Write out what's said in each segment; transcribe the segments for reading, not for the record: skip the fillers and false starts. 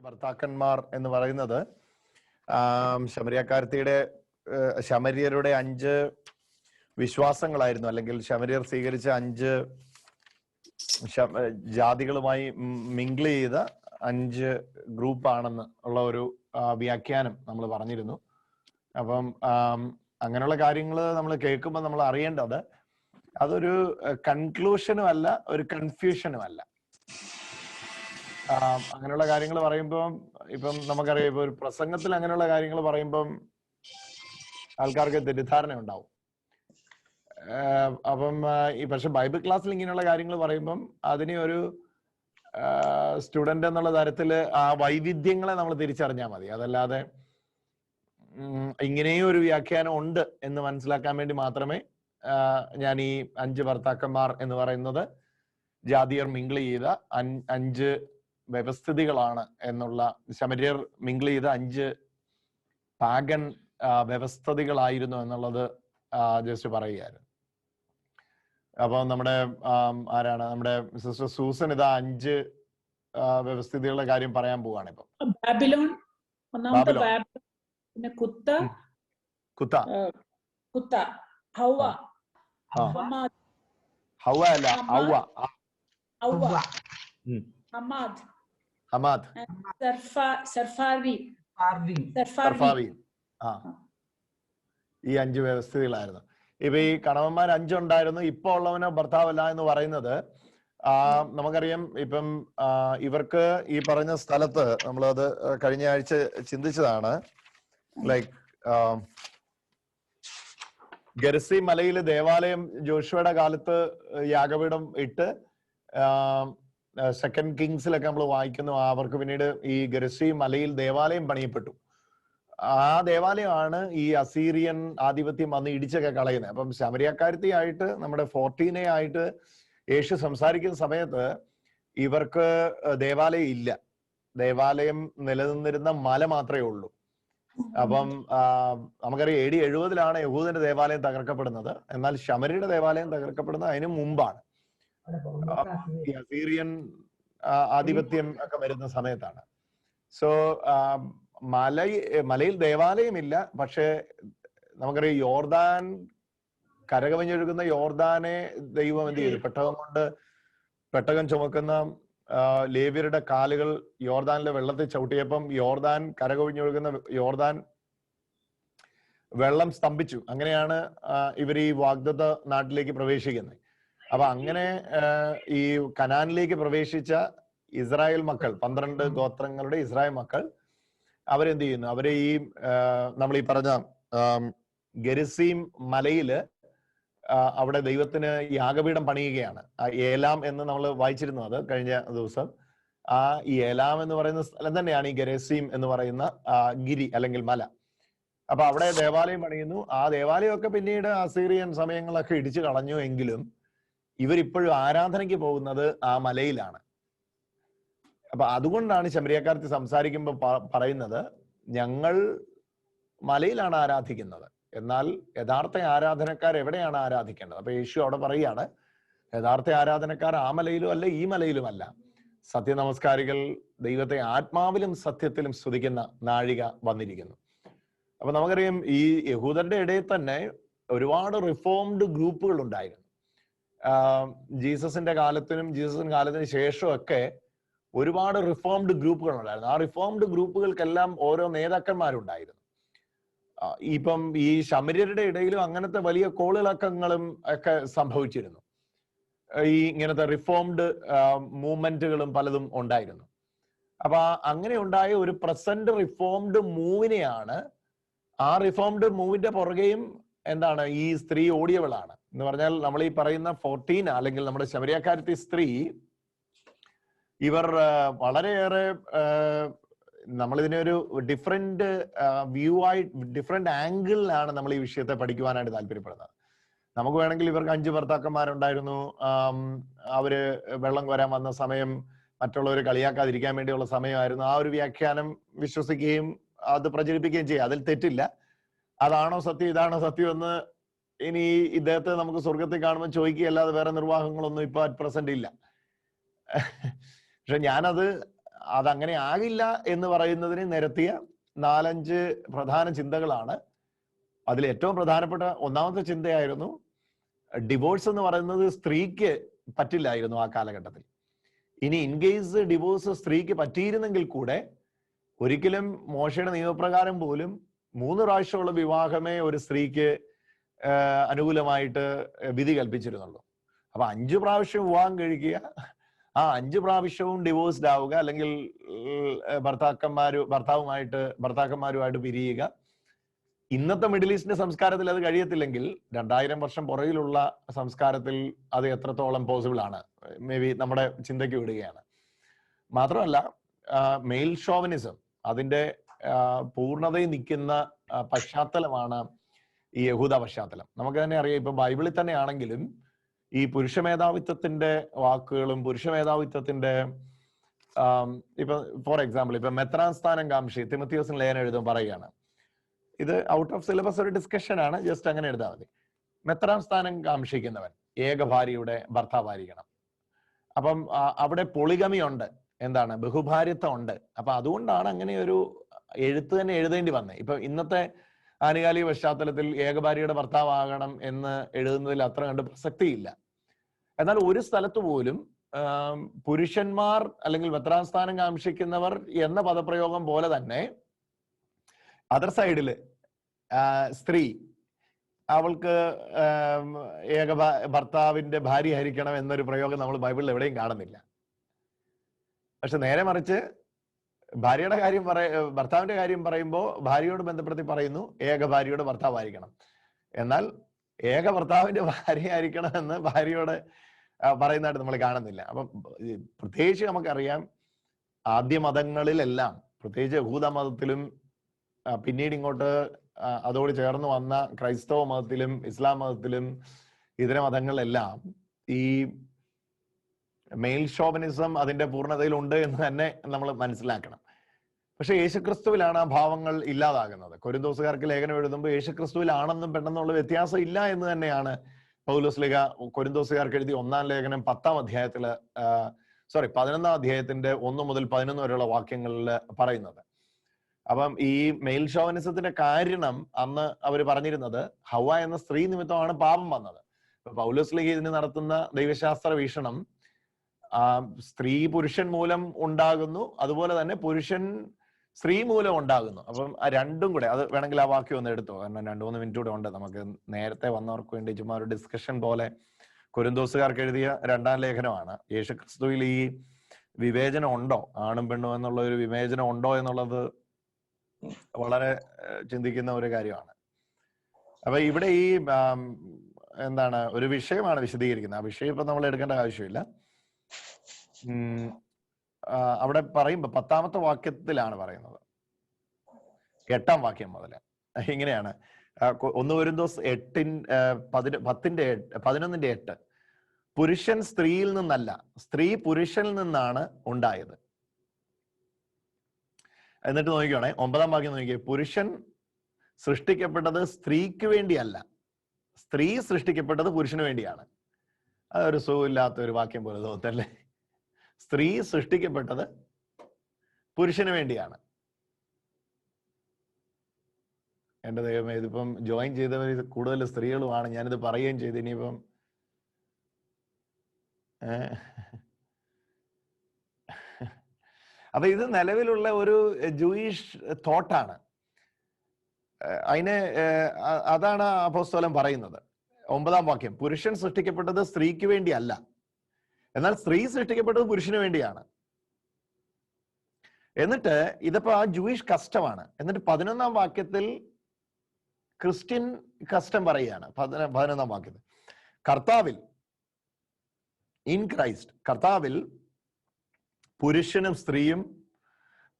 ഭർത്താക്കന്മാർ എന്ന് പറയുന്നത് ശമരിയക്കാരത്തിയുടെ ശമര്യരുടെ 5 വിശ്വാസങ്ങളായിരുന്നു, അല്ലെങ്കിൽ ശമര്യർ സ്വീകരിച്ച 5 ജാതികളുമായി മിങ്കിൾ ചെയ്ത 5 ഗ്രൂപ്പാണെന്ന് ഉള്ള ഒരു വ്യാഖ്യാനം നമ്മൾ പറഞ്ഞിരുന്നു. അപ്പം അങ്ങനെയുള്ള കാര്യങ്ങൾ നമ്മൾ കേൾക്കുമ്പോൾ നമ്മൾ അറിയേണ്ടത് അതൊരു കൺക്ലൂഷനും അല്ല, ഒരു കൺഫ്യൂഷനും അല്ല. അങ്ങനെയുള്ള കാര്യങ്ങൾ പറയുമ്പം ഇപ്പം നമുക്കറിയാം, ഇപ്പൊ ഒരു പ്രസംഗത്തിൽ അങ്ങനെയുള്ള കാര്യങ്ങൾ പറയുമ്പം ആൾക്കാർക്ക് തെറ്റിദ്ധാരണ ഉണ്ടാവും. അപ്പം പക്ഷെ ബൈബിൾ ക്ലാസ്സിൽ ഇങ്ങനെയുള്ള കാര്യങ്ങൾ പറയുമ്പം അതിനെ ഒരു സ്റ്റുഡന്റ് എന്നുള്ള തരത്തിൽ ആ വൈവിധ്യങ്ങളെ നമ്മൾ തിരിച്ചറിഞ്ഞാൽ മതി. അതല്ലാതെ ഇങ്ങനെയും ഒരു വ്യാഖ്യാനം ഉണ്ട് എന്ന് മനസ്സിലാക്കാൻ വേണ്ടി മാത്രമേ ഞാൻ ഈ 5 ഭർത്താക്കന്മാർ എന്ന് പറയുന്നത് ജാതിയർ മിങ്കിൾ ചെയ്ത 5 വ്യവസ്ഥിതികളാണ് എന്നുള്ള, ശമര്യർ മിങ്കിൾ ചെയ്ത 5 പാഗൻ വ്യവസ്ഥിതികളായിരുന്നു എന്നുള്ളത് ജസ്റ്റ് പറയുകയായിരുന്നു. അപ്പൊ നമ്മുടെ ആരാണ് നമ്മുടെ സിസ്റ്റർ സൂസൻ ഇതാ 5 വ്യവസ്ഥിതികളുടെ കാര്യം പറയാൻ പോവാണ്. ഇപ്പൊ ബാബിലോൺ, ഒന്നാമത്തെ ബാബിലോൺ, പിന്നെ കുത്ത, ഹവ്വ, ഹവ്വ അല്ല ഹവ്വ, ഹമാദ്, സർഫാവി. ഈ 5 വ്യവസ്ഥിതികളായിരുന്നു. ഇപ്പൊ ഈ കണവന്മാർ 5 ഉണ്ടായിരുന്നു. ഇപ്പൊ ഉള്ളവന് ഭർത്താവല്ല എന്ന് പറയുന്നത് നമുക്കറിയാം. ഇപ്പം ഇവർക്ക് ഈ പറഞ്ഞ സ്ഥലത്ത് നമ്മളത് കഴിഞ്ഞ ആഴ്ച ചിന്തിച്ചതാണ്. ലൈക്ക് ഗെരസി മലയില് ദേവാലയം ജോഷുവയുടെ കാലത്ത് യാഗപീഠം ഇട്ട്, 2 കിങ്സിലൊക്കെ നമ്മൾ വായിക്കുന്നു, അവർക്ക് പിന്നീട് ഈ ഗെരസി മലയിൽ ദേവാലയം പണിയപ്പെട്ടു. ആ ദേവാലയമാണ് ഈ അസീറിയൻ ആധിപത്യം വന്ന് ഇടിച്ചൊക്കെ കളയുന്നത്. അപ്പം ശമരിയക്കാരത്തിയായിട്ട് നമ്മുടെ 14 ആയിട്ട് യേശു സംസാരിക്കുന്ന സമയത്ത് ഇവർക്ക് ദേവാലയം ഇല്ല, ദേവാലയം നിലനിന്നിരുന്ന മല മാത്രമേ ഉള്ളൂ. അപ്പം നമുക്കറിയാം AD 70 യഹൂദന്റെ ദേവാലയം തകർക്കപ്പെടുന്നത്. എന്നാൽ ശമരിയുടെ ദേവാലയം തകർക്കപ്പെടുന്നത് അതിന് മുമ്പാണ്. ഈ അസീറിയൻ ആധിപത്യം ഒക്കെ വരുന്ന സമയത്താണ്. സോ മലയിൽ ദേവാലയമില്ല. പക്ഷെ നമുക്കറിയാം യോർദാൻ കരകവിഞ്ഞൊഴുകുന്ന യോർദാനെ ദൈവം എന്ത് ചെയ്തു? പെട്ടകം ചുമക്കുന്ന ലേവ്യരുടെ കാലുകൾ യോർദാനിലെ വെള്ളത്തിൽ ചവിട്ടിയപ്പം യോർദാൻ കരകവിഞ്ഞൊഴുകുന്ന യോർദാൻ വെള്ളം സ്തംഭിച്ചു. അങ്ങനെയാണ് ഇവർ ഈ വാഗ്ദത്ത നാട്ടിലേക്ക് പ്രവേശിക്കുന്നത്. അപ്പൊ അങ്ങനെ ഈ കനാനിലേക്ക് പ്രവേശിച്ച ഇസ്രായേൽ മക്കൾ, 12 ഗോത്രങ്ങളുടെ ഇസ്രായേൽ മക്കൾ, അവരെന്ത് ചെയ്യുന്നു? അവരെ ഈ നമ്മൾ ഈ പറഞ്ഞ ഗെരിസീം മലയില് അവിടെ ദൈവത്തിന് യാഗപീഠം പണിയുകയാണ്. ഏലാം എന്ന് നമ്മൾ വായിച്ചിരുന്നു അത് കഴിഞ്ഞ ദിവസം. ഈ ഏലാം എന്ന് പറയുന്ന സ്ഥലം തന്നെയാണ് ഈ ഗെരസീം എന്ന് പറയുന്ന ഗിരി അല്ലെങ്കിൽ മല. അപ്പൊ അവിടെ ദേവാലയം പണിയുന്നു. ആ ദേവാലയമൊക്കെ പിന്നീട് അസീറിയൻ സമയങ്ങളൊക്കെ ഇടിച്ചു കളഞ്ഞു. എങ്കിലും ഇവരിപ്പോഴും ആരാധനയ്ക്ക് പോകുന്നത് ആ മലയിലാണ്. അപ്പൊ അതുകൊണ്ടാണ് ശമരിയക്കാരത്തി സംസാരിക്കുമ്പോൾ പറയുന്നത്, ഞങ്ങൾ മലയിലാണ് ആരാധിക്കുന്നത്. എന്നാൽ യഥാർത്ഥ ആരാധനക്കാർ എവിടെയാണ് ആരാധിക്കേണ്ടത്? അപ്പൊ യേശു അവിടെ പറയുകയാണ്, യഥാർത്ഥ ആരാധനക്കാർ ആ മലയിലും അല്ല, ഈ മലയിലും അല്ല. സത്യനമസ്കാരികൾ ദൈവത്തെ ആത്മാവിലും സത്യത്തിലും സ്തുതിക്കുന്ന നാഴിക വന്നിരിക്കുന്നു. അപ്പൊ നമുക്കറിയാം ഈ യഹൂദരുടെ ഇടയിൽ തന്നെ ഒരുപാട് റിഫോംഡ് ഗ്രൂപ്പുകൾ ഉണ്ടായിരുന്നു. ജീസസിന്റെ കാലത്തിനും ജീസസിന്റെ കാലത്തിന് ശേഷമൊക്കെ ഒരുപാട് റിഫോംഡ് ഗ്രൂപ്പുകൾ ഉണ്ടായിരുന്നു. ആ റിഫോംഡ് ഗ്രൂപ്പുകൾക്കെല്ലാം ഓരോ നേതാക്കന്മാരുണ്ടായിരുന്നു. ഇപ്പം ഈ ശമര്യരുടെ ഇടയിലും അങ്ങനത്തെ വലിയ കോളിളക്കങ്ങളും ഒക്കെ സംഭവിച്ചിരുന്നു. ഈ ഇങ്ങനത്തെ റിഫോംഡ് മൂവ്മെന്റുകളും പലതും ഉണ്ടായിരുന്നു. അപ്പൊ അങ്ങനെ ഉണ്ടായ ഒരു പ്രസന്റ് റിഫോംഡ് മൂവിനെയാണ്, ആ റിഫോംഡ് മൂവിന്റെ പുറകെയും എന്താണ് ഈ സ്ത്രീ ഓടിയവളാണ് എന്ന് പറഞ്ഞാൽ, നമ്മൾ ഈ പറയുന്ന 14 അല്ലെങ്കിൽ നമ്മുടെ ശമരിയക്കാരത്തി സ്ത്രീ, ഇവർ വളരെയേറെ നമ്മളിതിനെ ഒരു ഡിഫറെന്റ് വ്യൂ ആയി, ഡിഫറെന്റ് ആംഗിളിലാണ് നമ്മൾ ഈ വിഷയത്തെ പഠിക്കുവാനായിട്ട് താല്പര്യപ്പെടുന്നത്. നമുക്ക് വേണമെങ്കിൽ ഇവർക്ക് 5 ഭർത്താക്കന്മാരുണ്ടായിരുന്നു, അവര് വെള്ളം കോരാൻ വന്ന സമയം മറ്റുള്ളവർ കളിയാക്കാതിരിക്കാൻ വേണ്ടിയുള്ള സമയമായിരുന്നു, ആ ഒരു വ്യാഖ്യാനം വിശ്വസിക്കുകയും അത് പ്രചരിപ്പിക്കുകയും ചെയ്യുക. അതിൽ തെറ്റില്ല. അതാണോ സത്യം, ഇതാണോ സത്യം എന്ന് ഇനി ഇദ്ദേഹത്തെ നമുക്ക് സ്വർഗത്തിൽ കാണുമ്പോൾ ചോദിക്കുകയല്ലാതെ വേറെ നിർവാഹങ്ങളൊന്നും ഇപ്പൊ അറ്റ് പ്രസന്റ് ഇല്ല. പക്ഷെ ഞാനത് അതങ്ങനെ ആകില്ല എന്ന് പറയുന്നതിന് നിരത്തിയ 4-5 പ്രധാന ചിന്തകളാണ്. അതിൽ ഏറ്റവും പ്രധാനപ്പെട്ട ഒന്നാമത്തെ ചിന്തയായിരുന്നു ഡിവോഴ്സ് എന്ന് പറയുന്നത് സ്ത്രീക്ക് പറ്റില്ലായിരുന്നു ആ കാലഘട്ടത്തിൽ. ഇനി ഇൻ കേസ് ഡിവോഴ്സ് സ്ത്രീക്ക് പറ്റിയിരുന്നെങ്കിൽ കൂടെ ഒരിക്കലും മോശയുടെ നിയമപ്രകാരം പോലും 3 പ്രാവശ്യമുള്ള വിവാഹമേ ഒരു സ്ത്രീക്ക് അനുകൂലമായിട്ട് വിധി കൽപ്പിച്ചിരുന്നുള്ളൂ. അപ്പൊ 5 പ്രാവശ്യം വിവാഹം കഴിക്കുക, ആ 5 പ്രാവശ്യവും ഡിവോഴ്സ്ഡ് ആവുക, അല്ലെങ്കിൽ ഭർത്താക്കന്മാരുമായിട്ട് പിരിയുക. ഇന്നത്തെ മിഡിൽ ഈസ്റ്റിന്റെ സംസ്കാരത്തിൽ അത് കഴിയത്തില്ലെങ്കിൽ 2000 വർഷം പുറകിലുള്ള സംസ്കാരത്തിൽ അത് എത്രത്തോളം പോസിബിൾ ആണ്? മേ ബി നമ്മുടെ ചിന്തയ്ക്ക് വിടുകയാണ്. മാത്രമല്ല മെയിൽ ഷോവനിസം അതിന്റെ പൂർണ്ണതയിൽ നിൽക്കുന്ന പശ്ചാത്തലമാണ് ഈ യഹൂദ പശ്ചാത്തലം. നമുക്ക് തന്നെ അറിയാം, ഇപ്പൊ ബൈബിളിൽ തന്നെ ആണെങ്കിലും ഈ പുരുഷ മേധാവിത്വത്തിന്റെ വാക്കുകളും പുരുഷ മേധാവിത്വത്തിന്റെ ഇപ്പൊ ഫോർ എക്സാമ്പിൾ ഇപ്പൊ മെത്രാൻ സ്ഥാനം കാംക്ഷി തിമത്തിയോസിന് ലേഖനം എഴുതും പറയുകയാണ്. ഇത് ഔട്ട് ഓഫ് സിലബസ് ഒരു ഡിസ്കഷൻ ആണ്, ജസ്റ്റ് അങ്ങനെ എഴുതാൽ മതി. മെത്രാൻ സ്ഥാനം കാംക്ഷിക്കുന്നവൻ ഏക ഭാര്യയുടെ ഭർത്താവായിരിക്കണം. അപ്പം അവിടെ പൊളിഗമി ഉണ്ട്, എന്താണ്, ബഹുഭാര്യത്വം ഉണ്ട്. അപ്പൊ അതുകൊണ്ടാണ് അങ്ങനെ ഒരു എഴുത്ത് തന്നെ എഴുതേണ്ടി വന്നത്. ഇപ്പൊ ഇന്നത്തെ ആനുകാലിക പശ്ചാത്തലത്തിൽ ഏകഭാര്യയുടെ ഭർത്താവാകണം എന്ന് എഴുതുന്നതിൽ അത്ര കണ്ട് പ്രസക്തിയില്ല. എന്നാൽ ഒരു സ്ഥലത്ത് പോലും പുരുഷന്മാർ അല്ലെങ്കിൽ മെത്രാൻ സ്ഥാനം കാംക്ഷിക്കുന്നവർ എന്ന പദപ്രയോഗം പോലെ തന്നെ അതർ സൈഡില് സ്ത്രീ അവൾക്ക് ഭർത്താവിന്റെ ഭാര്യ ആയിരിക്കണം എന്നൊരു പ്രയോഗം നമ്മൾ ബൈബിളിൽ എവിടെയും കാണുന്നില്ല. പക്ഷെ നേരെ മറിച്ച് ഭർത്താവിന്റെ കാര്യം പറയുമ്പോൾ ഭാര്യയോട് ബന്ധപ്പെടുത്തി പറയുന്നു ഏക ഭാര്യയുടെ ഭർത്താവായിരിക്കണം. എന്നാൽ ഏക ഭർത്താവിന്റെ ഭാര്യ ആയിരിക്കണം എന്ന് ഭാര്യയോട് പറയുന്നതായിട്ട് നമ്മൾ കാണുന്നില്ല. അപ്പം പ്രത്യേകിച്ച് നമുക്കറിയാം ആദ്യ മതങ്ങളിലെല്ലാം, പ്രത്യേകിച്ച് യഹൂദ മതത്തിലും പിന്നീട് ഇങ്ങോട്ട് അതോട് ചേർന്ന് വന്ന ക്രൈസ്തവ മതത്തിലും ഇസ്ലാം മതത്തിലും ഇതര മതങ്ങളിലെല്ലാം ഈ മെയിൽ ഷോവനിസം അതിന്റെ പൂർണ്ണതയിലുണ്ട് എന്ന് തന്നെ നമ്മൾ മനസ്സിലാക്കണം. പക്ഷെ യേശുക്രിസ്തുവിലാണ് ആ ഭാവങ്ങൾ ഇല്ലാതാകുന്നത്. കൊരിന്തോസുകാർക്ക് ലേഖനം എഴുതുമ്പോൾ യേശുക്രിസ്തുവിൽ ആണെന്നും പെണ്ണെന്നുള്ള വ്യത്യാസം ഇല്ല എന്ന് തന്നെയാണ് പൗലോസ് ലേഖ കൊരിന്തോസുകാർക്ക് എഴുതി 1-ാം ലേഖനം 10-ാം അധ്യായത്തില് 11-ാം അധ്യായത്തിന്റെ 1 മുതൽ 11 വരെയുള്ള വാക്യങ്ങളിൽ പറയുന്നത്. അപ്പം ഈ മെയിൽ ഷോവനിസത്തിന്റെ കാരണം അന്ന് അവർ പറഞ്ഞിരുന്നത് ഹവ്വ എന്ന സ്ത്രീ നിമിത്തമാണ് പാപം വന്നത്. പൗലോസ് ലേഖ ഇതിന് നടത്തുന്ന ദൈവശാസ്ത്ര വീക്ഷണം സ്ത്രീ പുരുഷൻ മൂലം ഉണ്ടാകുന്നു, അതുപോലെ തന്നെ പുരുഷൻ സ്ത്രീ മൂലം ഉണ്ടാകുന്നു. അപ്പം ആ രണ്ടും കൂടെ, അത് വേണമെങ്കിൽ ആ വാക്യം ഒന്ന് എടുത്തോ, കാരണം 2-3 മിനിറ്റ് കൂടെ ഉണ്ട്. നമുക്ക് നേരത്തെ വന്നവർക്ക് വേണ്ടി ചുമ്മാ ഒരു ഡിസ്കഷൻ പോലെ കൊരിന്തോസുകാർക്ക് എഴുതിയ 2-ാം ലേഖനമാണ്. യേശുക്രിസ്തുവിൽ ഈ വിവേചനം ഉണ്ടോ, ആണും പെണ്ണും എന്നുള്ള ഒരു വിവേചനം ഉണ്ടോ എന്നുള്ളത് വളരെ ചിന്തിക്കുന്ന ഒരു കാര്യമാണ്. അപ്പൊ ഇവിടെ ഈ എന്താണ് ഒരു വിഷയമാണ് വിശദീകരിക്കുന്നത്. ആ വിഷയം ഇപ്പൊ നമ്മൾ എടുക്കേണ്ട ആവശ്യമില്ല. അവിടെ പറയുമ്പോ 10-ാമത്തെ വാക്യത്തിലാണ് പറയുന്നത്, 8-ാം വാക്യം മുതൽ ഇങ്ങനെയാണ്. 1 കൊരിന്തോസ് 11:8 പുരുഷൻ സ്ത്രീയിൽ നിന്നല്ല, സ്ത്രീ പുരുഷനിൽ നിന്നാണ് ഉണ്ടായത്. എന്നിട്ട് നോക്കിക്കോണേ 9-ാം വാക്യം നോക്കിയേ, പുരുഷൻ സൃഷ്ടിക്കപ്പെട്ടത് സ്ത്രീക്ക് വേണ്ടിയല്ല, സ്ത്രീ സൃഷ്ടിക്കപ്പെട്ടത് പുരുഷന് വേണ്ടിയാണ്. അതൊരു സുഖമില്ലാത്ത ഒരു വാക്യം പോലെ തോന്നല്ലേ? സ്ത്രീ സൃഷ്ടിക്കപ്പെട്ടത് പുരുഷന് വേണ്ടിയാണ്. എന്റെ ദൈവമേ, ഇതിപ്പം ജോയിൻ ചെയ്തവർ കൂടുതൽ സ്ത്രീകളുമാണ്. ഞാനിത് പറയുകയും ചെയ്തു. ഇനിയിപ്പം അപ്പൊ ഇത് നിലവിലുള്ള ഒരു ജൂയിഷ് തോട്ടാണ്. അതാണ് അപ്പോസ്തലൻ പറയുന്നത്. 9-ാം വാക്യം, പുരുഷൻ സൃഷ്ടിക്കപ്പെട്ടത് സ്ത്രീക്ക് വേണ്ടിയല്ല, എന്നാൽ സ്ത്രീ സൃഷ്ടിക്കപ്പെട്ടത് പുരുഷന് വേണ്ടിയാണ്. എന്നിട്ട് ഇതിപ്പോ ആ ജൂയിഷ് കസ്റ്റമാണ്. എന്നിട്ട് 11-ാം വാക്യത്തിൽ ക്രിസ്ത്യൻ കസ്റ്റം പറയുകയാണ്. 11-ാം വാക്യത്തിൽ കർത്താവിൽ, ഇൻ ക്രൈസ്റ്റ്, കർത്താവിൽ പുരുഷനും സ്ത്രീയും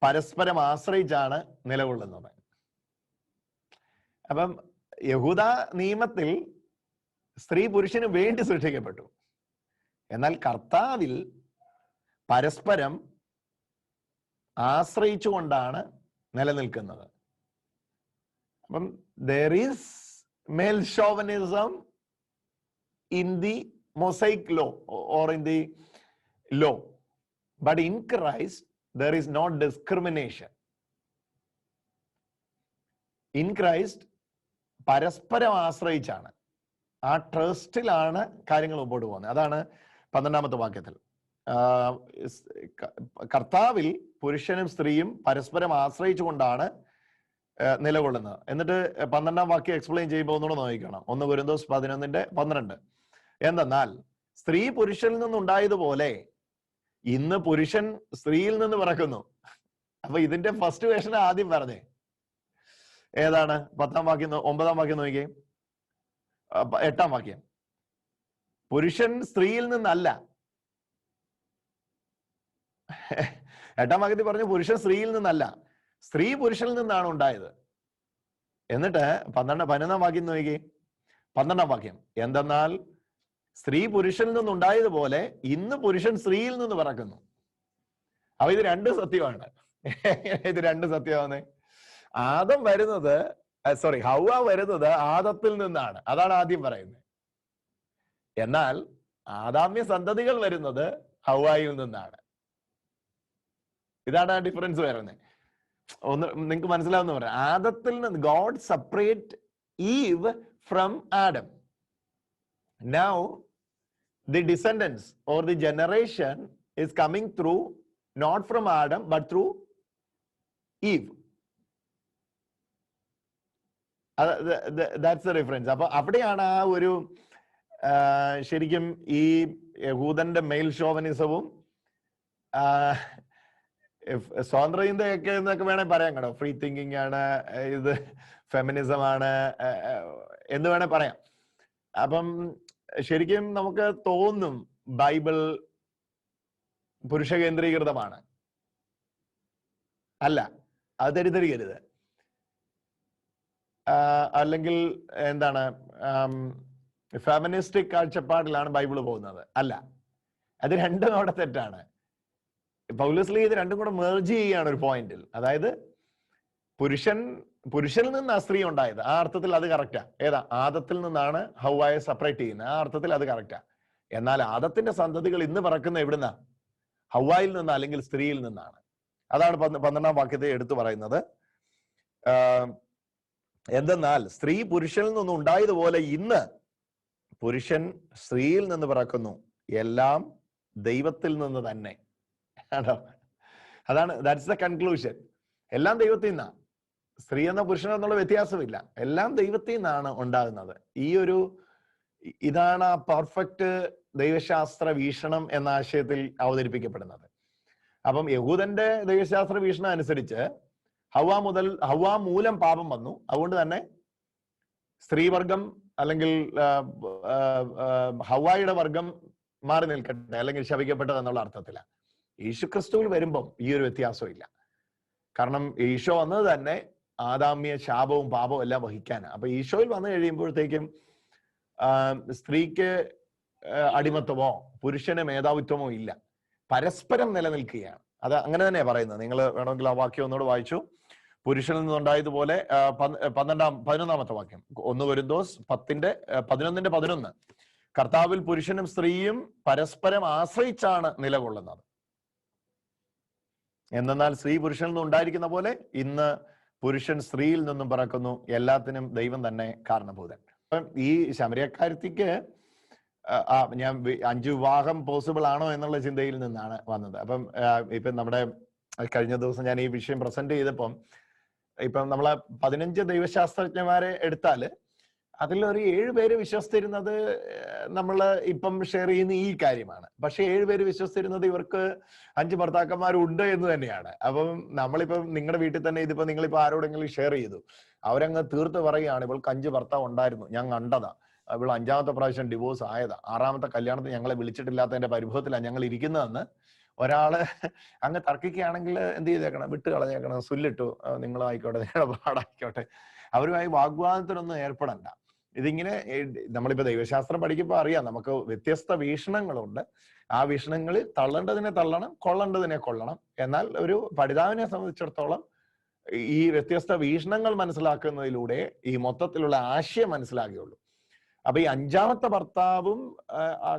പരസ്പരം ആശ്രയിച്ചാണ് നിലകൊള്ളുന്നത്. അപ്പം യഹൂദ നിയമത്തിൽ സ്ത്രീ പുരുഷന് വേണ്ടി സൃഷ്ടിക്കപ്പെട്ടു, എന്നാൽ കർത്താവിൽ പരസ്പരം ആശ്രയിച്ചുകൊണ്ടാണ് നിലനിൽക്കുന്നത്. അപ്പം there is male chauvinism in the Mosaic law or in the law, but in Christ there is no discrimination. In Christ, പരസ്പരം ആശ്രയിച്ചാണ്, ആ ട്രസ്റ്റിലാണ് കാര്യങ്ങൾ മുമ്പോട്ട് പോകുന്നത്. അതാണ് 12ാമത്തെ വാക്യത്തിൽ. കർത്താവിൽ പുരുഷനും സ്ത്രീയും പരസ്പരം ആശ്രയിച്ചുകൊണ്ടാണ് നിലകൊള്ളുന്നത്. എന്നിട്ട് 12ാം വാക്യം എക്സ്പ്ലെയിൻ ചെയ്യുമ്പോൾ ഒന്നുകൂടെ നോക്കണം. 1 കൊരിന്തോസ് 11:12. എന്തെന്നാൽ സ്ത്രീ പുരുഷനിൽ നിന്നുണ്ടായതുപോലെ ഇന്ന് പുരുഷൻ സ്ത്രീയിൽ നിന്ന് പിറക്കുന്നു. അപ്പൊ ഇതിന്റെ ഫസ്റ്റ് വേർഷൻ ആദ്യം പറഞ്ഞേ ഏതാണ്? 10ാം വാക്യം, 9ാം വാക്യം നോക്കിയേ. 8ാം വാക്യം, പുരുഷൻ സ്ത്രീയിൽ നിന്നല്ല. 8ാം വാക്യത്തിൽ പറഞ്ഞു പുരുഷൻ സ്ത്രീയിൽ നിന്നല്ല, സ്ത്രീ പുരുഷനിൽ നിന്നാണ് ഉണ്ടായത്. എന്നിട്ട് 11ാം വാക്യം നോക്കിയേ. 12ാം വാക്യം, എന്തെന്നാൽ സ്ത്രീ പുരുഷനിൽ നിന്നുണ്ടായതുപോലെ ഇന്ന് പുരുഷൻ സ്ത്രീയിൽ നിന്ന് പിറക്കുന്നു. അപ്പൊ ഇത് രണ്ട് സത്യമാണ്. ഇത് രണ്ട് സത്യമാണ്. ആദം വരുന്നത്, ഹവ്വ വരുന്നത് ആദത്തിൽ നിന്നാണ്. അതാണ് ആദ്യം പറയുന്നത്. എന്നാൽ ആദാമ്യ സന്തതികൾ വരുന്നത് ഹവ്വായിൽ നിന്നാണ്. ഇതാണ് ആ ഡിഫറൻസ് വരുന്നത്. ഒന്ന് നിങ്ങൾക്ക് മനസ്സിലാവുന്ന പറയാം. ആദത്തിൽ നിന്ന് God separate eve from Adam. Now the descendants or the generation is coming through not from Adam but through Eve. That's the reference. അപ്പൊ അവിടെയാണ് ആ ഒരു ശരിക്കും ഈ യഹൂദന്റെ മെയിൽ ഷോവനിസവും സ്വാതന്ത്ര്യതയൊക്കെ എന്നൊക്കെ വേണേ പറയാം കേട്ടോ. ഫ്രീ തിങ്കിങ് ആണ് ഇത്, ഫെമിനിസം ആണ് എന്ന് വേണേ പറയാം. അപ്പം ശരിക്കും നമുക്ക് തോന്നും ബൈബിൾ പുരുഷ കേന്ദ്രീകൃതമാണ്. അല്ല, അത് തെറ്റിദ്ധരിക്കരുത്. അല്ലെങ്കിൽ എന്താണ് ഫെമിനിസ്റ്റിക് കാഴ്ചപ്പാടിലാണ് ബൈബിള് പോകുന്നത്. അല്ല, അത് രണ്ടും അവിടെ തെറ്റാണ്. പൗലോസ് ഇത് രണ്ടും കൂടെ മെർജ് ചെയ്യുകയാണ് ഒരു പോയിന്റിൽ. അതായത് പുരുഷനിൽ നിന്ന് സ്ത്രീ ഉണ്ടായത്, ആ അർത്ഥത്തിൽ അത് കറക്റ്റാ. ഏതാ? ആദത്തിൽ നിന്നാണ് ഹവ്വായെ സെപ്പറേറ്റ് ചെയ്യുന്നത്, ആ അർത്ഥത്തിൽ അത് കറക്റ്റാ. എന്നാൽ ആദത്തിന്റെ സന്തതികൾ ഇന്ന് പറക്കുന്ന എവിടുന്ന? ഹവ്വായിൽ നിന്ന്, അല്ലെങ്കിൽ സ്ത്രീയിൽ നിന്നാണ്. അതാണ് 12ാം വാക്യത്തെ എടുത്തു പറയുന്നത്. എന്തെന്നാൽ സ്ത്രീ പുരുഷനിൽ നിന്ന് ഉണ്ടായതുപോലെ ഇന്ന് പുരുഷൻ സ്ത്രീയിൽ നിന്ന് പിറക്കുന്നു, എല്ലാം ദൈവത്തിൽ നിന്ന് തന്നെ. അതാണ്, ദാറ്റ്സ് ദ കൺക്ലൂഷൻ. എല്ലാം ദൈവത്തിൽ നിന്നാണ്. സ്ത്രീ എന്ന പുരുഷൻ എന്നുള്ള വ്യത്യാസമില്ല, എല്ലാം ദൈവത്തിൽ നിന്നാണ് ഉണ്ടാകുന്നത്. ഇതാണ് ആ പെർഫെക്റ്റ് ദൈവശാസ്ത്ര വീക്ഷണം എന്ന ആശയത്തിൽ അവതരിപ്പിക്കപ്പെടുന്നത്. അപ്പം യഹൂദന്റെ ദൈവശാസ്ത്ര വീക്ഷണം അനുസരിച്ച് ഹവ്വ മൂലം പാപം വന്നു. അതുകൊണ്ട് തന്നെ സ്ത്രീവർഗം അല്ലെങ്കിൽ ഹവ്വായുടെ വർഗം മാറി നിൽക്കട്ടെ, അല്ലെങ്കിൽ ശപിക്കപ്പെട്ടത് എന്നുള്ള അർത്ഥത്തിലാണ്. യേശുക്രിസ്തുവിൽ വരുമ്പം ഈ ഒരു വ്യത്യാസം ഇല്ല. കാരണം ഈശോ വന്നത് തന്നെ ആദാമ്യ ശാപവും പാപവും എല്ലാം വഹിക്കാനാണ്. അപ്പൊ ഈശോയിൽ വന്നു കഴിയുമ്പോഴത്തേക്കും സ്ത്രീക്ക് അടിമത്വമോ പുരുഷന് മേധാവിത്വമോ ഇല്ല, പരസ്പരം നിലനിൽക്കുകയാണ്. അത് അങ്ങനെ തന്നെയാണ് പറയുന്നത്. നിങ്ങൾ വേണമെങ്കിൽ ആ വാക്യം ഒന്നുകൂടെ വായിച്ചു. പുരുഷനിൽ നിന്നുണ്ടായതുപോലെ 11ാമത്തെ വാക്യം, 1 കൊരിന്തോസ് 11:11. കർത്താവിൽ പുരുഷനും സ്ത്രീയും പരസ്പരം ആശ്രയിച്ചാണ് നിലകൊള്ളുന്നത്. എന്നാൽ സ്ത്രീ പുരുഷനിൽ നിന്ന് ഉണ്ടായിരിക്കുന്ന പോലെ ഇന്ന് പുരുഷൻ സ്ത്രീയിൽ നിന്നും പിറക്കുന്നു, എല്ലാത്തിനും ദൈവം തന്നെ കാരണഭൂതൻ. അപ്പം ഈ ശമര്യക്കാരത്തിക്ക് ഞാൻ 5 വിവാഹം പോസിബിൾ ആണോ എന്നുള്ള ചിന്തയിൽ നിന്നാണ് വന്നത്. അപ്പം ഇപ്പം നമ്മുടെ കഴിഞ്ഞ ദിവസം ഞാൻ ഈ വിഷയം പ്രസന്റ് ചെയ്തപ്പം ഇപ്പം നമ്മളെ 15 ദൈവശാസ്ത്രജ്ഞന്മാരെ എടുത്താല് അതിലൊരു 7 പേര് വിശ്വസിച്ചിരുന്നത് നമ്മൾ ഇപ്പം ഷെയർ ചെയ്യുന്ന ഈ കാര്യമാണ്. പക്ഷെ 7 പേര് വിശ്വസിച്ചിരുന്നത് ഇവർക്ക് 5 ഭർത്താക്കന്മാരുണ്ട് എന്ന് തന്നെയാണ്. അപ്പം നമ്മളിപ്പം നിങ്ങളുടെ വീട്ടിൽ തന്നെ ഇതിപ്പോ നിങ്ങളിപ്പോ ആരോടെങ്കിലും ഷെയർ ചെയ്തു, അവരങ്ങ് തീർത്ത് പറയുകയാണ് ഇവൾക്ക് 5 ഭർത്താവ് ഉണ്ടായിരുന്നു, ഞാൻ കണ്ടതാ, ഇവൾ 5ാമത്തെ പ്രാവശ്യം ഡിവോഴ്സ് ആയതാ, 6ാമത്തെ കല്യാണത്തിന് ഞങ്ങളെ വിളിച്ചിട്ടില്ലാത്തതിന്റെ പരിഭവത്തിലാണ് ഞങ്ങൾ ഇരിക്കുന്നതെന്ന് ഒരാള് അങ്ങ് തർക്കിക്കുകയാണെങ്കിൽ എന്ത് ചെയ്തേക്കണം? വിട്ട് കളഞ്ഞേക്കണം. സുല്ലിട്ടു, നിങ്ങളായിക്കോട്ടെ, നിങ്ങളുടെ പാടായിക്കോട്ടെ, അവരുമായി വാഗ്വാദത്തിനൊന്നും ഏർപ്പെടണ്ട. ഇതിങ്ങനെ നമ്മളിപ്പോ ദൈവശാസ്ത്രം പഠിക്കുമ്പോൾ അറിയാം, നമുക്ക് വ്യത്യസ്ത വീക്ഷണങ്ങളുണ്ട്. ആ വീക്ഷണങ്ങളിൽ തള്ളേണ്ടതിനെ തള്ളണം, കൊള്ളേണ്ടതിനെ കൊള്ളണം. എന്നാൽ ഒരു പഠിതാവിനെ സംബന്ധിച്ചിടത്തോളം ഈ വ്യത്യസ്ത വീക്ഷണങ്ങൾ മനസ്സിലാക്കുന്നതിലൂടെ ഈ മൊത്തത്തിലുള്ള ആശയം മനസ്സിലാകുകയുള്ളൂ. അപ്പൊ ഈ 5ാമത്തെ ഭർത്താവും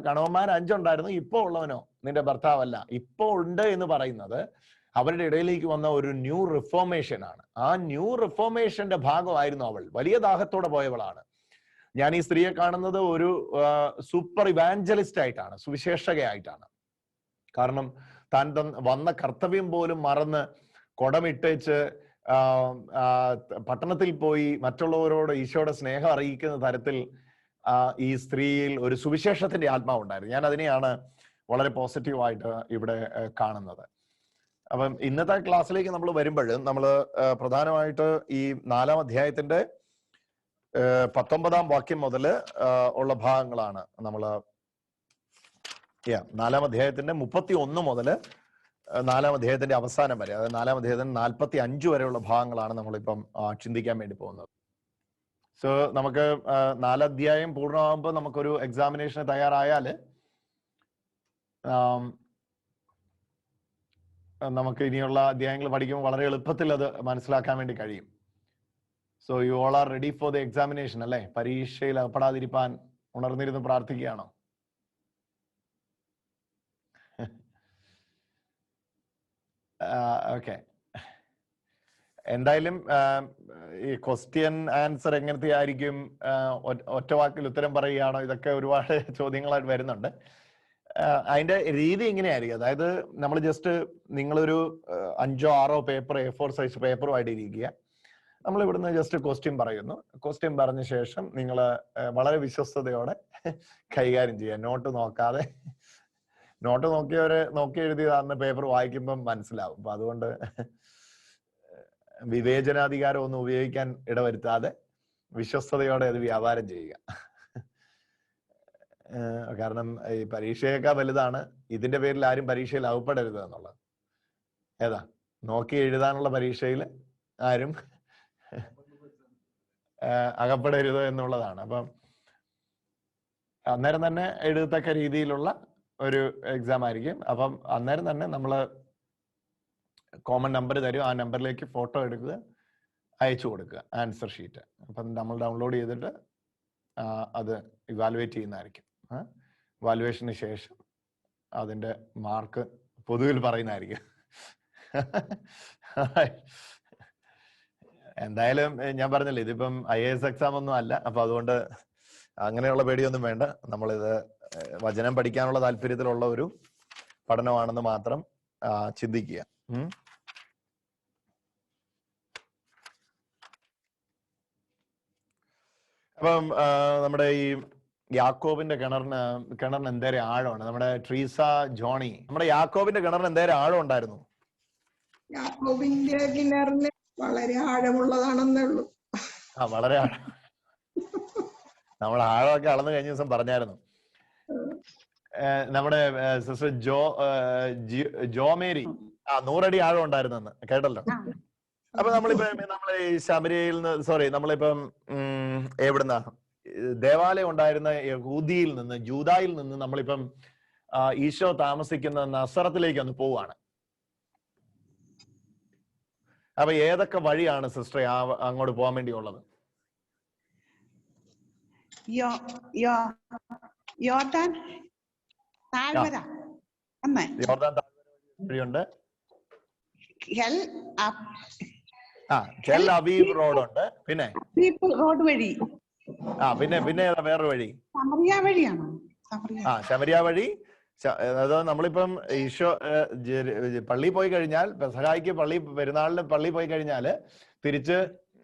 കണവന്മാർ 5 ഉണ്ടായിരുന്നു, ഇപ്പൊ ഉള്ളവനോ നിന്റെ ഭർത്താവല്ല, ഇപ്പൊ ഉണ്ട് എന്ന് പറയുന്നത് അവരുടെ ഇടയിലേക്ക് വന്ന ഒരു ന്യൂ റിഫോർമേഷൻ ആണ്. ആ ന്യൂ റിഫോർമേഷന്റെ ഭാഗമായിരുന്നു അവൾ. വലിയ ദാഹത്തോടെ പോയവളാണ്. ഞാൻ ഈ സ്ത്രീയെ കാണുന്നത് ഒരു സൂപ്പർ ഇവാഞ്ചലിസ്റ്റ് ആയിട്ടാണ്, സുവിശേഷകയായിട്ടാണ്. കാരണം താൻ വന്ന കർത്തവ്യം പോലും മറന്ന് കുടമിട്ടേച്ച് പട്ടണത്തിൽ പോയി മറ്റുള്ളവരോട് ഈശോയുടെ സ്നേഹം അറിയിക്കുന്ന തരത്തിൽ ഈ സ്ത്രീയിൽ ഒരു സുവിശേഷത്തിന്റെ ആത്മാവുണ്ടായിരുന്നു. ഞാൻ അതിനെയാണ് വളരെ പോസിറ്റീവായിട്ട് ഇവിടെ കാണുന്നത്. അപ്പം ഇന്നത്തെ ക്ലാസ്സിലേക്ക് നമ്മൾ വരുമ്പോൾ നമ്മൾ പ്രധാനമായിട്ട് ഈ 4-ാം അധ്യായത്തിന്റെ 19-ാം വാക്യം മുതൽ ഉള്ള ഭാഗങ്ങളാണ് നമ്മൾ 4-ാം അധ്യായത്തിന്റെ 31 മുതൽ 4-ാം അധ്യായത്തിന്റെ അവസാനം വരെ, അതായത് 4-ാം അധ്യായത്തിന്റെ 45 വരെയുള്ള ഭാഗങ്ങളാണ് നമ്മളിപ്പം ചിന്തിക്കാൻ വേണ്ടി പോകുന്നത്. സോ നമുക്ക് 4 അധ്യായം പൂർണ്ണമാകുമ്പോൾ നമുക്കൊരു എക്സാമിനേഷന് തയ്യാറായാൽ നമുക്ക് ഇനിയുള്ള അധ്യായങ്ങൾ പഠിക്കുമ്പോൾ വളരെ എളുപ്പത്തിൽ അത് മനസ്സിലാക്കാൻ വേണ്ടി കഴിയും. So you all are ready for the examination അല്ലേ? പരീക്ഷയിൽ അകപ്പെടാതിരിക്കാൻ ഉണർന്നിരുന്ന് പ്രാർത്ഥിക്കുകയാണോ? ഓക്കെ. എന്തായാലും ഈ ക്വസ്റ്റ്യൻ ആൻസർ എങ്ങനത്തെ ആയിരിക്കും? ഒറ്റ വാക്കിൽ ഉത്തരം പറയുകയാണോ? ഇതൊക്കെ ഒരുപാട് ചോദ്യങ്ങളായിട്ട് വരുന്നുണ്ട്. അതിന്റെ രീതി ഇങ്ങനെയായിരിക്കും. അതായത് നമ്മൾ ജസ്റ്റ് നിങ്ങളൊരു 5-6 പേപ്പർ A4 സൈസ് പേപ്പറുമായിട്ട് ഇരിക്കുക. നമ്മൾ ഇവിടുന്ന് ജസ്റ്റ് ക്വസ്റ്റ്യൻ പറയുന്നു. ക്വസ്റ്റ്യൻ പറഞ്ഞ ശേഷം നിങ്ങൾ വളരെ വിശ്വസ്തയോടെ കൈകാര്യം ചെയ്യുക. നോട്ട് നോക്കാതെ. നോട്ട് നോക്കി എഴുതിയതാണെന്ന് പേപ്പർ വായിക്കുമ്പം മനസ്സിലാവും. അപ്പൊ അതുകൊണ്ട് വിവേചനാധികാരം ഒന്നും ഉപയോഗിക്കാൻ ഇടവരുത്താതെ വിശ്വസ്തയോടെ അത് വ്യാപാരം ചെയ്യുക. കാരണം ഈ പരീക്ഷയേക്കാൾ വലുതാണ് ഇതിന്റെ പേരിൽ ആരും പരീക്ഷയിൽ അകപ്പെടരുത് എന്നുള്ളത്. ഏതാ? നോക്കി എഴുതാനുള്ള പരീക്ഷയിൽ ആരും അകപ്പെടരുത് എന്നുള്ളതാണ്. അപ്പം അന്നേരം തന്നെ എഴുതത്തക്ക രീതിയിലുള്ള ഒരു എക്സാം ആയിരിക്കും. അപ്പം അന്നേരം തന്നെ നമ്മൾ കോമൺ നമ്പർ തരും. ആ നമ്പറിലേക്ക് ഫോട്ടോ എടുക്കുക, അയച്ചു കൊടുക്കുക ആൻസർ ഷീറ്റ്. അപ്പം നമ്മൾ ഡൗൺലോഡ് ചെയ്തിട്ട് അത് ഇവാലുവേറ്റ് ചെയ്യുന്നതായിരിക്കും. ഇവാലുവേഷന് ശേഷം അതിന്റെ മാർക്ക് പൊതുവിൽ പറയുന്നതായിരിക്കും. എന്തായാലും ഞാൻ പറഞ്ഞില്ലേ, ഇതിപ്പം IAS എക്സാം ഒന്നും അല്ല. അപ്പൊ അതുകൊണ്ട് അങ്ങനെയുള്ള പേടിയൊന്നും വേണ്ട. നമ്മളിത് വചനം പഠിക്കാനുള്ള താല്പര്യത്തിലുള്ള ഒരു പഠനമാണെന്ന് മാത്രം ചിന്തിക്കുക. അപ്പം നമ്മുടെ ഈ യാക്കോബിന്റെ കിണറിന് എന്തേരെ ആഴമാണ്? നമ്മുടെ ട്രീസ ജോണി, നമ്മുടെ യാക്കോബിന്റെ കിണറിന് എന്തേരെ ആഴം ഉണ്ടായിരുന്നു? യാക്കോബിന്റെ കിണറിന് വളരെ ആഴമുള്ളതാണെന്നേ ഉള്ളൂ. വളരെ ആഴം. നമ്മൾ ആഴമൊക്കെ അളന്നു കഴിഞ്ഞ ദിവസം പറഞ്ഞായിരുന്നു. നമ്മുടെ സിസ്റ്റർ ജോമേരി 100 അടി ആഴം ഉണ്ടായിരുന്നെന്ന് കേട്ടല്ലോ. അപ്പൊ നമ്മളെ ഈ ശമരിയയിൽ നിന്ന് നമ്മളിപ്പം എവിടുന്ന ദേവാലയം ഉണ്ടായിരുന്ന യഹൂദിയിൽ നിന്ന്, ജൂദായിൽ നിന്ന് നമ്മളിപ്പം ഈശോ താമസിക്കുന്ന നസറത്തിലേക്ക് ഒന്ന് പോവാണ്. അപ്പൊ ഏതൊക്കെ വഴിയാണ് സിസ്റ്ററെ അങ്ങോട്ട് പോകാൻ വേണ്ടി ഉള്ളത്? യോർദാൻ താഴ്വര വഴിയുണ്ട്. ടെൽ അവീവ് റോഡ് ഉണ്ട്. പിന്നെ റോഡ് വഴി. പിന്നെ ഏതാ വേറൊരു വഴി? ശമരിയ വഴിയാണോ? ശമരിയ വഴി. അത് നമ്മളിപ്പം ഈശോ പള്ളി പോയി കഴിഞ്ഞാൽ, പെസഹായ്ക്ക് പെരുന്നാളിന് പള്ളി പോയി കഴിഞ്ഞാൽ തിരിച്ച്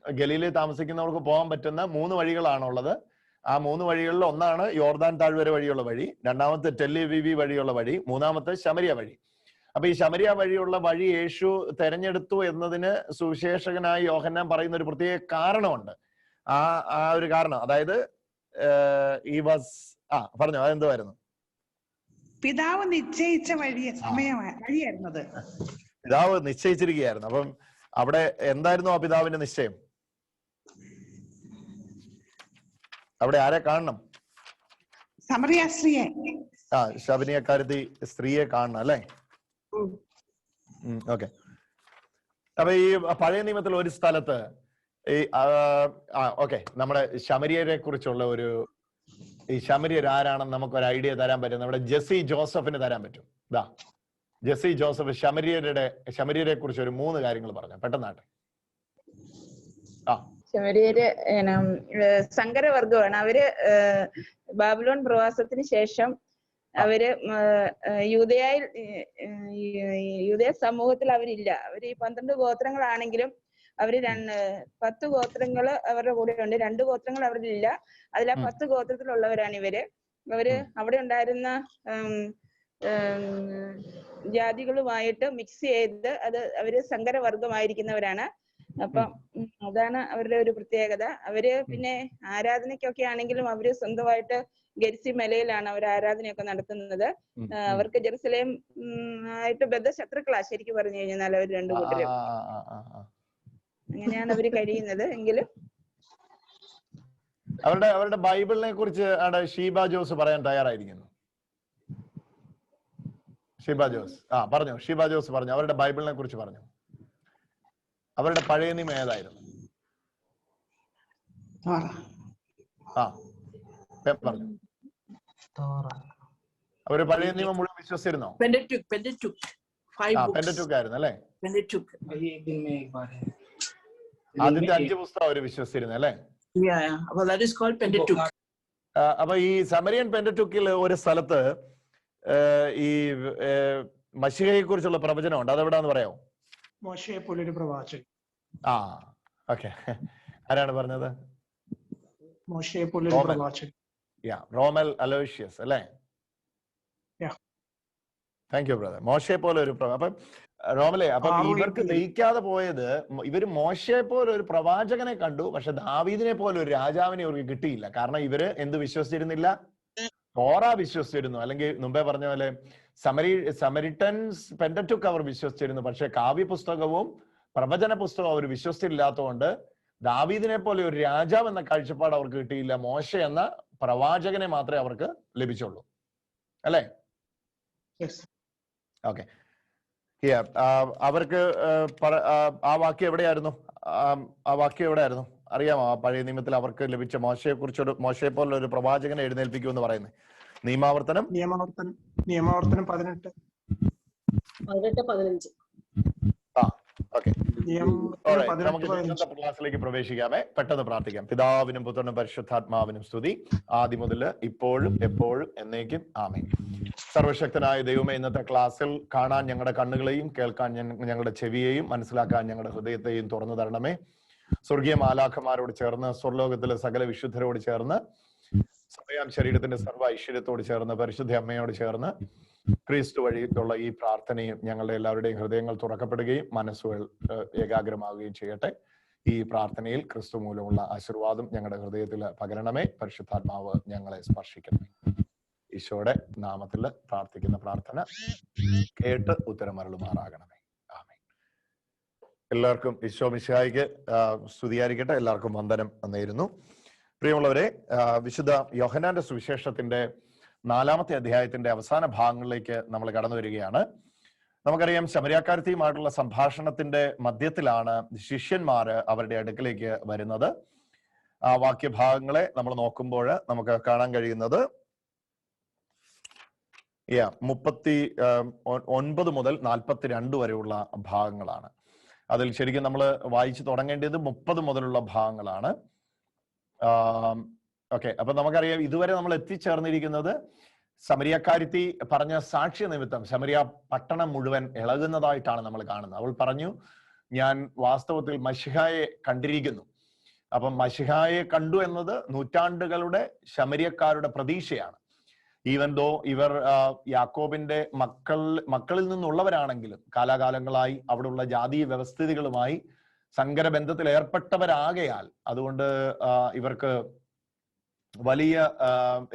ഗലീലയിൽ താമസിക്കുന്നവർക്ക് പോകാൻ പറ്റുന്ന 3 വഴികളാണുള്ളത്. ആ 3 വഴികളിൽ ഒന്നാണ് യോർദാൻ താഴ്വര വഴിയുള്ള വഴി, രണ്ടാമത്തെ ടെൽ അവീവ് വഴിയുള്ള വഴി, മൂന്നാമത്തെ ശമരിയ വഴി. അപ്പൊ ഈ ശമരിയ വഴിയുള്ള വഴി യേശു തെരഞ്ഞെടുത്തു എന്നതിന് സുവിശേഷകനായി യോഹന്നാൻ പറയുന്ന ഒരു പ്രത്യേക കാരണമുണ്ട്. ആ ഒരു കാരണം, അതായത് പറഞ്ഞോ, അതെന്തുവായിരുന്നു? പിതാവ് നിശ്ചയിച്ച വഴിയായിരുന്നത്. പിതാവ് നിശ്ചയിച്ചിരിക്കുകയായിരുന്നു. അപ്പം അവിടെ എന്തായിരുന്നു ആ പിതാവിന്റെ നിശ്ചയം? അവിടെ ആരെ കാണണം? സമറിയ സ്ത്രീയെ. ശബരിയക്കാരത്തി സ്ത്രീയെ കാണണം അല്ലേ? ഓക്കെ. അപ്പൊ ഈ പഴയ നിയമത്തിൽ ഒരു സ്ഥലത്ത് നമ്മുടെ ശമരിയരെ കുറിച്ചുള്ള ഈ ശമരിയർ ആരാണെന്ന് നമുക്കൊരു ഐഡിയ തരാൻ പറ്റും. നമ്മുടെ ജെസി ജോസഫിന് തരാൻ പറ്റും. ജെസ്സി ജോസഫ് ശമര്യരെ കുറിച്ച് ഒരു 3 കാര്യങ്ങൾ പറഞ്ഞു പെട്ടെന്നാട്ടെ. ശമര്യര് സങ്കരവർഗമാണ്. അവര് ബാബിലോൺ പ്രവാസത്തിന് ശേഷം അവര് യൂദയ സമൂഹത്തിൽ അവരില്ല. അവര് ഈ 12 ഗോത്രങ്ങളാണെങ്കിലും അവര് 10 ഗോത്രങ്ങള് അവരുടെ കൂടെ ഉണ്ട്. 2 ഗോത്രങ്ങൾ അവരിലില്ല. അതിൽ ആ 10 ഗോത്രത്തിലുള്ളവരാണ് ഇവര്. അവര് അവിടെ ഉണ്ടായിരുന്ന ജാതികളുമായിട്ട് മിക്സ് ചെയ്ത് അവര് സങ്കരവർഗമായിരിക്കുന്നവരാണ്. അപ്പം അതാണ് അവരുടെ ഒരു പ്രത്യേകത. അവര് പിന്നെ ആരാധനയ്ക്കൊക്കെ ആണെങ്കിലും അവര് സ്വന്തമായിട്ട് ഗെരിസി മലയിലാണ് അവർ ആരാധനയൊക്കെ നടത്തുന്നത്. അവർക്ക് ജെറുസലേം ആയിട്ട് ബദ്ധശത്രുക്കളാ ശരിക്കും പറഞ്ഞു കഴിഞ്ഞാൽ അവർ 2 കൂട്ടരും. അങ്ങനെയാണ് അവര് കഴിയുന്നത്. എങ്കിലും അവരുടെ ബൈബിളിനെ കുറിച്ച് ഷീബ ജോസ് പറയാൻ തയ്യാറായിരിക്കുന്നു. ഷീബ ജോസ് പറഞ്ഞു. ഷീബ ജോസ് പറഞ്ഞു. അവരുടെ ബൈബിളിനെ കുറിച്ച് പറഞ്ഞു. അവരുടെ പഴയ നിയമം ഏതായിരുന്നു? പറഞ്ഞു. അവര് പഴയ നിയമം മുഴുവൻ വിശ്വസിച്ചിരുന്നോ? പെന്ററ്റുക്ക് ആയിരുന്നു അല്ലേ? ആദ്യത്തെ 5 പുസ്തകം അവര് വിശ്വസിച്ചിരുന്നു അല്ലേ? അപ്പൊ ഈ സമരിയൻ പെന്ററ്റുക്കിൽ ഒരു സ്ഥലത്ത് ഈ മശിഹയെ കുറിച്ചുള്ള പ്രവചനമുണ്ട്. അതെവിടാന്ന് പറയാമോ? മോശയെ പോലൊരു പ്രവാചകൻ. ഓക്കെ. ആരാണ് പറഞ്ഞത്? മോശയെ പോലൊരു പ്രവാചകൻ. റോമൽ അലോഷ്യസ് അല്ലേ? Thank you brother. മോശയെ പോലെ ഒരു അപ്പം റോമലെ, അപ്പം ഇവർക്ക് ദഹിക്കാതെ പോയത്, ഇവര് മോശയെ പോലെ ഒരു പ്രവാചകനെ കണ്ടു, പക്ഷെ ദാവീദിനെ പോലെ ഒരു രാജാവിനെ ഇവർക്ക് കിട്ടിയില്ല. കാരണം ഇവര് എന്ത് വിശ്വസിച്ചിരുന്നില്ല? തോറ വിശ്വസിച്ചിരുന്നു. അല്ലെങ്കിൽ മുമ്പേ പറഞ്ഞ പോലെ സമരിറ്റൻസ് പെന്ററ്റുക്ക് അവർ വിശ്വസിച്ചിരുന്നു. പക്ഷെ കാവ്യ പുസ്തകവും പ്രവചന പുസ്തകവും അവർ വിശ്വസിച്ചില്ലാത്തതുകൊണ്ട് ദാവീദിനെ പോലെ ഒരു രാജാവ് എന്ന കാഴ്ചപ്പാട് അവർക്ക് കിട്ടിയില്ല. മോശ എന്ന പ്രവാചകനെ മാത്രമേ അവർക്ക് ലഭിച്ചുള്ളൂ അല്ലേ? ഓക്കെ. അവർക്ക് ആ വാക്യം എവിടെയായിരുന്നു? അറിയാമോ? ആ പഴയ നിയമത്തിൽ അവർക്ക് ലഭിച്ച മോശയെ കുറിച്ചൊരു, മോശയെ പോലുള്ള ഒരു പ്രവാചകനെ എഴുന്നേൽപ്പിക്കുമെന്ന് പറയുന്നത് നിയമാവർത്തനം 18. ഓക്കെ. നമുക്ക് ഇന്നത്തെ ക്ലാസ്സിലേക്ക് പ്രവേശിക്കാമേ. പെട്ടെന്ന് പ്രാർത്ഥിക്കാം. പിതാവിനും പുത്രനും പരിശുദ്ധാത്മാവിനും സ്തുതി, ആദ്യം മുതൽ ഇപ്പോഴും എപ്പോഴും എന്നേക്കും ആമേൻ. സർവശക്തനായ ദൈവമേ, ഇന്നത്തെ ക്ലാസ്സിൽ കാണാൻ ഞങ്ങളുടെ കണ്ണുകളെയും കേൾക്കാൻ ഞങ്ങളുടെ ചെവിയെയും മനസ്സിലാക്കാൻ ഞങ്ങളുടെ ഹൃദയത്തെയും തുറന്നു തരണമേ. സ്വർഗീയ മാലാഖമാരോട് ചേർന്ന്, സ്വർലോകത്തിലെ സകല വിശുദ്ധരോട് ചേർന്ന്, സമയാം ശരീരത്തിന്റെ സർവ്വ ഐശ്വര്യത്തോട് ചേർന്ന്, പരിശുദ്ധ അമ്മയോട് ചേർന്ന് ക്രിസ്തു വഴിയുള്ള ഈ പ്രാർത്ഥനയും ഞങ്ങളുടെ എല്ലാവരുടെയും ഹൃദയങ്ങൾ തുറക്കപ്പെടുകയും മനസ്സുകൾ ഏകാഗ്രമാവുകയും ചെയ്യട്ടെ. ഈ പ്രാർത്ഥനയിൽ ക്രിസ്തു മൂലമുള്ള ആശീർവാദം ഞങ്ങളുടെ ഹൃദയത്തിൽ പകരണമേ. പരിശുദ്ധാത്മാവ് ഞങ്ങളെ സ്പർശിക്കണമേ. ഈശോയുടെ നാമത്തിൽ പ്രാർത്ഥിക്കുന്ന പ്രാർത്ഥന കേട്ട് ഉത്തരമരുളുമാറാകണമേ. ആമേൻ. എല്ലാവർക്കും ഈശോ മിശിഹായിക്ക് സ്തുതിയായിരിക്കട്ടെ. എല്ലാവർക്കും വന്ദനം നേരുന്നു. പ്രിയമുള്ളവരെ, വിശുദ്ധ യോഹന്നാന്റെ സുവിശേഷത്തിന്റെ 4-ാമത്തെ അധ്യായത്തിന്റെ അവസാന ഭാഗങ്ങളിലേക്ക് നമ്മൾ കടന്നു വരികയാണ്. നമുക്കറിയാം, ശമര്യാക്കാരത്തിയുമായിട്ടുള്ള സംഭാഷണത്തിന്റെ മധ്യത്തിലാണ് ശിഷ്യന്മാര് അവരുടെ അടുക്കലേക്ക് വരുന്നത്. ആ വാക്യഭാഗങ്ങളെ നമ്മൾ നോക്കുമ്പോൾ നമുക്ക് കാണാൻ കഴിയുന്നത് 39 മുതൽ 42 വരെയുള്ള ഭാഗങ്ങളാണ്. അതിൽ ശരിക്കും നമ്മൾ വായിച്ചു തുടങ്ങേണ്ടത് 30 മുതലുള്ള ഭാഗങ്ങളാണ്. ഓക്കെ. അപ്പൊ നമുക്കറിയാം, ഇതുവരെ നമ്മൾ എത്തിച്ചേർന്നിരിക്കുന്നത് ശമര്യക്കാരത്തി പറഞ്ഞ സാക്ഷ്യ നിമിത്തം ശമര്യ പട്ടണം മുഴുവൻ ഇളകുന്നതായിട്ടാണ് നമ്മൾ കാണുന്നത്. അവൾ പറഞ്ഞു, ഞാൻ വാസ്തവത്തിൽ മശിഹായെ കണ്ടിരിക്കുന്നു. അപ്പം മശിഹായെ കണ്ടു എന്നത് നൂറ്റാണ്ടുകളുടെ ശമര്യക്കാരുടെ പ്രതീക്ഷയാണ്. ഈവൻ ദോ ഇവർ യാക്കോബിന്റെ മക്കളിൽ നിന്നുള്ളവരാണെങ്കിലും കാലാകാലങ്ങളായി അവിടെയുള്ള ജാതീയ വ്യവസ്ഥിതികളുമായി സങ്കരബന്ധത്തിൽ ഏർപ്പെട്ടവരാകയാൽ അതുകൊണ്ട് ഇവർക്ക് വലിയ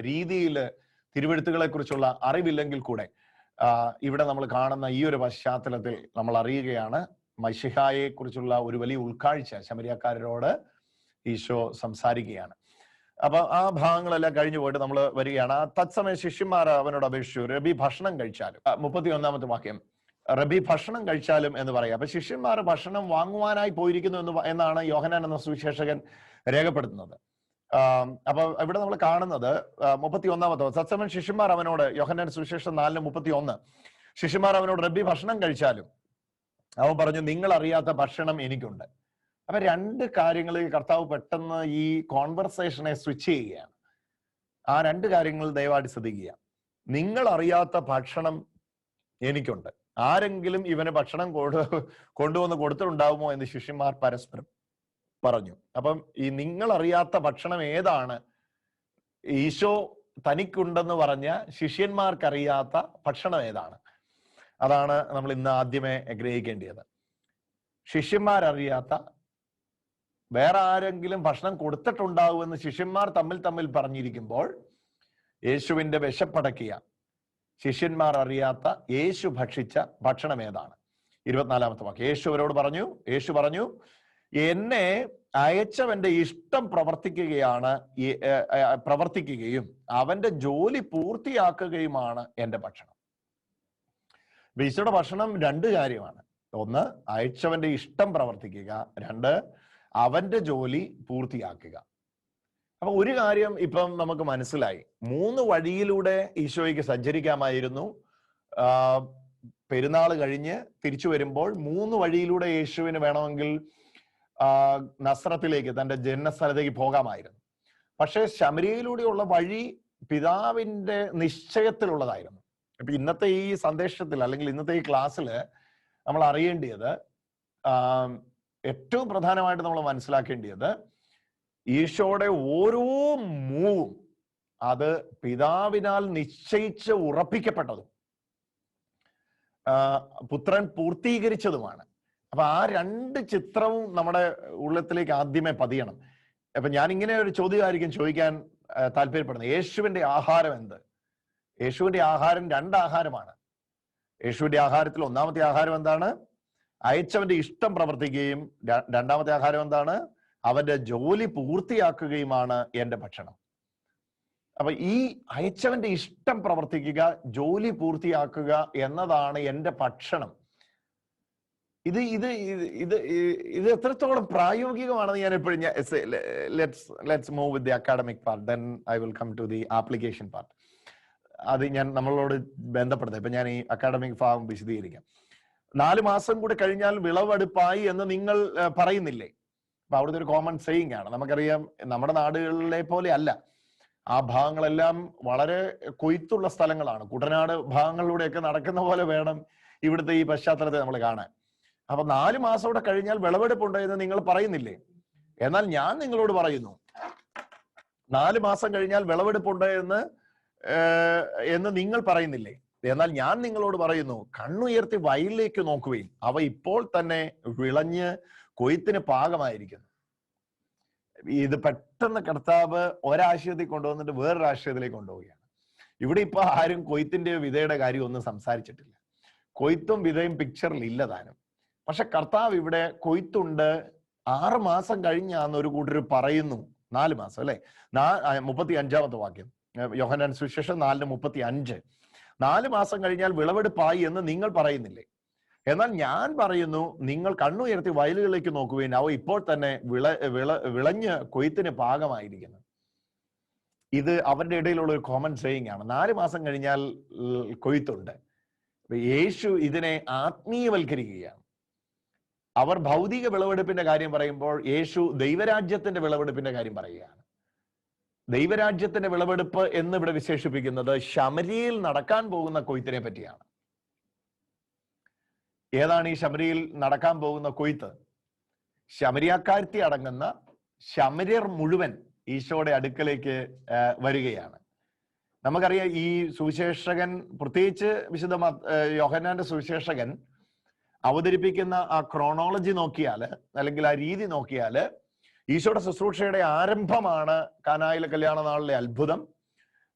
രീതിയിൽ തിരുവെഴുത്തുകളെ കുറിച്ചുള്ള അറിവില്ലെങ്കിൽ കൂടെ ഇവിടെ നമ്മൾ കാണുന്ന ഈ ഒരു പശ്ചാത്തലത്തിൽ നമ്മൾ അറിയുകയാണ്, മശിഹായെ കുറിച്ചുള്ള ഒരു വലിയ ഉൾക്കാഴ്ച ശമര്യക്കാരോട് ഈശോ സംസാരിക്കുകയാണ്. അപ്പൊ ആ ഭാഗങ്ങളെല്ലാം കഴിഞ്ഞു പോയിട്ട് നമ്മൾ വരികയാണ്. തത്സമയം ശിഷ്യന്മാർ അവനോട് അപേക്ഷിച്ചു, റബി ഭക്ഷണം കഴിച്ചാലും. 31-ാമത്തെ വാക്യം, റബി ഭക്ഷണം കഴിച്ചാലും എന്ന് പറയാം. അപ്പൊ ശിഷ്യന്മാർ ഭക്ഷണം വാങ്ങുവാനായി പോയിരിക്കുന്നു എന്നാണ് യോഹന്നാൻ എന്ന സുവിശേഷകൻ രേഖപ്പെടുത്തുന്നത്. അപ്പൊ ഇവിടെ നമ്മൾ കാണുന്നത് 31-ാമത്തെ തത്സമയം ശിഷ്യന്മാർ അവനോട്, യോഹന്നാൻ സുവിശേഷം 4:31, ശിഷ്യന്മാർ അവനോട് റബ്ബി ഭക്ഷണം കഴിച്ചാലും അവൻ പറഞ്ഞു നിങ്ങൾ അറിയാത്ത ഭക്ഷണം എനിക്കുണ്ട്. അപ്പൊ രണ്ട് കാര്യങ്ങളിൽ കർത്താവ് പെട്ടെന്ന് ഈ കോൺവെർസേഷനെ സ്വിച്ച് ചെയ്യുകയാണ്. ആ രണ്ട് കാര്യങ്ങൾ ദയവായിട്ട് ശ്രദ്ധിക്കുക. നിങ്ങൾ അറിയാത്ത ഭക്ഷണം എനിക്കുണ്ട്. ആരെങ്കിലും ഇവന് ഭക്ഷണം കൊണ്ടുവന്ന് കൊടുത്തിട്ടുണ്ടാവുമോ എന്ന് ശിഷ്യന്മാർ പരസ്പരം പറഞ്ഞു. അപ്പം ഈ നിങ്ങൾ അറിയാത്ത ഭക്ഷണം ഏതാണ്? ഈശോ തനിക്കുണ്ടെന്ന് പറഞ്ഞ ശിഷ്യന്മാർക്കറിയാത്ത ഭക്ഷണം ഏതാണ്? അതാണ് നമ്മൾ ഇന്ന് ആദ്യമേ ഗ്രഹിക്കേണ്ടത്. ശിഷ്യന്മാരറിയാത്ത വേറെ ആരെങ്കിലും ഭക്ഷണം കൊടുത്തിട്ടുണ്ടാവുമെന്ന് ശിഷ്യന്മാർ തമ്മിൽ പറഞ്ഞിരിക്കുമ്പോൾ യേശുവിന്റെ വിശപ്പടക്കിയ ശിഷ്യന്മാർ അറിയാത്ത യേശു ഭക്ഷിച്ച ഭക്ഷണം ഏതാണ്? 24-ാമത്തെ വാക്യം. യേശു പറഞ്ഞു എന്നെ അയച്ചവന്റെ ഇഷ്ടം പ്രവർത്തിക്കുകയും അവന്റെ ജോലി പൂർത്തിയാക്കുകയുമാണ് എന്റെ ഭക്ഷണം. ഈശോയുടെ ഭക്ഷണം രണ്ട് കാര്യമാണ്. ഒന്ന്, അയച്ചവന്റെ ഇഷ്ടം പ്രവർത്തിക്കുക. രണ്ട്, അവന്റെ ജോലി പൂർത്തിയാക്കുക. അപ്പൊ ഒരു കാര്യം ഇപ്പം നമുക്ക് മനസ്സിലായി. 3 വഴിയിലൂടെ ഈശോയ്ക്ക് സഞ്ചരിക്കാമായിരുന്നു. പെരുന്നാൾ കഴിഞ്ഞ് തിരിച്ചു വരുമ്പോൾ 3 വഴിയിലൂടെ യേശുവിന് വേണമെങ്കിൽ നസ്രത്തിലേക്ക്, തന്റെ ജന്മസ്ഥലത്തേക്ക് പോകാമായിരുന്നു. പക്ഷെ ശമരിയയിലൂടെയുള്ള വഴി പിതാവിന്റെ നിശ്ചയത്തിലുള്ളതായിരുന്നു. ഇപ്പൊ ഇന്നത്തെ ഈ സന്ദേശത്തിൽ അല്ലെങ്കിൽ ഇന്നത്തെ ഈ ക്ലാസ്സിൽ നമ്മൾ അറിയേണ്ടത്, ഏറ്റവും പ്രധാനമായിട്ട് നമ്മൾ മനസ്സിലാക്കേണ്ടത്, ഈശോയുടെ ഓരോ മൂവും അത് പിതാവിനാൽ നിശ്ചയിച്ച് ഉറപ്പിക്കപ്പെട്ടതും പുത്രൻ പൂർത്തീകരിച്ചതുമാണ്. അപ്പൊ ആ രണ്ട് ചിത്രവും നമ്മുടെ ഉള്ളത്തിലേക്ക് ആദ്യമേ പതിയണം. അപ്പൊ ഞാൻ ഇങ്ങനെ ഒരു ചോദ്യമായിരിക്കും ചോദിക്കാൻ താല്പര്യപ്പെടുന്നത്. യേശുവിന്റെ ആഹാരം എന്ത്? യേശുവിന്റെ ആഹാരം 2 ആഹാരമാണ്. യേശുവിന്റെ ആഹാരത്തിൽ ഒന്നാമത്തെ ആഹാരം എന്താണ്? അയച്ചവന്റെ ഇഷ്ടം പ്രവർത്തിക്കുകയും, രണ്ടാമത്തെ ആഹാരം എന്താണ്? അവന്റെ ജോലി പൂർത്തിയാക്കുകയുമാണ് എന്റെ ഭക്ഷണം. അപ്പൊ ഈ അയച്ചവന്റെ ഇഷ്ടം പ്രവർത്തിക്കുക, ജോലി പൂർത്തിയാക്കുക എന്നതാണ് എന്റെ ഭക്ഷണം. ഇത് ഇത് ഇത് ഇത് എത്രത്തോളം പ്രായോഗികമാണെന്ന് ഞാൻ എപ്പോഴും let's move with the academic part, then I will come to the application part. അത് ഞാൻ നമ്മളോട് ബന്ധപ്പെടുന്നത്. ഇപ്പൊ ഞാൻ ഈ അക്കാഡമിക് ഭാഗം വിശദീകരിക്കാം. 4 മാസം കൂടെ കഴിഞ്ഞാൽ വിളവെടുപ്പായി എന്ന് നിങ്ങൾ പറയുന്നില്ലേ? അപ്പൊ അവിടുത്തെ ഒരു കോമൺ സെയിങ് ആണ്. നമുക്കറിയാം, നമ്മുടെ നാടുകളിലെ പോലെ അല്ല. ആ ഭാഗങ്ങളെല്ലാം വളരെ കൊയ്ത്തുള്ള സ്ഥലങ്ങളാണ്. കുട്ടനാട് ഭാഗങ്ങളിലൂടെയൊക്കെ നടക്കുന്ന പോലെ വേണം ഇവിടുത്തെ ഈ പശ്ചാത്തലത്തെ നമ്മൾ കാണാൻ. അപ്പൊ 4 മാസം കൂടെ കഴിഞ്ഞാൽ വിളവെടുപ്പുണ്ട് എന്ന് നിങ്ങൾ പറയുന്നില്ലേ? എന്നാൽ ഞാൻ നിങ്ങളോട് പറയുന്നു, 4 മാസം കഴിഞ്ഞാൽ വിളവെടുപ്പുണ്ട് എന്ന് നിങ്ങൾ പറയുന്നില്ലേ? എന്നാൽ ഞാൻ നിങ്ങളോട് പറയുന്നു, കണ്ണുയർത്തി വയലിലേക്ക് നോക്കുകയും അവ ഇപ്പോൾ തന്നെ വിളഞ്ഞ് കൊയ്ത്തിന് പാകമായിരിക്കുന്നു. ഇത് പെട്ടെന്ന് കർത്താവ് ഒരാശയത്തിൽ കൊണ്ടുവന്നിട്ട് വേറൊരു ആശയത്തിലേക്ക് കൊണ്ടുപോവുകയാണ്. ഇവിടെ ഇപ്പൊ ആരും കൊയ്ത്തിന്റെയോ വിതയുടെ കാര്യം ഒന്നും സംസാരിച്ചിട്ടില്ല. കൊയ്ത്തും വിതയും പിക്ചറിൽ ഇല്ലതാനും. പക്ഷെ കർത്താവ് ഇവിടെ കൊയ്ത്തുണ്ട്, 6 മാസം കഴിഞ്ഞാന്ന് ഒരു കൂട്ടർ പറയുന്നു. 4 മാസം അല്ലെ? 35-ാമത്തെ വാക്യം, യോഹന്നാൻ സുവിശേഷം 4:35. 4 മാസം കഴിഞ്ഞാൽ വിളവെടുപ്പായി എന്ന് നിങ്ങൾ പറയുന്നില്ലേ? എന്നാൽ ഞാൻ പറയുന്നു, നിങ്ങൾ കണ്ണുയർത്തി വയലുകളിലേക്ക് നോക്കുകയും അവ ഇപ്പോൾ തന്നെ വിളഞ്ഞ് കൊയ്ത്തിന് പാകമായിരിക്കുന്നു. ഇത് അവരുടെ ഇടയിലുള്ള ഒരു കോമൺ സെയിങ് ആണ്. 4 മാസം കഴിഞ്ഞാൽ കൊയ്ത്തുണ്ട്. യേശു ഇതിനെ ആത്മീയവൽക്കരിക്കുകയാണ്. അവർ ഭൗതിക വിളവെടുപ്പിന്റെ കാര്യം പറയുമ്പോൾ യേശു ദൈവരാജ്യത്തിന്റെ വിളവെടുപ്പിന്റെ കാര്യം പറയുകയാണ്. ദൈവരാജ്യത്തിന്റെ വിളവെടുപ്പ് എന്ന് ഇവിടെ വിശേഷിപ്പിക്കുന്നത് ശമരിയിൽ നടക്കാൻ പോകുന്ന കൊയ്ത്തിനെ പറ്റിയാണ്. ഏതാണ് ഈ ശമരിയിൽ നടക്കാൻ പോകുന്ന കൊയ്ത്ത്? ശമരിയാക്കാരത്തി അടങ്ങുന്ന ശമര്യർ മുഴുവൻ ഈശോയുടെ അടുക്കലേക്ക് വരികയാണ്. നമുക്കറിയാം, ഈ സുവിശേഷകൻ, പ്രത്യേകിച്ച് വിശുദ്ധ യോഹന്നാന്റെ സുവിശേഷകൻ അവതരിപ്പിക്കുന്ന ആ ക്രോണോളജി നോക്കിയാല്, അല്ലെങ്കിൽ ആ രീതി നോക്കിയാല്, ഈശോയുടെ ശുശ്രൂഷയുടെ ആരംഭമാണ് കാനായിലെ കല്യാണ നാളിലെ അത്ഭുതം.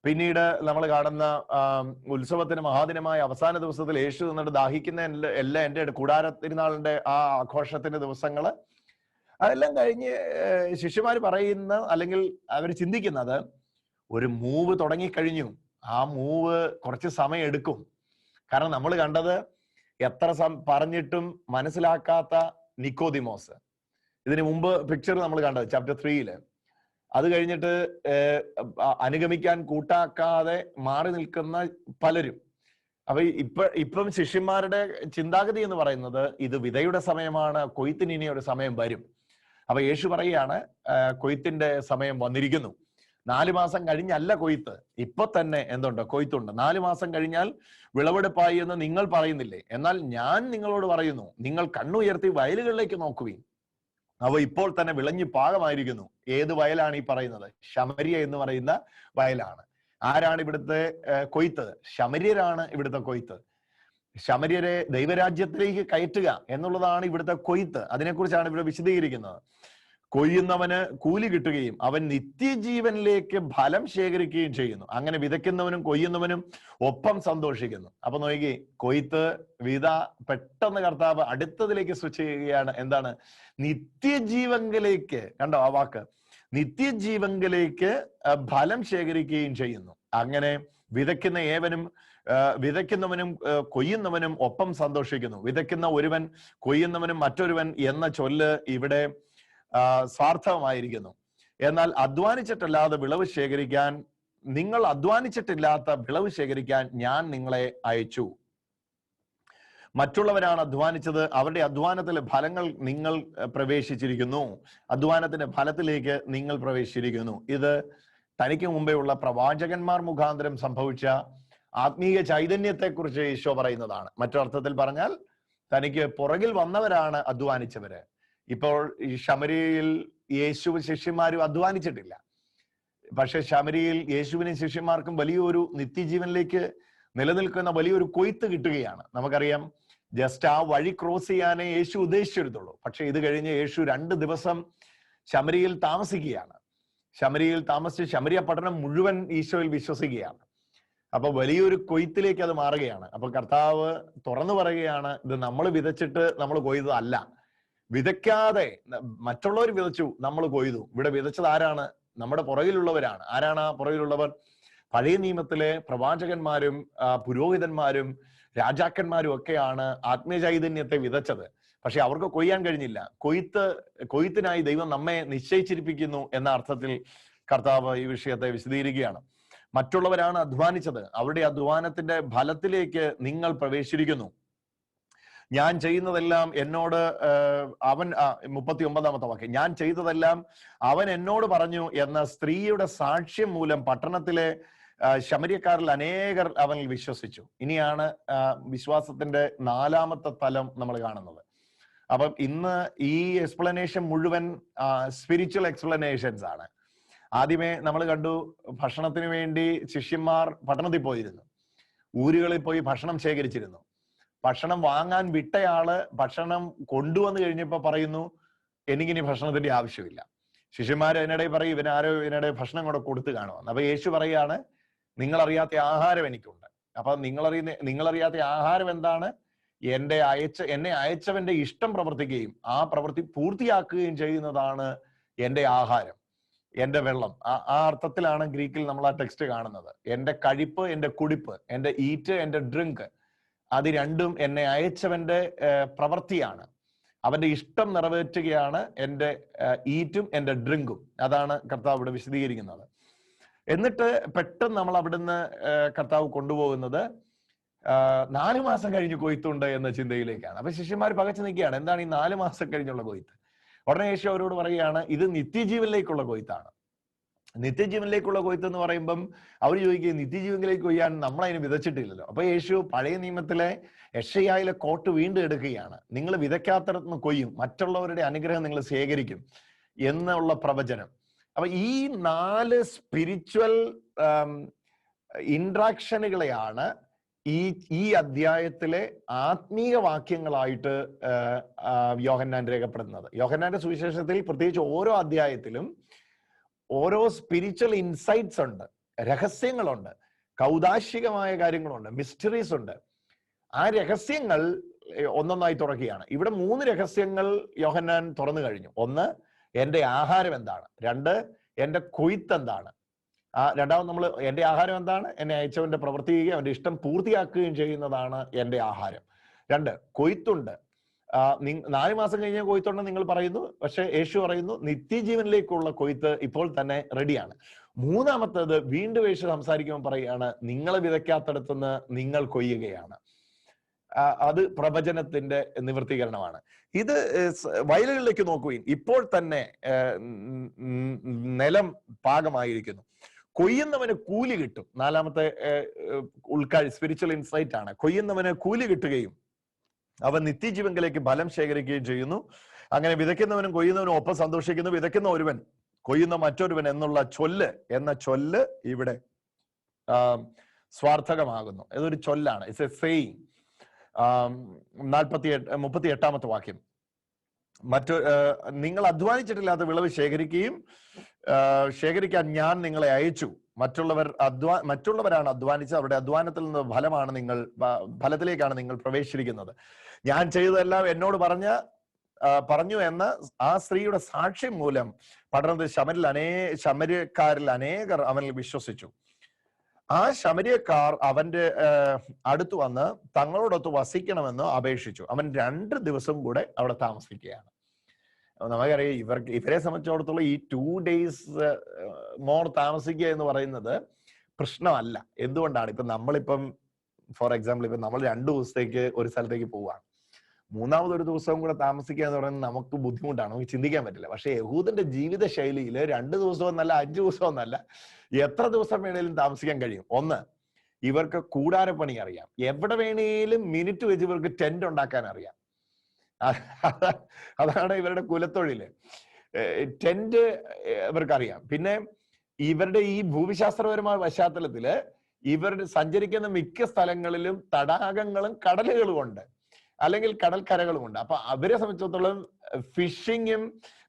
പിന്നീട് നമ്മൾ കാണുന്ന ഉത്സവത്തിന് മഹാദിനമായ അവസാന ദിവസത്തിൽ യേശു നിന്നിട്ട് ദാഹിക്കുന്ന എല്ലാം എൻ്റെ കൂടാരത്തിരുന്നാളിന്റെ ആ ആഘോഷത്തിന്റെ ദിവസങ്ങള്, അതെല്ലാം കഴിഞ്ഞ് ശിഷ്യന്മാര് പറയുന്ന, അല്ലെങ്കിൽ അവർ ചിന്തിക്കുന്നത്, ഒരു മൂവ് തുടങ്ങിക്കഴിഞ്ഞു, ആ മൂവ് കുറച്ച് സമയം എടുക്കും. കാരണം നമ്മൾ കണ്ടത് എത്ര പറഞ്ഞിട്ടും മനസ്സിലാക്കാത്ത നിക്കോദിമോസ്. ഇതിനു മുമ്പ് പിക്ചർ നമ്മൾ കണ്ടത് ചാപ്റ്റർ 3-ല്. അത് കഴിഞ്ഞിട്ട് അനുഗമിക്കാൻ കൂട്ടാക്കാതെ മാറി നിൽക്കുന്ന പലരും. അപ്പൊ ഇപ്പം ശിഷ്യന്മാരുടെ ചിന്താഗതി എന്ന് പറയുന്നത് ഇത് വിതയുടെ സമയമാണ്, കൊയ്ത്തിന് ഇനി ഒരു സമയം വരും. അപ്പൊ യേശു പറയുകയാണ് കൊയ്ത്തിന്റെ സമയം വന്നിരിക്കുന്നു. 4 മാസം കഴിഞ്ഞല്ല കൊയ്ത്ത്, ഇപ്പൊ തന്നെ എന്തുണ്ട്? കൊയ്ത്തുണ്ട്. 4 മാസം കഴിഞ്ഞാൽ വിളവെടുപ്പായി എന്ന് നിങ്ങൾ പറയുന്നില്ലേ? എന്നാൽ ഞാൻ നിങ്ങളോട് പറയുന്നു, നിങ്ങൾ കണ്ണുയർത്തി വയലുകളിലേക്ക് നോക്കുവീൻ, അവ ഇപ്പോൾ തന്നെ വിളഞ്ഞു പാകമായിരിക്കുന്നു. ഏത് വയലാണ് ഈ പറയുന്നത്? ശമരിയ എന്ന് പറയുന്ന വയലാണ്. ആരാണ് ഇവിടുത്തെ കൊയ്ത്ത്? ശമര്യരാണ് ഇവിടുത്തെ കൊയ്ത്ത്. ശമര്യരെ ദൈവരാജ്യത്തിലേക്ക് കയറ്റുക എന്നുള്ളതാണ് ഇവിടുത്തെ കൊയ്ത്ത്. അതിനെക്കുറിച്ചാണ് ഇവിടെ വിശദീകരിക്കുന്നത്. കൊയ്യുന്നവന് കൂലി കിട്ടുകയും അവൻ നിത്യജീവനിലേക്ക് ഫലം ശേഖരിക്കുകയും ചെയ്യുന്നു. അങ്ങനെ വിതയ്ക്കുന്നവനും കൊയ്യുന്നവനും ഒപ്പം സന്തോഷിക്കുന്നു. അപ്പൊ നോക്കി, കൊയ്ത്ത്, വിത, പെട്ടെന്ന് കർത്താവ് അടുത്തതിലേക്ക് സ്വിച്ച് ചെയ്യുകയാണ്. എന്താണ്? നിത്യജീവങ്കിലേക്ക്. കണ്ടോ ആ വാക്ക്? നിത്യജീവങ്കിലേക്ക് ഫലം ശേഖരിക്കുകയും ചെയ്യുന്നു. അങ്ങനെ വിതയ്ക്കുന്നവനും കൊയ്യുന്നവനും ഒപ്പം സന്തോഷിക്കുന്നു. വിതയ്ക്കുന്ന ഒരുവൻ, കൊയ്യുന്നവനും മറ്റൊരുവൻ എന്ന ചൊല്ല് ഇവിടെ സ്വാർത്ഥമായിരിക്കുന്നു. എന്നാൽ നിങ്ങൾ അധ്വാനിച്ചിട്ടില്ലാത്ത വിളവ് ശേഖരിക്കാൻ ഞാൻ നിങ്ങളെ അയച്ചു. മറ്റുള്ളവരാണ് അധ്വാനിച്ചത്, അവരുടെ അധ്വാനത്തിലെ ഫലങ്ങൾ നിങ്ങൾ പ്രവേശിച്ചിരിക്കുന്നു. അധ്വാനത്തിന്റെ ഫലത്തിലേക്ക് നിങ്ങൾ പ്രവേശിച്ചിരിക്കുന്നു. ഇത് തനിക്ക് മുമ്പേ ഉള്ള പ്രവാചകന്മാർ മുഖാന്തരം സംഭവിച്ച ആത്മീയ ചൈതന്യത്തെക്കുറിച്ച് ഈശോ പറയുന്നതാണ്. മറ്റൊരർത്ഥത്തിൽ പറഞ്ഞാൽ തനിക്ക് പുറകിൽ വന്നവരാണ് അധ്വാനിച്ചവര്. ഇപ്പോൾ ഈ ശമരിയയിൽ യേശുവും ശിഷ്യന്മാരും അധ്വാനിച്ചിട്ടില്ല. പക്ഷെ ശമരിയയിൽ യേശുവിനും ശിഷ്യന്മാർക്കും വലിയൊരു നിത്യജീവനിലേക്ക് നിലനിൽക്കുന്ന വലിയൊരു കൊയ്ത്ത് കിട്ടുകയാണ്. നമുക്കറിയാം, ജസ്റ്റ് ആ വഴി ക്രോസ് ചെയ്യാനേ യേശു ഉദ്ദേശിച്ചിരുന്നുള്ളൂ. പക്ഷെ ഇത് കഴിഞ്ഞ് യേശു 2 ദിവസം ശമരിയയിൽ താമസിക്കുകയാണ്. ശമരിയയിൽ താമസിച്ച് ശമരിയ പട്ടണം മുഴുവൻ ഈശോയിൽ വിശ്വസിക്കുകയാണ്. അപ്പൊ വലിയൊരു കൊയ്ത്തിലേക്ക് അത് മാറുകയാണ്. അപ്പൊ കർത്താവ് തുറന്നു പറയുകയാണ്, ഇത് നമ്മൾ വിതച്ചിട്ട് നമ്മൾ കൊയ്തതല്ല. വിതയ്ക്കാതെ മറ്റുള്ളവർ വിതച്ചു, നമ്മൾ കൊയ്തു. ഇവിടെ വിതച്ചത് ആരാണ്? നമ്മുടെ പുറകിലുള്ളവരാണ്. ആരാണ് ആ പുറകിലുള്ളവർ? പഴയ നിയമത്തിലെ പ്രവാചകന്മാരും പുരോഹിതന്മാരും രാജാക്കന്മാരും ഒക്കെയാണ് ആത്മീയ ചൈതന്യത്തെ വിതച്ചത്. പക്ഷെ അവർക്ക് കൊയ്യാൻ കഴിഞ്ഞില്ല. കൊയ്ത്തിനായി ദൈവം നമ്മെ നിശ്ചയിച്ചിരിപ്പിക്കുന്നു എന്ന അർത്ഥത്തിൽ കർത്താവ് ഈ വിഷയത്തെ വിശദീകരിക്കുകയാണ്. മറ്റുള്ളവരാണ് അധ്വാനിച്ചത്, അവരുടെ അധ്വാനത്തിന്റെ ഫലത്തിലേക്ക് നിങ്ങൾ പ്രവേശിച്ചിരിക്കുന്നു. ഞാൻ ചെയ്യുന്നതെല്ലാം എന്നോട് അവൻ 39-ാമത്തെ വാക്യം, ഞാൻ ചെയ്തതെല്ലാം അവൻ എന്നോട് പറഞ്ഞു എന്ന സ്ത്രീയുടെ സാക്ഷ്യം മൂലം പട്ടണത്തിലെ ശമര്യക്കാരിൽ അനേകർ അവനിൽ വിശ്വസിച്ചു. ഇനിയാണ് വിശ്വാസത്തിന്റെ 4ാമത്തെ തലം നമ്മൾ കാണുന്നത്. അപ്പം ഇന്ന് ഈ എക്സ്പ്ലനേഷൻ മുഴുവൻ സ്പിരിച്വൽ എക്സ്പ്ലനേഷൻസ് ആണ്. ആദ്യമേ നമ്മൾ കണ്ടു, ഭക്ഷണത്തിന് വേണ്ടി ശിഷ്യന്മാർ പട്ടണത്തിൽ പോയിരുന്നു, ഊരുകളിൽ പോയി ഭക്ഷണം ശേഖരിച്ചിരുന്നു. ഭക്ഷണം വാങ്ങാൻ വിട്ടയാള് ഭക്ഷണം കൊണ്ടുവന്നു കഴിഞ്ഞപ്പോ പറയുന്നു, എനിക്കിനി ഭക്ഷണത്തിന്റെ ആവശ്യമില്ല. ശിഷ്യന്മാർ അതിനിടെ പറയും, ഇതിനിടെ ഭക്ഷണം കൂടെ കൊടുത്തു കാണുമെന്ന്. അപ്പൊ യേശു പറയാണ്, നിങ്ങളറിയാത്ത ആഹാരം എനിക്കുണ്ട്. അപ്പൊ നിങ്ങളറിയാത്ത ആഹാരം എന്താണ്? എന്നെ അയച്ചവന്റെ ഇഷ്ടം പ്രവർത്തിക്കുകയും ആ പ്രവൃത്തി പൂർത്തിയാക്കുകയും ചെയ്യുന്നതാണ് എന്റെ ആഹാരം, എന്റെ വെള്ളം. ആ അർത്ഥത്തിലാണ് ഗ്രീക്കിൽ നമ്മൾ ആ ടെക്സ്റ്റ് കാണുന്നത്. എന്റെ കഴിപ്പ്, എന്റെ കുടിപ്പ്, എന്റെ ഈറ്റ്, എന്റെ ഡ്രിങ്ക്, അത് രണ്ടും എന്നെ അയച്ചവന്റെ പ്രവൃത്തിയാണ്. അവന്റെ ഇഷ്ടം നിറവേറ്റുകയാണ് എന്റെ ഈറ്റും എന്റെ ഡ്രിങ്കും. അതാണ് കർത്താവ് ഇവിടെ വിശദീകരിക്കുന്നത്. എന്നിട്ട് പെട്ടെന്ന് നമ്മൾ അവിടുന്ന് കർത്താവ് കൊണ്ടുപോകുന്നത് 4 മാസം കഴിഞ്ഞ് കൊയ്ത്തുണ്ട് എന്ന ചിന്തയിലേക്കാണ്. അപ്പൊ ശിഷ്യന്മാർ പകച്ചു നിൽക്കുകയാണ്, എന്താണ് ഈ 4 മാസം കഴിഞ്ഞുള്ള കൊയ്ത്ത്? ഉടനെ യേശു അവരോട് പറയുകയാണ്, ഇത് നിത്യജീവനിലേക്കുള്ള കൊയ്ത്താണ്. നിത്യജീവനിലേക്കുള്ള കൊയ്ത്ത് എന്ന് പറയുമ്പം അവർ ചോദിക്കുക, നിത്യജീവനിലേക്ക് കൊയ്യാൻ നമ്മളതിന് വിതച്ചിട്ടില്ലല്ലോ. അപ്പൊ യേശു പഴയ നിയമത്തിലെ യെശയ്യായിലെ കോട്ട് വീണ്ടും എടുക്കുകയാണ്. നിങ്ങൾ വിതയ്ക്കാത്തടത്തുനിന്ന് കൊയ്യും, മറ്റുള്ളവരുടെ അനുഗ്രഹം നിങ്ങൾ ശേഖരിക്കും എന്നുള്ള പ്രവചനം. അപ്പൊ ഈ 4 സ്പിരിച്വൽ ഇൻട്രാക്ഷനുകളെയാണ് ഈ അധ്യായത്തിലെ ആത്മീയ വാക്യങ്ങളായിട്ട് യോഹന്നാൻ രേഖപ്പെടുത്തുന്നത്. യോഹന്നാന്റെ സുവിശേഷത്തിൽ പ്രത്യേകിച്ച് ഓരോ അധ്യായത്തിലും ഓരോ സ്പിരിച്വൽ ഇൻസൈറ്റ്സ് ഉണ്ട്, രഹസ്യങ്ങളുണ്ട്, കൗദാശികമായ കാര്യങ്ങളുണ്ട്, മിസ്റ്ററീസ് ഉണ്ട്. ആ രഹസ്യങ്ങൾ ഒന്നൊന്നായി തുറക്കുകയാണ്. ഇവിടെ 3 രഹസ്യങ്ങൾ യോഹന്നാൻ തുറന്നു കഴിഞ്ഞു. 1, എന്റെ ആഹാരം എന്താണ്. 2, എന്റെ കൊയ്ത്ത് എന്താണ്. രണ്ടാമത് നമ്മൾ എന്റെ ആഹാരം എന്താണ്? എന്നെ അയച്ചവന്റെ പ്രവർത്തിക്കുകയും അവന്റെ ഇഷ്ടം പൂർത്തിയാക്കുകയും ചെയ്യുന്നതാണ് എന്റെ ആഹാരം. 2, കൊയ്ത്തുണ്ട്. 4 മാസം കഴിഞ്ഞ കൊയ്ത്തുണ്ടെന്ന് നിങ്ങൾ പറയുന്നു, പക്ഷെ യേശു പറയുന്നു നിത്യജീവനിലേക്കുള്ള കൊയ്ത്ത് ഇപ്പോൾ തന്നെ റെഡിയാണ്. മൂന്നാമത്തേത് വീണ്ടും യേശു സംസാരിക്കുമ്പോൾ പറയുകയാണ്, നിങ്ങൾ വിതയ്ക്കാത്തടത്തുനിന്ന് നിങ്ങൾ കൊയ്യുകയാണ്. അത് പ്രവചനത്തിന്റെ നിവൃത്തീകരണമാണ്. ഇത് വയലുകളിലേക്ക് നോക്കുകയും ഇപ്പോൾ തന്നെ നിലം പാകമായിരിക്കുന്നു, കൊയ്യുന്നവന് കൂലി കിട്ടും. നാലാമത്തെ ഉൾക്കാഴ്ച സ്പിരിച്വൽ ഇൻസൈറ്റ് ആണ്. കൊയ്യുന്നവന് കൂലി കിട്ടുകയും അവൻ നിത്യജീവങ്കിലേക്ക് ഫലം ശേഖരിക്കുകയും ചെയ്യുന്നു. അങ്ങനെ വിതയ്ക്കുന്നവനും കൊയ്യുന്നവനും ഒപ്പം സന്തോഷിക്കുന്നു. വിതയ്ക്കുന്ന ഒരുവൻ കൊയ്യുന്ന മറ്റൊരുവൻ എന്ന ചൊല്ല് ഇവിടെ സ്വാർത്ഥകമാകുന്നു. ഇതൊരു ചൊല്ലാണ്. It's A saying. 38 വാക്യം, നിങ്ങൾ അധ്വാനിച്ചിട്ടില്ലാത്ത വിളവ് ശേഖരിക്കാൻ ഞാൻ നിങ്ങളെ അയച്ചു. മറ്റുള്ളവരാണ് അധ്വാനിച്ചത്, അവരുടെ അധ്വാനത്തിൽ നിന്ന് ഫലത്തിലേക്കാണ് നിങ്ങൾ പ്രവേശിച്ചിരിക്കുന്നത്. ഞാൻ ചെയ്തതെല്ലാം എന്നോട് പറഞ്ഞു എന്ന ആ സ്ത്രീയുടെ സാക്ഷ്യം മൂലം പടർന്നത് ശമര്യക്കാരിൽ അനേകർ അവനിൽ വിശ്വസിച്ചു. ആ ശമര്യക്കാർ അവന്റെ അടുത്ത് വന്ന് തങ്ങളോടൊത്ത് വസിക്കണമെന്ന് അപേക്ഷിച്ചു. അവൻ 2 ദിവസം കൂടെ അവിടെ താമസിക്കുകയാണ്. നമുക്കറിയാം, ഇവരെ സംബന്ധിച്ചിടത്തോളം ഈ 2 days മോർ താമസിക്കുക എന്ന് പറയുന്നത് പ്രശ്നമല്ല. എന്തുകൊണ്ടാണ്? നമ്മളിപ്പം ഫോർ എക്സാമ്പിൾ നമ്മൾ 2 ദിവസത്തേക്ക് ഒരു സ്ഥലത്തേക്ക് പോവാണ്, 3-ാമതൊരു ദിവസവും കൂടെ താമസിക്കുക എന്ന് പറയുന്നത് നമുക്ക് ബുദ്ധിമുട്ടാണ്, നമുക്ക് ചിന്തിക്കാൻ പറ്റില്ല. പക്ഷെ യഹൂദന്റെ ജീവിത ശൈലിയിൽ 2 ദിവസമൊന്നല്ല, 5 ദിവസമൊന്നല്ല, എത്ര ദിവസം വേണേലും താമസിക്കാൻ കഴിയും. ഒന്ന്, ഇവർക്ക് കൂടാരപ്പണി അറിയാം. എവിടെ വേണേലും മിനിറ്റ് വെച്ച് ഇവർക്ക് ടെന്റ് ഉണ്ടാക്കാൻ അറിയാം. അതാണ് ഇവരുടെ കുലത്തൊഴില്. ടെന്റ് ഇവർക്കറിയാം. പിന്നെ ഇവരുടെ ഈ ഭൂമിശാസ്ത്രപരമായ പശ്ചാത്തലത്തില് ഇവർ സഞ്ചരിക്കുന്ന മിക്ക സ്ഥലങ്ങളിലും തടാകങ്ങളും കടലുകളും ഉണ്ട്, അല്ലെങ്കിൽ കടൽക്കരകളുമുണ്ട്. അപ്പൊ അവരെ സംബന്ധിച്ചിടത്തോളം ഫിഷിങ്ങും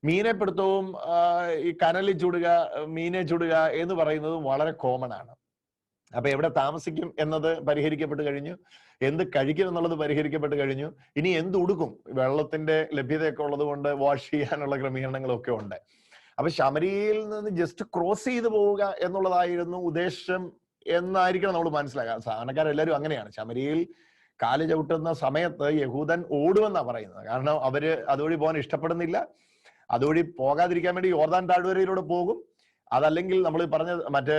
മീനെപ്പിടുത്തവും ഈ കനലിൽ ചുടുക, മീനെ ചുടുക എന്ന് പറയുന്നത് വളരെ കോമൺ ആണ്. അപ്പൊ എവിടെ താമസിക്കും എന്നത് പരിഹരിക്കപ്പെട്ട് കഴിഞ്ഞു, എന്ത് കഴിക്കും എന്നുള്ളത് പരിഹരിക്കപ്പെട്ട് കഴിഞ്ഞു. ഇനി എന്ത് ഉടുക്കും, വെള്ളത്തിന്റെ ലഭ്യതയൊക്കെ ഉള്ളത് കൊണ്ട് വാഷ് ചെയ്യാനുള്ള ക്രമീകരണങ്ങളൊക്കെ ഉണ്ട്. അപ്പൊ ശമരിയയിൽ നിന്ന് ജസ്റ്റ് ക്രോസ് ചെയ്ത് പോവുക എന്നുള്ളതായിരുന്നു ഉദ്ദേശം എന്നായിരിക്കണം നമ്മൾ മനസ്സിലാക്കുക. സാധാരണക്കാരെല്ലാവരും അങ്ങനെയാണ്. ശമരിയയിൽ കാല് ചവിട്ടുന്ന സമയത്ത് യഹൂദൻ ഓടുമെന്നാണ് പറയുന്നത്. കാരണം അവര് അതുവഴി പോകാൻ ഇഷ്ടപ്പെടുന്നില്ല. അതുവഴി പോകാതിരിക്കാൻ വേണ്ടി യോർദാൻ താഴ്വരയിലൂടെ പോകും, അതല്ലെങ്കിൽ നമ്മൾ പറഞ്ഞ മറ്റേ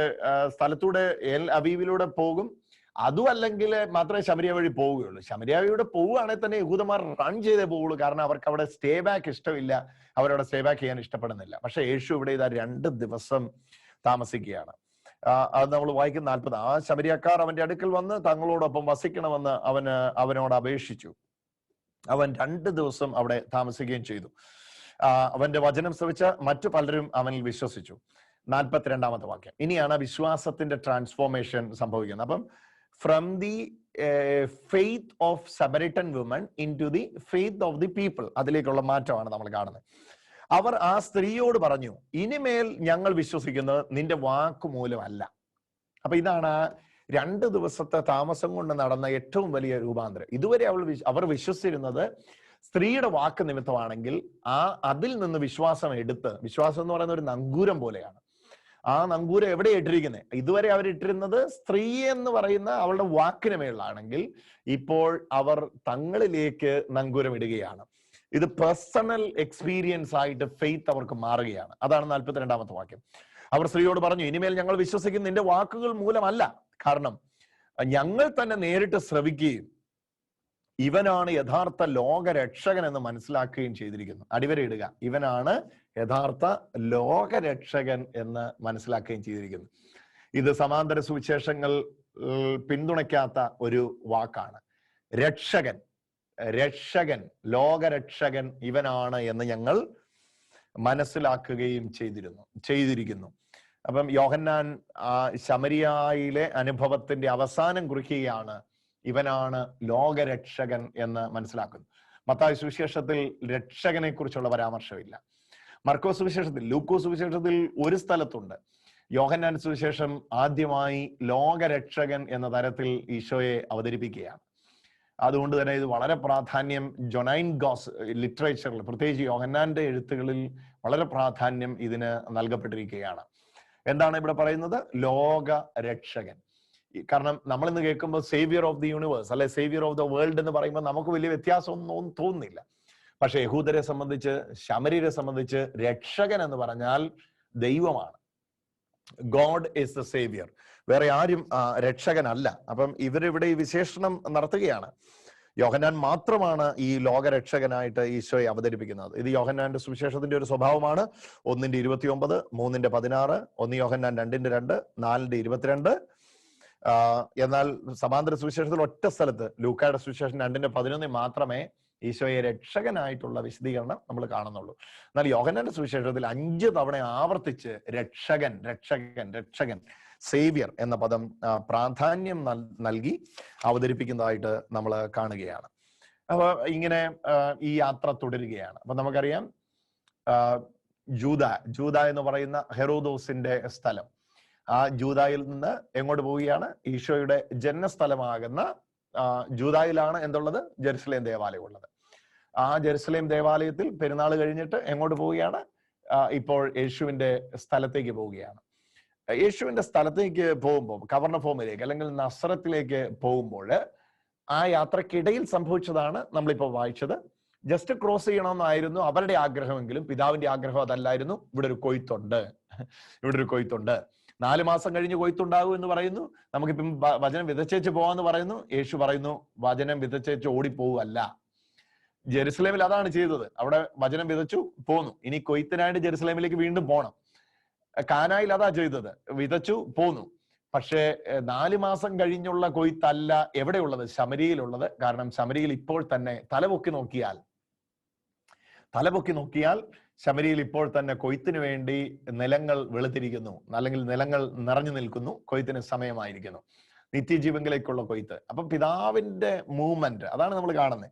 സ്ഥലത്തൂടെ എൽ അവീവിലൂടെ പോകും. അതും അല്ലെങ്കിൽ മാത്രമേ ശമരിയ വഴി പോവുകയുള്ളൂ. ശമരിയ വഴിയുടെ പോവുകയാണെങ്കിൽ തന്നെ യഹൂദന്മാർ റൺ ചെയ്തേ പോവുള്ളൂ. കാരണം അവർക്ക് അവിടെ സ്റ്റേ ബാക്ക് ഇഷ്ടമില്ല, അവരവിടെ സ്റ്റേ ബാക്ക് ചെയ്യാൻ ഇഷ്ടപ്പെടുന്നില്ല. പക്ഷെ യേശു ഇവിടെ ഇതാ 2 ദിവസം താമസിക്കുകയാണ്. അത് നമ്മൾ വായിക്കുന്ന 40. ആ ശമരിയക്കാർ അവന്റെ അടുക്കൽ വന്ന് തങ്ങളോടൊപ്പം വസിക്കണമെന്ന് അവനോട് അപേക്ഷിച്ചു. അവൻ 2 ദിവസം അവിടെ താമസിക്കുകയും ചെയ്തു. അവന്റെ വചനം ശ്രവിച്ച മറ്റു പലരും അവനിൽ വിശ്വസിച്ചു. 42 വാക്യം. ഇനിയാണ് വിശ്വാസത്തിന്റെ ട്രാൻസ്ഫോർമേഷൻ സംഭവിക്കുന്നത്. അപ്പം from the faith of Samaritan woman into the faith of the people, അതിലേക്കുള്ള മാറ്റമാണ് നമ്മൾ കാണുന്നത്. അവർ ആ സ്ത്രീയോട് പറഞ്ഞു, ഇനിമേൽ ഞങ്ങൾ വിശ്വസിക്കുന്നത് നിന്റെ വാക്കുമൂലമല്ല. അപ്പൊ ഇതാണ് 2 ദിവസത്തെ താമസം കൊണ്ട് നടന്ന ഏറ്റവും വലിയ രൂപാന്തരം. ഇതുവരെ അവർ വിശ്വസിച്ചിരുന്നത് സ്ത്രീയുടെ വാക്ക് നിമിത്തമാണെങ്കിൽ അതിൽ നിന്ന് വിശ്വാസം എടുത്ത്, വിശ്വാസം എന്ന് പറയുന്ന ഒരു നങ്കൂരം പോലെയാണ്. ആ നങ്കൂരം എവിടെ ഇട്ടിരിക്കുന്നത്? ഇതുവരെ അവരിട്ടിരുന്നത് സ്ത്രീ എന്ന് പറയുന്ന അവളുടെ വാക്കിന് മേളിലാണെങ്കിൽ ഇപ്പോൾ അവർ തങ്ങളിലേക്ക് നങ്കൂരം ഇടുകയാണ്. ഇത് പേഴ്സണൽ എക്സ്പീരിയൻസ് ആയിട്ട് ഫെയ്ത്ത് അവർക്ക് മാറുകയാണ്. അതാണ് 42 വാക്യം. അവർ സ്ത്രീയോട് പറഞ്ഞു, ഇനിമേൽ ഞങ്ങൾ വിശ്വസിക്കുന്ന നിന്റെ വാക്കുകൾ മൂലമല്ല, കാരണം ഞങ്ങൾ തന്നെ നേരിട്ട് ശ്രവിക്കുകയും ഇവനാണ് യഥാർത്ഥ ലോകരക്ഷകൻ എന്ന് മനസ്സിലാക്കുകയും ചെയ്തിരിക്കുന്നു. അടിവരയിടുക, ഇവനാണ് യഥാർത്ഥ ലോകരക്ഷകൻ എന്ന് മനസ്സിലാക്കുകയും ചെയ്തിരിക്കുന്നു. ഇത് സമാന്തര സുവിശേഷങ്ങൾ പിന്തുണയ്ക്കാത്ത ഒരു വാക്കാണ്. രക്ഷകൻ, ലോകരക്ഷകൻ ഇവനാണ് എന്ന് ഞങ്ങൾ മനസ്സിലാക്കുകയും ചെയ്തിരിക്കുന്നു. അപ്പം യോഹന്നാൻ ശമരിയായിലെ അനുഭവത്തിന്റെ അവസാനം കുറിക്കുകയാണ്, ഇവനാണ് ലോകരക്ഷകൻ എന്ന് മനസ്സിലാക്കുന്നു. മത്തായി സുവിശേഷത്തിൽ രക്ഷകനെ കുറിച്ചുള്ള പരാമർശമില്ല. മർക്കോസ് സുവിശേഷത്തിൽ, ലൂക്കോസ് സുവിശേഷത്തിൽ ഒരു സ്ഥലത്തുണ്ട്. യോഹന്നാൻ സുവിശേഷം ആദ്യമായി ലോകരക്ഷകൻ എന്ന തരത്തിൽ ഈശോയെ അവതരിപ്പിക്കുകയാണ്. അതുകൊണ്ട് തന്നെ ഇത് വളരെ പ്രാധാന്യം ജൊനൈൻ ലിറ്ററേച്ചറിൽ, പ്രത്യേകിച്ച് യോഹന്നാന്റെ എഴുത്തുകളിൽ വളരെ പ്രാധാന്യം ഇതിന് നൽകപ്പെട്ടിരിക്കുകയാണ്. എന്താണ് ഇവിടെ പറയുന്നത്? ലോകരക്ഷകൻ. കാരണം നമ്മൾ ഇന്ന് കേൾക്കുമ്പോൾ സേവിയർ ഓഫ് ദി യൂണിവേഴ്സ് അല്ലെ സേവിയർ ഓഫ് ദ വേൾഡ് എന്ന് പറയുമ്പോൾ നമുക്ക് വലിയ വ്യത്യാസമൊന്നും തോന്നുന്നില്ല. പക്ഷെ യഹൂദരെ സംബന്ധിച്ച്, ശമര്യരെ സംബന്ധിച്ച് രക്ഷകൻ എന്ന് പറഞ്ഞാൽ ദൈവമാണ്. ഗോഡ് ഈസ് ദ സേവിയർ, വേറെ ആരും രക്ഷകനല്ല. അപ്പം ഇവരിവിടെ ഈ വിശേഷണം നടത്തുകയാണ്. യോഹന്നാൻ മാത്രമാണ് ഈ ലോകരക്ഷകനായിട്ട് ഈശോയെ അവതരിപ്പിക്കുന്നത്. ഇത് യോഹന്നാന്റെ സുവിശേഷത്തിന്റെ ഒരു സ്വഭാവമാണ്. 1:29, 3:16, 1 യോഹന്നാൻ 2:2, 4:22. എന്നാൽ സമാന്തര സുവിശേഷത്തിൽ ഒറ്റ സ്ഥലത്ത് ലൂക്കായുടെ സുവിശേഷം 2:11 മാത്രമേ ഈശോയെ രക്ഷകനായിട്ടുള്ള വിശദീകരണം നമ്മൾ കാണുന്നുള്ളൂ. എന്നാൽ യോഹന്നാന്റെ സുവിശേഷത്തിൽ 5 തവണ ആവർത്തിച്ച് രക്ഷകൻ, രക്ഷകൻ, രക്ഷകൻ, സേവിയർ എന്ന പദം പ്രാധാന്യം നൽകി അവതരിപ്പിക്കുന്നതായിട്ട് നമ്മൾ കാണുകയാണ്. അപ്പൊ ഇങ്ങനെ ഈ യാത്ര തുടരുകയാണ്. അപ്പൊ നമുക്കറിയാം ജൂദ എന്ന് പറയുന്ന ഹെറോദോസിന്റെ സ്ഥലം, ആ ജൂദായിൽ നിന്ന് എങ്ങോട്ട് പോവുകയാണ്? ഈശോയുടെ ജന്മസ്ഥലമാകുന്ന ജൂദായിലാണ് എന്തുള്ളത്? ജെറുസലേം ദേവാലയം ഉള്ളത്. ആ ജെറുസലേം ദേവാലയത്തിൽ പെരുന്നാൾ കഴിഞ്ഞിട്ട് എങ്ങോട്ട് പോവുകയാണ്? ഇപ്പോൾ യേശുവിന്റെ സ്ഥലത്തേക്ക് പോവുകയാണ്. യേശുവിന്റെ സ്ഥലത്തേക്ക് പോകുമ്പോൾ, കവർണഭൂമിലേക്ക് അല്ലെങ്കിൽ നസ്രത്തിലേക്ക് പോകുമ്പോൾ ആ യാത്രക്കിടയിൽ സംഭവിച്ചതാണ് നമ്മളിപ്പോൾ വായിച്ചത്. ജസ്റ്റ് ക്രോസ് ചെയ്യണമെന്നായിരുന്നു അവരുടെ ആഗ്രഹമെങ്കിലും പിതാവിന്റെ ആഗ്രഹം അതല്ലായിരുന്നു. ഇവിടെ ഒരു കൊയ്ത്തുണ്ട്, ഇവിടെ ഒരു കൊയ്ത്തുണ്ട്, 4 മാസം കഴിഞ്ഞ് കൊയ്ത്തുണ്ടാകും എന്ന് പറയുന്നു. നമുക്കിപ്പം വചനം വിതച്ചേച്ച് പോവാന്ന് പറയുന്നു. യേശു പറയുന്നു വചനം വിതച്ചേച്ച് ഓടിപ്പോവല്ല. ജെറുസലേമിൽ അതാണ് ചെയ്തത്. അവിടെ വചനം വിതച്ചു പോന്നു. ഇനി കൊയ്ത്തിനായിട്ട് ജെറുസലേമിലേക്ക് വീണ്ടും പോകണം. കാനായിൽ അതാ ചെയ്തത്, വിതച്ചു പോന്നു. പക്ഷേ 4 മാസം കഴിഞ്ഞുള്ള കൊയ്ത്തല്ല എവിടെയുള്ളത്? ശമരിയിലുള്ളത്. കാരണം ശമരിയിൽ ഇപ്പോൾ തന്നെ തലപൊക്കി നോക്കിയാൽ ശമരിയിൽ ഇപ്പോൾ തന്നെ കൊയ്ത്തിന് വേണ്ടി നിലങ്ങൾ വെളുത്തിരിക്കുന്നു, അല്ലെങ്കിൽ നിലങ്ങൾ നിറഞ്ഞു നിൽക്കുന്നു. കൊയ്ത്തിന് സമയമായിരിക്കുന്നു, നിത്യജീവങ്കിലേക്കുള്ള കൊയ്ത്ത്. അപ്പൊ പിതാവിന്റെ മൂവ്മെന്റ് അതാണ് നമ്മൾ കാണുന്നത്.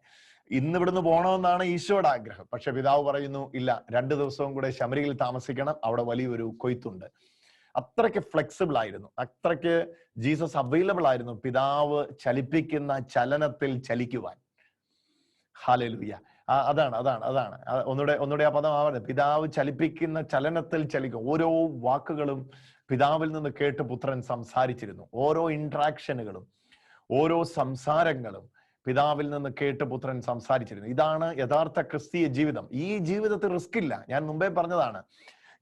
ഇന്ന് ഇവിടുന്ന് പോകണമെന്നാണ് ഈശോയുടെ ആഗ്രഹം. പക്ഷെ പിതാവ് പറയുന്നു ഇല്ല, 2 ദിവസവും കൂടെ ശമരിയിൽ താമസിക്കണം, അവിടെ വലിയൊരു കൊയ്ത്തുണ്ട്. അത്രയ്ക്ക് ഫ്ലെക്സിബിൾ ആയിരുന്നു, അത്രയ്ക്ക് ജീസസ് അവൈലബിൾ ആയിരുന്നു പിതാവ് ചലിപ്പിക്കുന്ന ചലനത്തിൽ ചലിക്കുവാൻ. ഹല്ലേലൂയ. അതാണ് ഒന്നുകൂടെ ആ പദം ആവുന്നത്. പിതാവ് ചലിപ്പിക്കുന്ന ചലനത്തിൽ ചലിക്കും. ഓരോ വാക്കുകളും പിതാവിൽ നിന്ന് കേട്ട് പുത്രൻ സംസാരിച്ചിരുന്നു. ഓരോ ഇന്ററാക്ഷനുകളും, ഓരോ സംസാരങ്ങളും പിതാവിൽ നിന്ന് കേട്ട് പുത്രൻ സംസാരിച്ചിരുന്നു. ഇതാണ് യഥാർത്ഥ ക്രിസ്തീയ ജീവിതം. ഈ ജീവിതത്തിൽ റിസ്ക് ഇല്ല. ഞാൻ മുമ്പേ പറഞ്ഞതാണ്,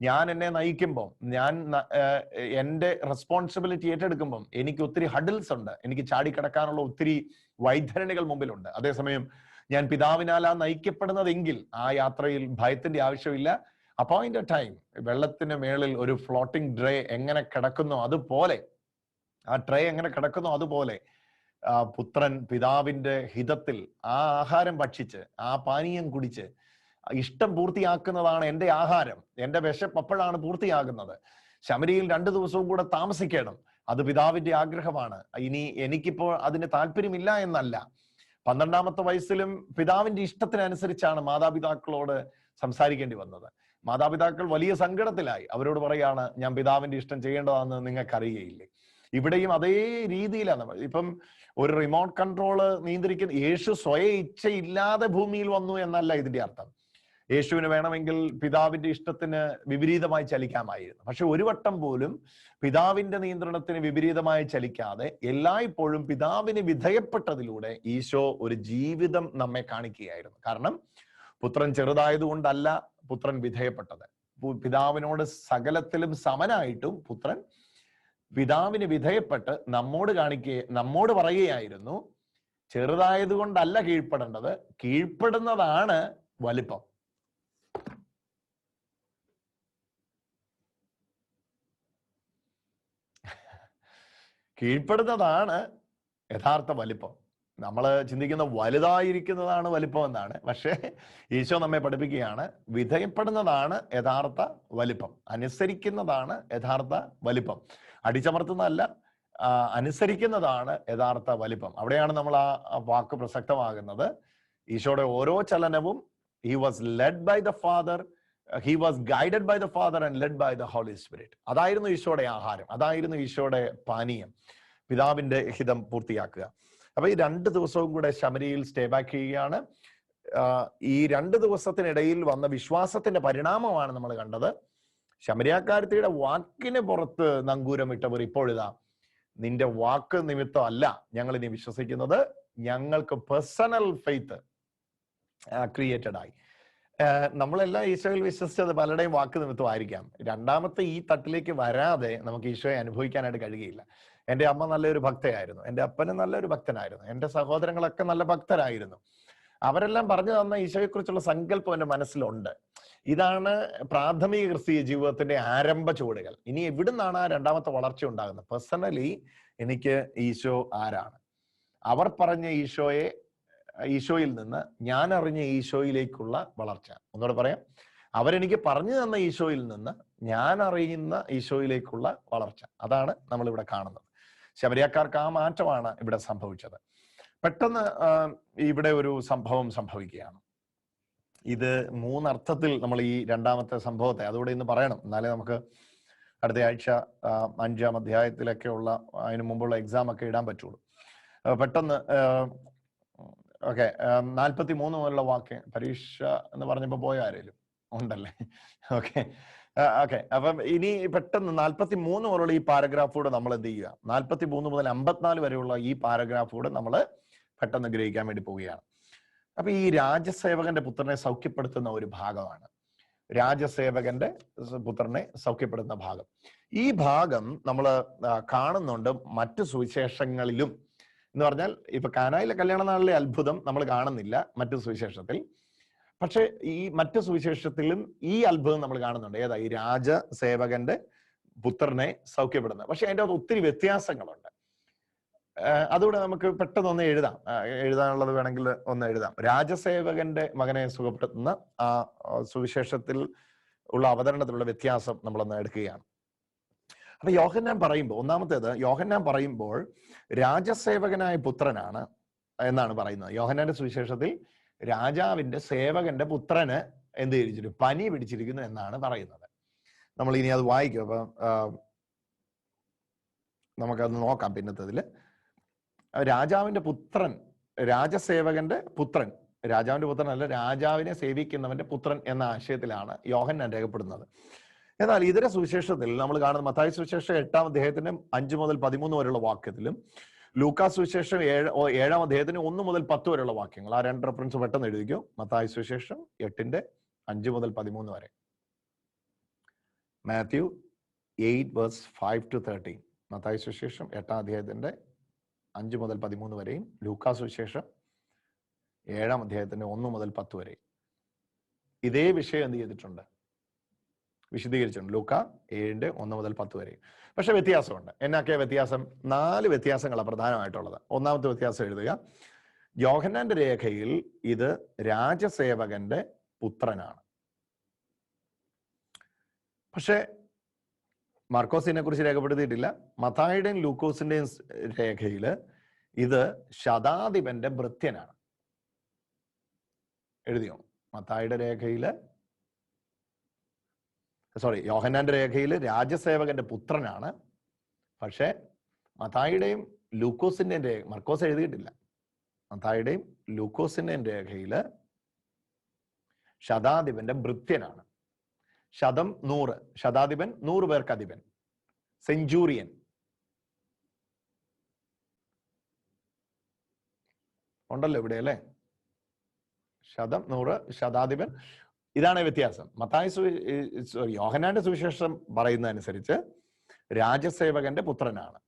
ഞാൻ എന്നെ നയിക്കുമ്പോൾ, ഞാൻ എൻ്റെ റെസ്പോൺസിബിലിറ്റി ഏറ്റെടുക്കുമ്പോൾ എനിക്ക് ഒത്തിരി ഹഡിൽസ് ഉണ്ട്, എനിക്ക് ചാടിക്കിടക്കാനുള്ള ഒത്തിരി വൈതരണികൾ മുമ്പിലുണ്ട്. അതേസമയം ഞാൻ പിതാവിനാലാ നയിക്കപ്പെടുന്നതെങ്കിൽ ആ യാത്രയിൽ ഭയത്തിന്റെ ആവശ്യമില്ല. അപ്പോയിന്റഡ് ടൈം, വെള്ളത്തിന് മേളിൽ ഒരു ഫ്ലോട്ടിംഗ് ട്രേ എങ്ങനെ കിടക്കുന്നോ അതുപോലെ, ആ ട്രേ എങ്ങനെ കിടക്കുന്നോ അതുപോലെ പുത്രൻ പിതാവിന്റെ ഹിതത്തിൽ ആ ആഹാരം ഭക്ഷിച്ച് ആ പാനീയം കുടിച്ച് ഇഷ്ടം പൂർത്തിയാക്കുന്നതാണ് എൻ്റെ ആഹാരം. എൻ്റെ വിശപ്പ് അപ്പോഴാണ് പൂർത്തിയാകുന്നത്. ശമരിയിൽ 2 ദിവസവും കൂടെ താമസിക്കണം, അത് പിതാവിന്റെ ആഗ്രഹമാണ്. ഇനി എനിക്കിപ്പോൾ അതിന് താല്പര്യമില്ല എന്നല്ല. 12ാമത്തെ വയസ്സിലും പിതാവിന്റെ ഇഷ്ടത്തിനനുസരിച്ചാണ് മാതാപിതാക്കളോട് സംസാരിക്കേണ്ടി വന്നത്. മാതാപിതാക്കൾ വലിയ സങ്കടത്തിലായി. അവരോട് പറയാണ്, ഞാൻ പിതാവിന്റെ ഇഷ്ടം ചെയ്യേണ്ടതാണെന്ന് നിങ്ങൾക്കറിയുകയില്ലേ? ഇവിടെയും അതേ രീതിയിലാണ്. ഇപ്പം ഒരു റിമോട്ട് കൺട്രോള് നിയന്ത്രിക്കുന്ന യേശു സ്വയം ഇച്ഛയില്ലാതെ ഭൂമിയിൽ വന്നു എന്നല്ല ഇതിന്റെ അർത്ഥം. യേശുവിന് വേണമെങ്കിൽ പിതാവിന്റെ ഇഷ്ടത്തിന് വിപരീതമായി ചലിക്കാമായിരുന്നു. പക്ഷെ ഒരു വട്ടം പോലും പിതാവിന്റെ നിയന്ത്രണത്തിന് വിപരീതമായി ചലിക്കാതെ എല്ലായ്പ്പോഴും പിതാവിന് വിധേയപ്പെട്ടതിലൂടെ ഈശോ ഒരു ജീവിതം നമ്മെ കാണിക്കുകയായിരുന്നു. കാരണം പുത്രൻ ചെറുതായതുകൊണ്ടല്ല പുത്രൻ വിധേയപ്പെട്ടത്. പിതാവിനോട് സകലത്തിലും സമനായിട്ടും പുത്രൻ പിതാവിന് വിധേയപ്പെട്ട് നമ്മോട് പറയുകയായിരുന്നു, ചെറുതായതുകൊണ്ടല്ല കീഴ്പ്പെടേണ്ടത്, കീഴ്പ്പെടുന്നതാണ് വലിപ്പം. കീഴ്പ്പെടുന്നതാണ് യഥാർത്ഥ വലിപ്പം. നമ്മൾ ചിന്തിക്കുന്ന വലുതായിരിക്കുന്നതാണ് വലിപ്പം എന്നാണ്. പക്ഷേ ഈശോ നമ്മെ പഠിപ്പിക്കുകയാണ്, വിധേയപ്പെടുന്നതാണ് യഥാർത്ഥ വലിപ്പം, അനുസരിക്കുന്നതാണ് യഥാർത്ഥ വലിപ്പം. അടിച്ചമർത്തുന്നതല്ല, അനുസരിക്കുന്നതാണ് യഥാർത്ഥ വലിപ്പം. അവിടെയാണ് നമ്മൾ ആ വാക്ക് പ്രസക്തമാകുന്നത്. ഈശോയുടെ ഓരോ ചലനവും he was led by the Father, he was guided by the Father and led by the Holy Spirit. അതായിരുന്നു ഈശോയുടെ ആഹാരം, അതായിരുന്നു ഈശോയുടെ പാനീയം, പിതാവിന്റെ ഹിതം പൂർത്തിയാക്കുക. അപ്പൊ ഈ 2 ദിവസവും കൂടെ ശമരിയിൽ സ്റ്റേ ബാക്ക് ചെയ്യുകയാണ്. ഈ 2 ദിവസത്തിനിടയിൽ വന്ന വിശ്വാസത്തിന്റെ പരിണാമമാണ് നമ്മൾ കണ്ടത്. ശമരിയാക്കാരത്തിയുടെ വാക്കിന് പുറത്ത് നങ്കൂരമിട്ടവർ ഇപ്പോഴിതാ, നിന്റെ വാക്ക് നിമിത്തം അല്ല ഞങ്ങൾ ഇനി വിശ്വസിക്കുന്നത്, ഞങ്ങൾക്ക് പേഴ്സണൽ ഫെയ്ത്ത് ക്രിയേറ്റഡ് ആയി. നമ്മളെല്ലാം ഈശോയിൽ വിശ്വസിച്ചത് പലരുടെയും വാക്ക് നിമിത്തമായിരിക്കാം. രണ്ടാമത്തെ ഈ തട്ടിലേക്ക് വരാതെ നമുക്ക് ഈശോയെ അനുഭവിക്കാനായിട്ട് കഴിയുകയില്ല. എൻ്റെ അമ്മ നല്ലൊരു ഭക്തയായിരുന്നു, എൻ്റെ അപ്പനും നല്ലൊരു ഭക്തനായിരുന്നു, എൻ്റെ സഹോദരങ്ങളൊക്കെ നല്ല ഭക്തരായിരുന്നു. അവരെല്ലാം പറഞ്ഞു തന്ന ഈശോയെ കുറിച്ചുള്ള സങ്കല്പം എൻ്റെ മനസ്സിലുണ്ട്. ഇതാണ് പ്രാഥമിക ക്രിസ്തീയ ജീവിതത്തിന്റെ ആരംഭ ചുവടുകൾ. ഇനി എവിടുന്നാണ് ആ രണ്ടാമത്തെ വളർച്ച ഉണ്ടാകുന്നത്? പേഴ്സണലി എനിക്ക് ഈശോ ആരാണ്, അവർ പറഞ്ഞ ഈശോയിൽ നിന്ന് ഞാൻ അറിഞ്ഞ ഈശോയിലേക്കുള്ള വളർച്ച. ഒന്നുകൂടെ പറയാം, അവരെനിക്ക് പറഞ്ഞു തന്ന ഈശോയിൽ നിന്ന് ഞാൻ അറിയുന്ന ഈശോയിലേക്കുള്ള വളർച്ച. അതാണ് നമ്മളിവിടെ കാണുന്നത്. ശമരിയാക്കാർക്ക് ആ മാറ്റമാണ് ഇവിടെ സംഭവിച്ചത്. പെട്ടെന്ന് ഇവിടെ ഒരു സംഭവം സംഭവിക്കുകയാണ്. ഇത് മൂന്നർത്ഥത്തിൽ നമ്മൾ ഈ രണ്ടാമത്തെ സംഭവത്തെ അതുകൂടെ ഇന്ന് പറയണം, എന്നാലേ നമുക്ക് അടുത്ത ആഴ്ച 5-ാം അധ്യായത്തിലൊക്കെ ഉള്ള അതിന് മുമ്പുള്ള എക്സാം ഒക്കെ ഇടാൻ പറ്റുള്ളൂ. പെട്ടെന്ന് ഓക്കെ, 43 മുതലുള്ള വാക്യം. പരീക്ഷ എന്ന് പറഞ്ഞപ്പോ പോയ ആരേലും ഉണ്ടല്ലേ? Okay okay. അപ്പം ഇനി പെട്ടെന്ന് 43 മുതലുള്ള ഈ പാരഗ്രാഫൂടെ നമ്മൾ എന്ത് ചെയ്യുക? 43 മുതൽ 54 വരെയുള്ള ഈ പാരഗ്രാഫൂടെ നമ്മൾ പെട്ടെന്ന് ഗ്രഹിക്കാൻ വേണ്ടി പോവുകയാണ്. അപ്പൊ ഈ രാജസേവകന്റെ പുത്രനെ സൗഖ്യപ്പെടുത്തുന്ന ഒരു ഭാഗമാണ്. രാജസേവകന്റെ പുത്രനെ സൗഖ്യപ്പെടുത്തുന്ന ഭാഗം. ഈ ഭാഗം നമ്മൾ കാണുന്നുണ്ട് മറ്റു സുവിശേഷങ്ങളിലും. എന്ന് പറഞ്ഞാൽ ഇപ്പൊ കാനായിലെ കല്യാണ നാളിലെ അത്ഭുതം നമ്മൾ കാണുന്നില്ല മറ്റു സുവിശേഷത്തിൽ, പക്ഷെ ഈ മറ്റു സുവിശേഷത്തിലും ഈ അത്ഭുതം നമ്മൾ കാണുന്നുണ്ട്. ഏതാ? ഈ രാജസേവകന്റെ പുത്രനെ സൗഖ്യപ്പെടുന്നത്. പക്ഷെ അതിൻ്റെ അകത്ത് ഒത്തിരി വ്യത്യാസങ്ങളുണ്ട്. അതുകൂടെ നമുക്ക് പെട്ടെന്ന് ഒന്ന് എഴുതാനുള്ളത് വേണമെങ്കിൽ ഒന്ന് എഴുതാം. രാജസേവകന്റെ മകനെ സുഖപ്പെടുത്തുന്ന ആ സുവിശേഷത്തിൽ ഉള്ള അവതരണത്തിലുള്ള വ്യത്യാസം നമ്മളൊന്ന് എടുക്കുകയാണ്. അപ്പൊ യോഹന്നാൻ പറയുമ്പോൾ, ഒന്നാമത്തേത് യോഹന്നാൻ പറയുമ്പോൾ രാജസേവകനായ പുത്രനാണ് എന്നാണ് പറയുന്നത്. യോഹന്നാന്റെ സുവിശേഷത്തിൽ രാജാവിന്റെ സേവകന്റെ പുത്രന് എന്ത് ചെയ്തിരിക്കുന്നു? പനി പിടിച്ചിരിക്കുന്നു എന്നാണ് പറയുന്നത്. നമ്മൾ ഇനി അത് വായിക്കും. അപ്പൊ നമുക്കത് നോക്കാം പിന്നത്തതില്. രാജാവിന്റെ പുത്രൻ, രാജസേവകന്റെ പുത്രൻ, രാജാവിന്റെ പുത്രൻ അല്ല, രാജാവിനെ സേവിക്കുന്നവന്റെ പുത്രൻ എന്ന ആശയത്തിലാണ് യോഹന്നാൻ രേഖപ്പെടുന്നത്. എന്നാൽ ഇതര സുവിശേഷത്തിൽ നമ്മൾ കാണുന്ന മത്തായി സുവിശേഷം 8-ാം അധ്യായത്തിന് 5 മുതൽ 13 വരെയുള്ള വാക്യത്തിലും ലൂക്കാ സുവിശേഷം 7-ാം അധ്യായത്തിന് 1 മുതൽ 10 വരെയുള്ള വാക്യങ്ങൾ, ആ രണ്ട് റെഫറൻസ് പെട്ടെന്ന് എഴുതിക്കോ. മത്തായി സുവിശേഷം 8-ന്റെ 5 മുതൽ 13 വരെ, മാത്യു 8 verse 5 to 13, മത്തായി സുവിശേഷം 8-ാം അധ്യായത്തിന്റെ 5 മുതൽ 13 വരെയും ലൂക്കാ സുവിശേഷം 7-ാം അധ്യായത്തിന്റെ 1 മുതൽ 10 വരെയും ഇതേ വിഷയം എന്ത് ചെയ്തിട്ടുണ്ട്? വിശദീകരിച്ചിട്ടുണ്ട്. ലൂക്കാ 7-ന്റെ 1 മുതൽ 10 വരെയും. പക്ഷെ വ്യത്യാസമുണ്ട്. എന്നൊക്കെയാ വ്യത്യാസം? 4 വ്യത്യാസങ്ങളാണ് പ്രധാനമായിട്ടുള്ളത്. ഒന്നാമത്തെ വ്യത്യാസം എഴുതുക. യോഹന്നാന്റെ രേഖയിൽ ഇത് രാജസേവകന്റെ പുത്രനാണ്. പക്ഷെ മാർക്കോസിനെ കുറിച്ച് രേഖപ്പെടുത്തിയിട്ടില്ല. മത്തായിയുടെയും ലൂക്കോസിന്റെയും രേഖയില് ഇത് ശതാധിപന്റെ ഭൃത്യനാണ്. എഴുതിയോ? മത്തായിയുടെ രേഖയില്, യോഹന്നാന്റെ രേഖയില് രാജസേവകന്റെ പുത്രനാണ്. പക്ഷെ മത്തായിയുടെയും ലൂക്കോസിന്റെയും രേഖ, മർക്കോസ് എഴുതിയിട്ടില്ല, മത്തായിയുടെയും ലൂക്കോസിന്റെയും രേഖയില് ശതാധിപന്റെ ഭൃത്യനാണ്. ശതം 100, ശതാധിപൻ 100 പേർക്ക് അധിപൻ, സെഞ്ചൂറിയൻ. ഉണ്ടല്ലോ ഇവിടെ അല്ലെ? ശതം 100, ശതാധിപൻ. ഇതാണ് വ്യത്യാസം. യോഹന്നാന്റെ സുവിശേഷം പറയുന്നതനുസരിച്ച് രാജസേവകന്റെ പുത്രനാണ്.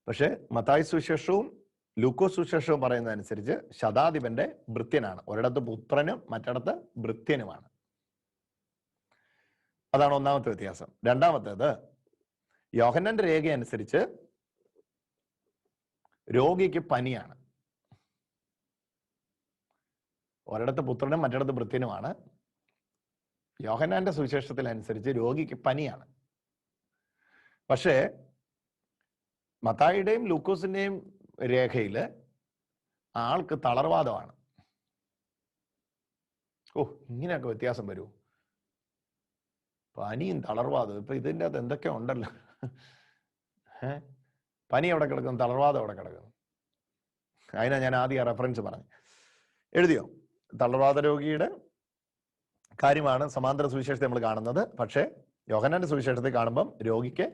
പക്ഷെ മത്തായി സുവിശേഷവും ലൂക്കോസ് സുവിശേഷവും പറയുന്നതനുസരിച്ച് ശതാധിപന്റെ ഭൃത്യനാണ്. ഒരിടത്ത് പുത്രനും മറ്റിടത്ത് ഭൃത്യനുമാണ്. അതാണ് ഒന്നാമത്തെ വ്യത്യാസം. രണ്ടാമത്തേത്, യോഹന്നാന്റെ രേഖ അനുസരിച്ച് രോഗിക്ക് പനിയാണ്. ഒരിടത്ത് പുത്രനും മറ്റിടത്ത് ഭൃത്യനുമാണ്. യോഹന്നാന്റെ സുവിശേഷത്തിൽ അനുസരിച്ച് രോഗിക്ക് പനിയാണ്. പക്ഷേ മത്തായിയുടെയും ലൂക്കോസിന്റെയും രേഖയില് ആൾക്ക് തളർവാദമാണ്. ഇങ്ങനെയൊക്കെ വ്യത്യാസം വരൂ? പനിയും തളർവാദം, ഇപ്പൊ ഇതിൻ്റെ അകത്ത് എന്തൊക്കെ ഉണ്ടല്ലോ. പനി എവിടെ കിടക്കുന്നു, തളർവാദം എവിടെ കിടക്കുന്നു? അതിനാ ഞാൻ ആദ്യം റെഫറൻസ് പറഞ്ഞു. എഴുതിയോ? തളർവാദ രോഗിയുടെ കാര്യമാണ് സമാന്തര സുവിശേഷത്തെ നമ്മൾ കാണുന്നത്. പക്ഷെ യോഹന്നാന്റെ സുവിശേഷത്തെ കാണുമ്പം രോഗിക്ക്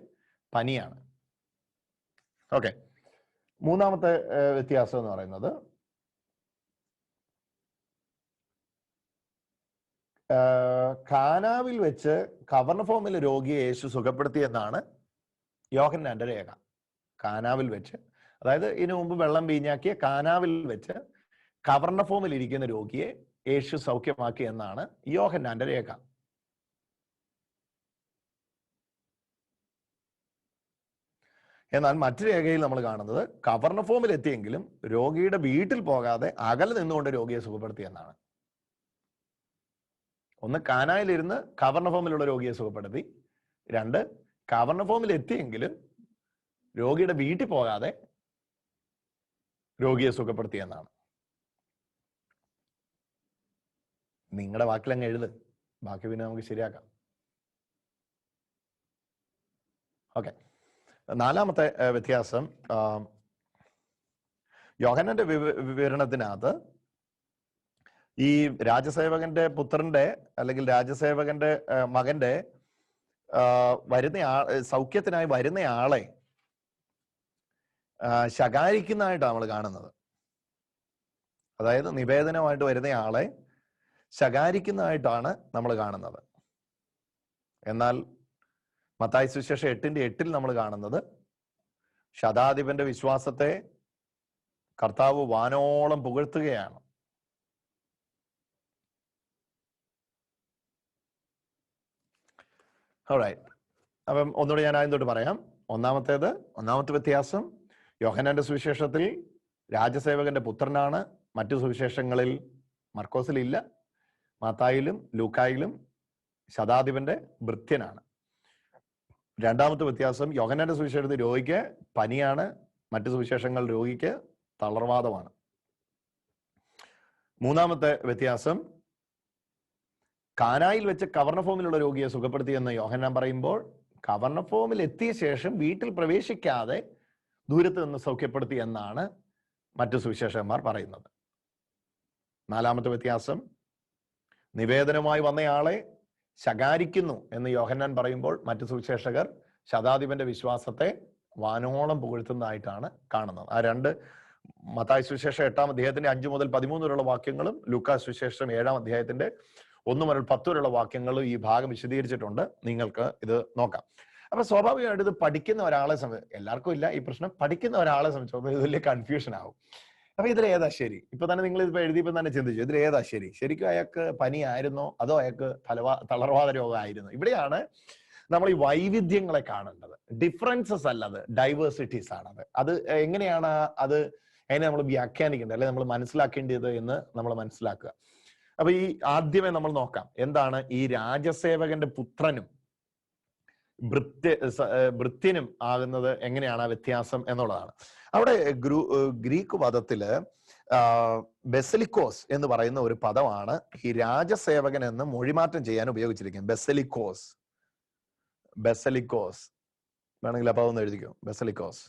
പനിയാണ്. ഓക്കെ. മൂന്നാമത്തെ വ്യത്യാസം എന്ന് പറയുന്നത് കാനാവിൽ വെച്ച് കവർണഫോമിൽ രോഗിയെ യേശു സുഖപ്പെടുത്തി എന്നാണ് യോഹന്നാന്റെ രേഖ. കാനാവിൽ വെച്ച്, അതായത് ഇതിനു മുമ്പ് വെള്ളം വീഞ്ഞാക്കിയ കാനാവിൽ വെച്ച് കവർണഫോമിൽ ഇരിക്കുന്ന രോഗിയെ യേശു സൗഖ്യമാക്കി എന്നാണ് യോഹന്നാന്റെ രേഖ. എന്നാൽ മറ്റു രേഖയിൽ നമ്മൾ കാണുന്നത് കവർണഫോമിൽ എത്തിയെങ്കിലും രോഗിയുടെ വീട്ടിൽ പോകാതെ അകലെ നിന്നുകൊണ്ട് രോഗിയെ സുഖപ്പെടുത്തി എന്നാണ്. ഒന്ന്, കാനായിലിരുന്ന് കവർണഫോമിലുള്ള രോഗിയെ സുഖപ്പെടുത്തി. രണ്ട്, കവർണഫോമിൽ എത്തിയെങ്കിലും രോഗിയുടെ വീട്ടിൽ പോകാതെ രോഗിയെ സുഖപ്പെടുത്തി എന്നാണ്. നിങ്ങളുടെ വാക്കിലങ്ങ് എഴുത്, ബാക്കി പിന്നെ നമുക്ക് ശരിയാക്കാം. ഓക്കെ, നാലാമത്തെ വ്യത്യാസം, യോഹന്നാന്റെ വിവരണത്തിനകത്ത് ഈ രാജസേവകന്റെ പുത്രന്റെ അല്ലെങ്കിൽ രാജസേവകന്റെ മകന്റെ സൗഖ്യത്തിനായി വരുന്നയാളെ ശകാരിക്കുന്നതായിട്ടാണ് നമ്മൾ കാണുന്നത്. അതായത് നിവേദനമായിട്ട് വരുന്നയാളെ ശകാരിക്കുന്നതായിട്ടാണ് നമ്മൾ കാണുന്നത്. എന്നാൽ മത്തായി സുവിശേഷം 8:8 നമ്മൾ കാണുന്നത് ശതാധിപന്റെ വിശ്വാസത്തെ കർത്താവ് വാനോളം പുകഴ്ത്തുകയാണ്. അപ്പം ഒന്നുകൂടെ ഞാൻ ആദ്യം തൊട്ട് പറയാം. ഒന്നാമത്തെ വ്യത്യാസം, യോഹന്നാന്റെ സുവിശേഷത്തിൽ രാജസേവകന്റെ പുത്രനാണ്. മറ്റു സുവിശേഷങ്ങളിൽ മർക്കോസിൽ ഇല്ല, മത്തായിലും ലൂക്കായിലും ശതാധിപന്റെ ഭൃത്യനാണ്. രണ്ടാമത്തെ വ്യത്യാസം, യോഹന്നാന്റെ സുവിശേഷത്തിൽ രോഗിക്ക് പനിയാണ്, മറ്റു സുവിശേഷങ്ങൾ രോഗിക്ക് തളർവാദമാണ്. മൂന്നാമത്തെ വ്യത്യാസം, കാനായിൽ വെച്ച് കവർണഫോമിലുള്ള രോഗിയെ സുഖപ്പെടുത്തി എന്ന് യോഹന്നാൻ പറയുമ്പോൾ കവർണഫോമിൽ എത്തിയ ശേഷം വീട്ടിൽ പ്രവേശിക്കാതെ ദൂരത്ത് നിന്ന് സൗഖ്യപ്പെടുത്തി എന്നാണ് മറ്റു സുവിശേഷകന്മാർ പറയുന്നത്. നാലാമത്തെ വ്യത്യാസം, നിവേദനമായി വന്നയാളെ ശകാരിക്കുന്നു എന്ന് യോഹന്നാൻ പറയുമ്പോൾ മറ്റു സുവിശേഷകർ ശതാധിപന്റെ വിശ്വാസത്തെ വാനോളം പുകഴ്ത്തുന്നതായിട്ടാണ് കാണുന്നത്. ആ രണ്ട്, മത്തായി സുവിശേഷം 8-ാം അധ്യായത്തിന്റെ 5 മുതൽ 13 വരെയുള്ള വാക്യങ്ങളും ലൂക്കാ സുവിശേഷം 7-ാം അധ്യായത്തിന്റെ 1 മുതൽ 10 വരെയുള്ള വാക്യങ്ങളും ഈ ഭാഗം വിശദീകരിച്ചിട്ടുണ്ട്. നിങ്ങൾക്ക് ഇത് നോക്കാം. അപ്പൊ സ്വാഭാവികമായിട്ട് ഇത് പഠിക്കുന്ന ഒരാളെ എല്ലാവർക്കും ഇല്ല ഈ പ്രശ്നം, പഠിക്കുന്ന ഒരാളെ സംബന്ധിച്ചോളം ഇത് വലിയ കൺഫ്യൂഷൻ ആവും. അപ്പൊ ഇതിൽ ഏതാ ശരി? ഇപ്പൊ തന്നെ നിങ്ങൾ ഇതിപ്പോ എഴുതിയപ്പോ തന്നെ ചിന്തിച്ചു, ഇതിൽ ഏതാ ശരി? ശരിക്കും അയാൾക്ക് പനി ആയിരുന്നോ അതോ അയാൾക്ക് തളർവാദ രോഗമായിരുന്നു? ഇവിടെയാണ് നമ്മൾ ഈ വൈവിധ്യങ്ങളെ കാണേണ്ടത്. ഡിഫറൻസസ് അല്ലത്, ഡൈവേഴ്സിറ്റീസ് ആണത്. അത് എങ്ങനെയാണ് അത് അതിനെ നമ്മൾ വ്യാഖ്യാനിക്കേണ്ടത്, അല്ലെ നമ്മൾ മനസ്സിലാക്കേണ്ടത് എന്ന് നമ്മൾ മനസ്സിലാക്കുക. അപ്പൊ ഈ ആദ്യമേ നമ്മൾ നോക്കാം എന്താണ് ഈ രാജസേവകന്റെ പുത്രനും ഭൃത്യനും ആകുന്നത്, എങ്ങനെയാണ് ആ വ്യത്യാസം എന്നുള്ളതാണ്. അവിടെ ഗ്രീക്ക് പദത്തില് ബെസലിക്കോസ് എന്ന് പറയുന്ന ഒരു പദമാണ് ഈ രാജസേവകൻ എന്ന് മൊഴിമാറ്റം ചെയ്യാൻ ഉപയോഗിച്ചിരിക്കുന്നത്. ബെസലിക്കോസ് വേണമെങ്കിൽ അപ്പൊ അതൊന്ന് എഴുതിക്കോ. ബെസലിക്കോസ്.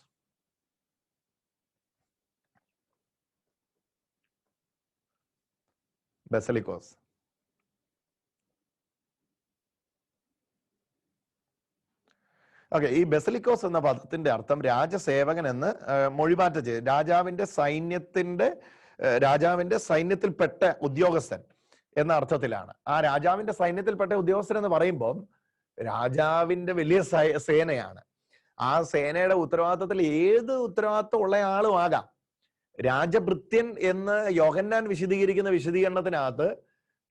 ഓക്കെ, ഈ ബെസലിക്കോസ് എന്ന പദത്തിന്റെ അർത്ഥം രാജസേവകൻ എന്ന് മൊഴിമാറ്റം ചെയ്ത് രാജാവിന്റെ സൈന്യത്തിൽപ്പെട്ട ഉദ്യോഗസ്ഥൻ എന്ന അർത്ഥത്തിലാണ്. ആ രാജാവിന്റെ സൈന്യത്തിൽപ്പെട്ട ഉദ്യോഗസ്ഥൻ എന്ന് പറയുമ്പോൾ രാജാവിന്റെ വലിയ സേനയാണ്. ആ സേനയുടെ ഉത്തരവാദിത്തത്തിൽ ഏത് ഉത്തരവാദിത്തം ഉള്ള ആളും ആകാം. രാജഭൃത്യൻ എന്ന് യോഹന്നാൻ വിശദീകരിക്കുന്ന വിശദീകരണത്തിനകത്ത്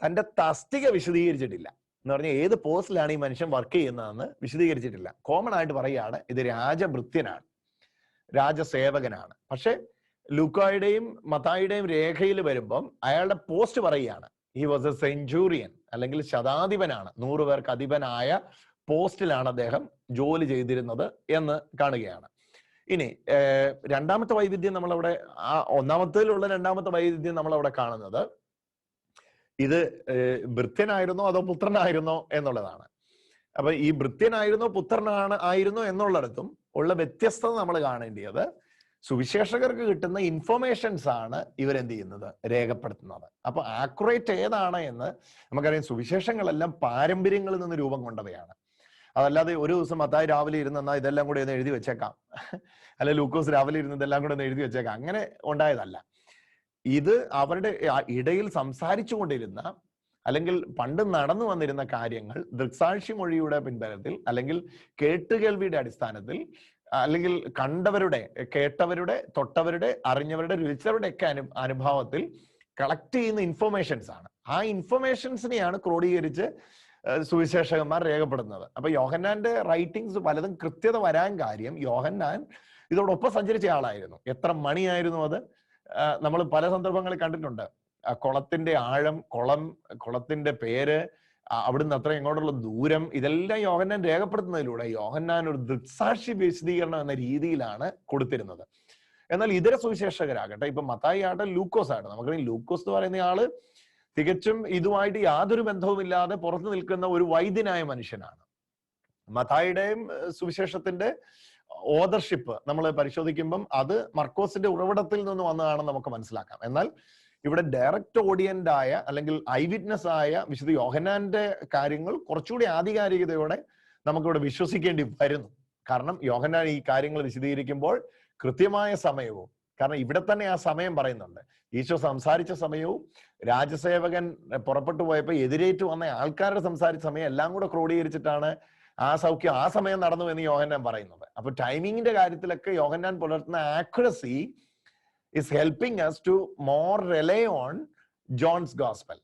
തന്റെ തസ്തിക വിശദീകരിച്ചിട്ടില്ല. എന്ന് പറഞ്ഞാൽ ഏത് പോസ്റ്റിലാണ് ഈ മനുഷ്യൻ വർക്ക് ചെയ്യുന്നതെന്ന് വിശദീകരിച്ചിട്ടില്ല. കോമൺ ആയിട്ട് പറയുകയാണ് ഇത് രാജഭൃത്യനാണ്, രാജസേവകനാണ്. പക്ഷെ ലൂക്കായുടെയും മത്തായിയുടെയും രേഖയിൽ വരുമ്പം അയാളുടെ പോസ്റ്റ് പറയുകയാണ് ഹി വാസ് എ സെഞ്ചൂറിയൻ, അല്ലെങ്കിൽ ശതാധിപനാണ്. 100 പേർക്ക് അധിപനായ പോസ്റ്റിലാണ് അദ്ദേഹം ജോലി ചെയ്തിരുന്നത് എന്ന് കാണുകയാണ്. ഇനി രണ്ടാമത്തെ വൈവിധ്യം നമ്മളവിടെ, ഒന്നാമത്തേലുള്ള രണ്ടാമത്തെ വൈവിധ്യം നമ്മളവിടെ കാണുന്നത് ഇത് ഭൃത്യനായിരുന്നോ അതോ പുത്രനായിരുന്നോ എന്നുള്ളതാണ്. അപ്പൊ ഈ ഭൃത്യനായിരുന്നോ ആയിരുന്നോ എന്നുള്ളിടത്തും ഉള്ള വ്യത്യസ്തത നമ്മൾ കാണേണ്ടത് സുവിശേഷകർക്ക് കിട്ടുന്ന ഇൻഫോർമേഷൻസ് ആണ് ഇവരെന്ത് ചെയ്യുന്നത്, രേഖപ്പെടുത്തുന്നത്. അപ്പൊ ആക്യുറേറ്റ് ഏതാണ് എന്ന് നമുക്കറിയാം. സുവിശേഷങ്ങളെല്ലാം പാരമ്പര്യങ്ങളിൽ നിന്ന് രൂപം കൊണ്ടവയാണ്. അതല്ലാതെ ഒരു ദിവസം മത്തായി രാവിലെ ഇരുന്ന് ഇതെല്ലാം കൂടെ ഒന്ന് എഴുതി വെച്ചേക്കാം, അല്ലെ ലൂക്കോസ് രാവിലെ ഇരുന്ന് ഇതെല്ലാം കൂടെ ഒന്ന് എഴുതി വെച്ചേക്കാം, അങ്ങനെ ഉണ്ടായതല്ല. ഇത് അവരുടെ ഇടയിൽ സംസാരിച്ചു കൊണ്ടിരുന്ന അല്ലെങ്കിൽ പണ്ട് നടന്നു വന്നിരുന്ന കാര്യങ്ങൾ ദൃക്സാക്ഷി മൊഴിയുടെ പിൻബലത്തിൽ അല്ലെങ്കിൽ കേട്ടുകേൾവിയുടെ അടിസ്ഥാനത്തിൽ അല്ലെങ്കിൽ കണ്ടവരുടെ, കേട്ടവരുടെ, തൊട്ടവരുടെ, അറിഞ്ഞവരുടെ, രുചിച്ചവരുടെ ഒക്കെ അനുഭവത്തിൽ കളക്ട് ചെയ്യുന്ന ഇൻഫർമേഷൻസ് ആണ്. ആ ഇൻഫർമേഷൻസിനെയാണ് ക്രോഡീകരിച്ച് സുവിശേഷകന്മാർ രേഖപ്പെടുന്നത്. അപ്പൊ യോഹന്നാന്റെ റൈറ്റിങ്സ് പലതും കൃത്യത വരാൻ കാര്യം യോഹന്നാൻ ഇതോടൊപ്പം സഞ്ചരിച്ച ആളായിരുന്നു. എത്ര മണിയായിരുന്നു അത്? നമ്മൾ പല സന്ദർഭങ്ങളിൽ കണ്ടിട്ടുണ്ട്. കുളത്തിന്റെ ആഴം, കുളത്തിന്റെ പേര്, അവിടുന്ന് അത്ര എങ്ങോട്ടുള്ള ദൂരം, ഇതെല്ലാം യോഹന്നാൻ രേഖപ്പെടുത്തുന്നതിലൂടെ യോഹന്നാൻ ഒരു ദൃക്സാക്ഷി വിശദീകരണം എന്ന രീതിയിലാണ് കൊടുത്തിരുന്നത്. എന്നാൽ ഇതര സുവിശേഷകരാകട്ടെ, ഇപ്പൊ മത്തായി ആകട്ടെ, ലൂക്കോസ് ആകട്ടെ, നമുക്കറിയാം ലൂക്കോസ് എന്ന് പറയുന്ന ആള് തികച്ചും ഇതുമായിട്ട് യാതൊരു ബന്ധവുമില്ലാതെ പുറത്തു നിൽക്കുന്ന ഒരു വൈദ്യനായ മനുഷ്യനാണ്. മത്തായിയുടെയും സുവിശേഷത്തിന്റെ ഓതർഷിപ്പ് നമ്മൾ പരിശോധിക്കുമ്പം അത് മർക്കോസിന്റെ ഉറവിടത്തിൽ നിന്ന് വന്നതാണെന്ന് നമുക്ക് മനസ്സിലാക്കാം. എന്നാൽ ഇവിടെ ഡയറക്റ്റ് ഓഡിയന്റ് ആയ അല്ലെങ്കിൽ ഐ വിറ്റ്നസ് ആയ വിശുദ്ധ യോഹന്നാന്റെ കാര്യങ്ങൾ കുറച്ചുകൂടി ആധികാരികതയോടെ നമുക്കിവിടെ വിശ്വസിക്കേണ്ടി വരുന്നു. കാരണം യോഹന്നാൻ ഈ കാര്യങ്ങൾ വിശദീകരിക്കുമ്പോൾ കൃത്യമായ സമയവും, കാരണം ഇവിടെ തന്നെ ആ സമയം പറയുന്നുണ്ട്, ഈശോ സംസാരിച്ച സമയവും രാജസേവകൻ പുറപ്പെട്ടു പോയപ്പോ എതിരേറ്റ് വന്ന ആൾക്കാരുടെ സംസാരിച്ച സമയം എല്ലാം കൂടെ ക്രോഡീകരിച്ചിട്ടാണ് ആ സൗഖ്യം ആ സമയം നടന്നു എന്ന് യോഹന്നാൻ പറയുന്നത്. അപ്പൊ ടൈമിങ്ങിന്റെ കാര്യത്തിലൊക്കെ യോഹന്നാൻ പുലർത്തുന്ന accuracy is helping us to more rely on John's gospel.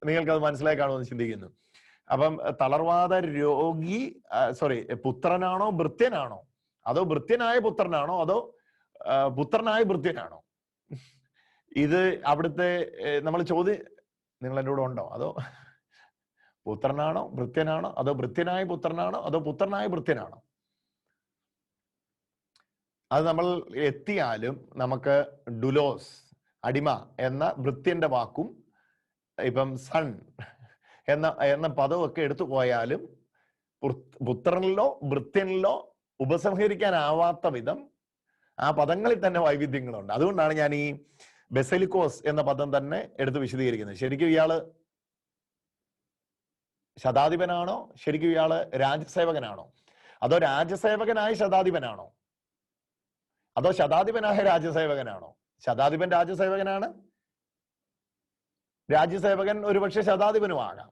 നിങ്ങൾക്ക് അത് മനസ്സിലായി കാണുമെന്ന് ചിന്തിക്കുന്നു. അപ്പം തളർവാദ രോഗി പുത്രനാണോ ഭൃത്യനാണോ, അതോ ഭൃത്യനായ പുത്രനാണോ, അതോ പുത്രനായ ഭൃത്യനാണോ? ഇത് അവിടുത്തെ നമ്മൾ നിങ്ങൾ എൻ്റെ കൂടെ ഉണ്ടോ? അതോ പുത്രനാണോ ഭൃത്യനാണോ, അതോ ഭൃത്യനായ പുത്രനാണോ, അതോ പുത്രനായ ഭൃത്യനാണോ? അത് നമ്മൾ എത്തിയാലും നമുക്ക് ഡുലോസ്, അടിമ എന്ന ഭൃത്യന്റെ വാക്കും ഇപ്പം സൺ എന്ന പദമൊക്കെ എടുത്തു പോയാലും പുത്രനിലോ ഭൃത്യനിലോ ഉപസംഹരിക്കാനാവാത്ത വിധം ആ പദങ്ങളിൽ തന്നെ വൈവിധ്യങ്ങളുണ്ട്. അതുകൊണ്ടാണ് ഞാൻ ഈ ബെസലിക്കോസ് എന്ന പദം തന്നെ എടുത്ത് വിശദീകരിക്കുന്നത്. ശരിക്കും ഇയാള് ശതാധിപനാണോ, ശരിക്കും ഇയാള് രാജസേവകനാണോ, അതോ രാജസേവകനായ ശതാധിപനാണോ, അതോ ശതാധിപനായ രാജസേവകനാണോ? ശതാധിപൻ രാജസേവകനാണ്, രാജ്യസേവകൻ ഒരുപക്ഷെ ശതാധിപനും ആകാം,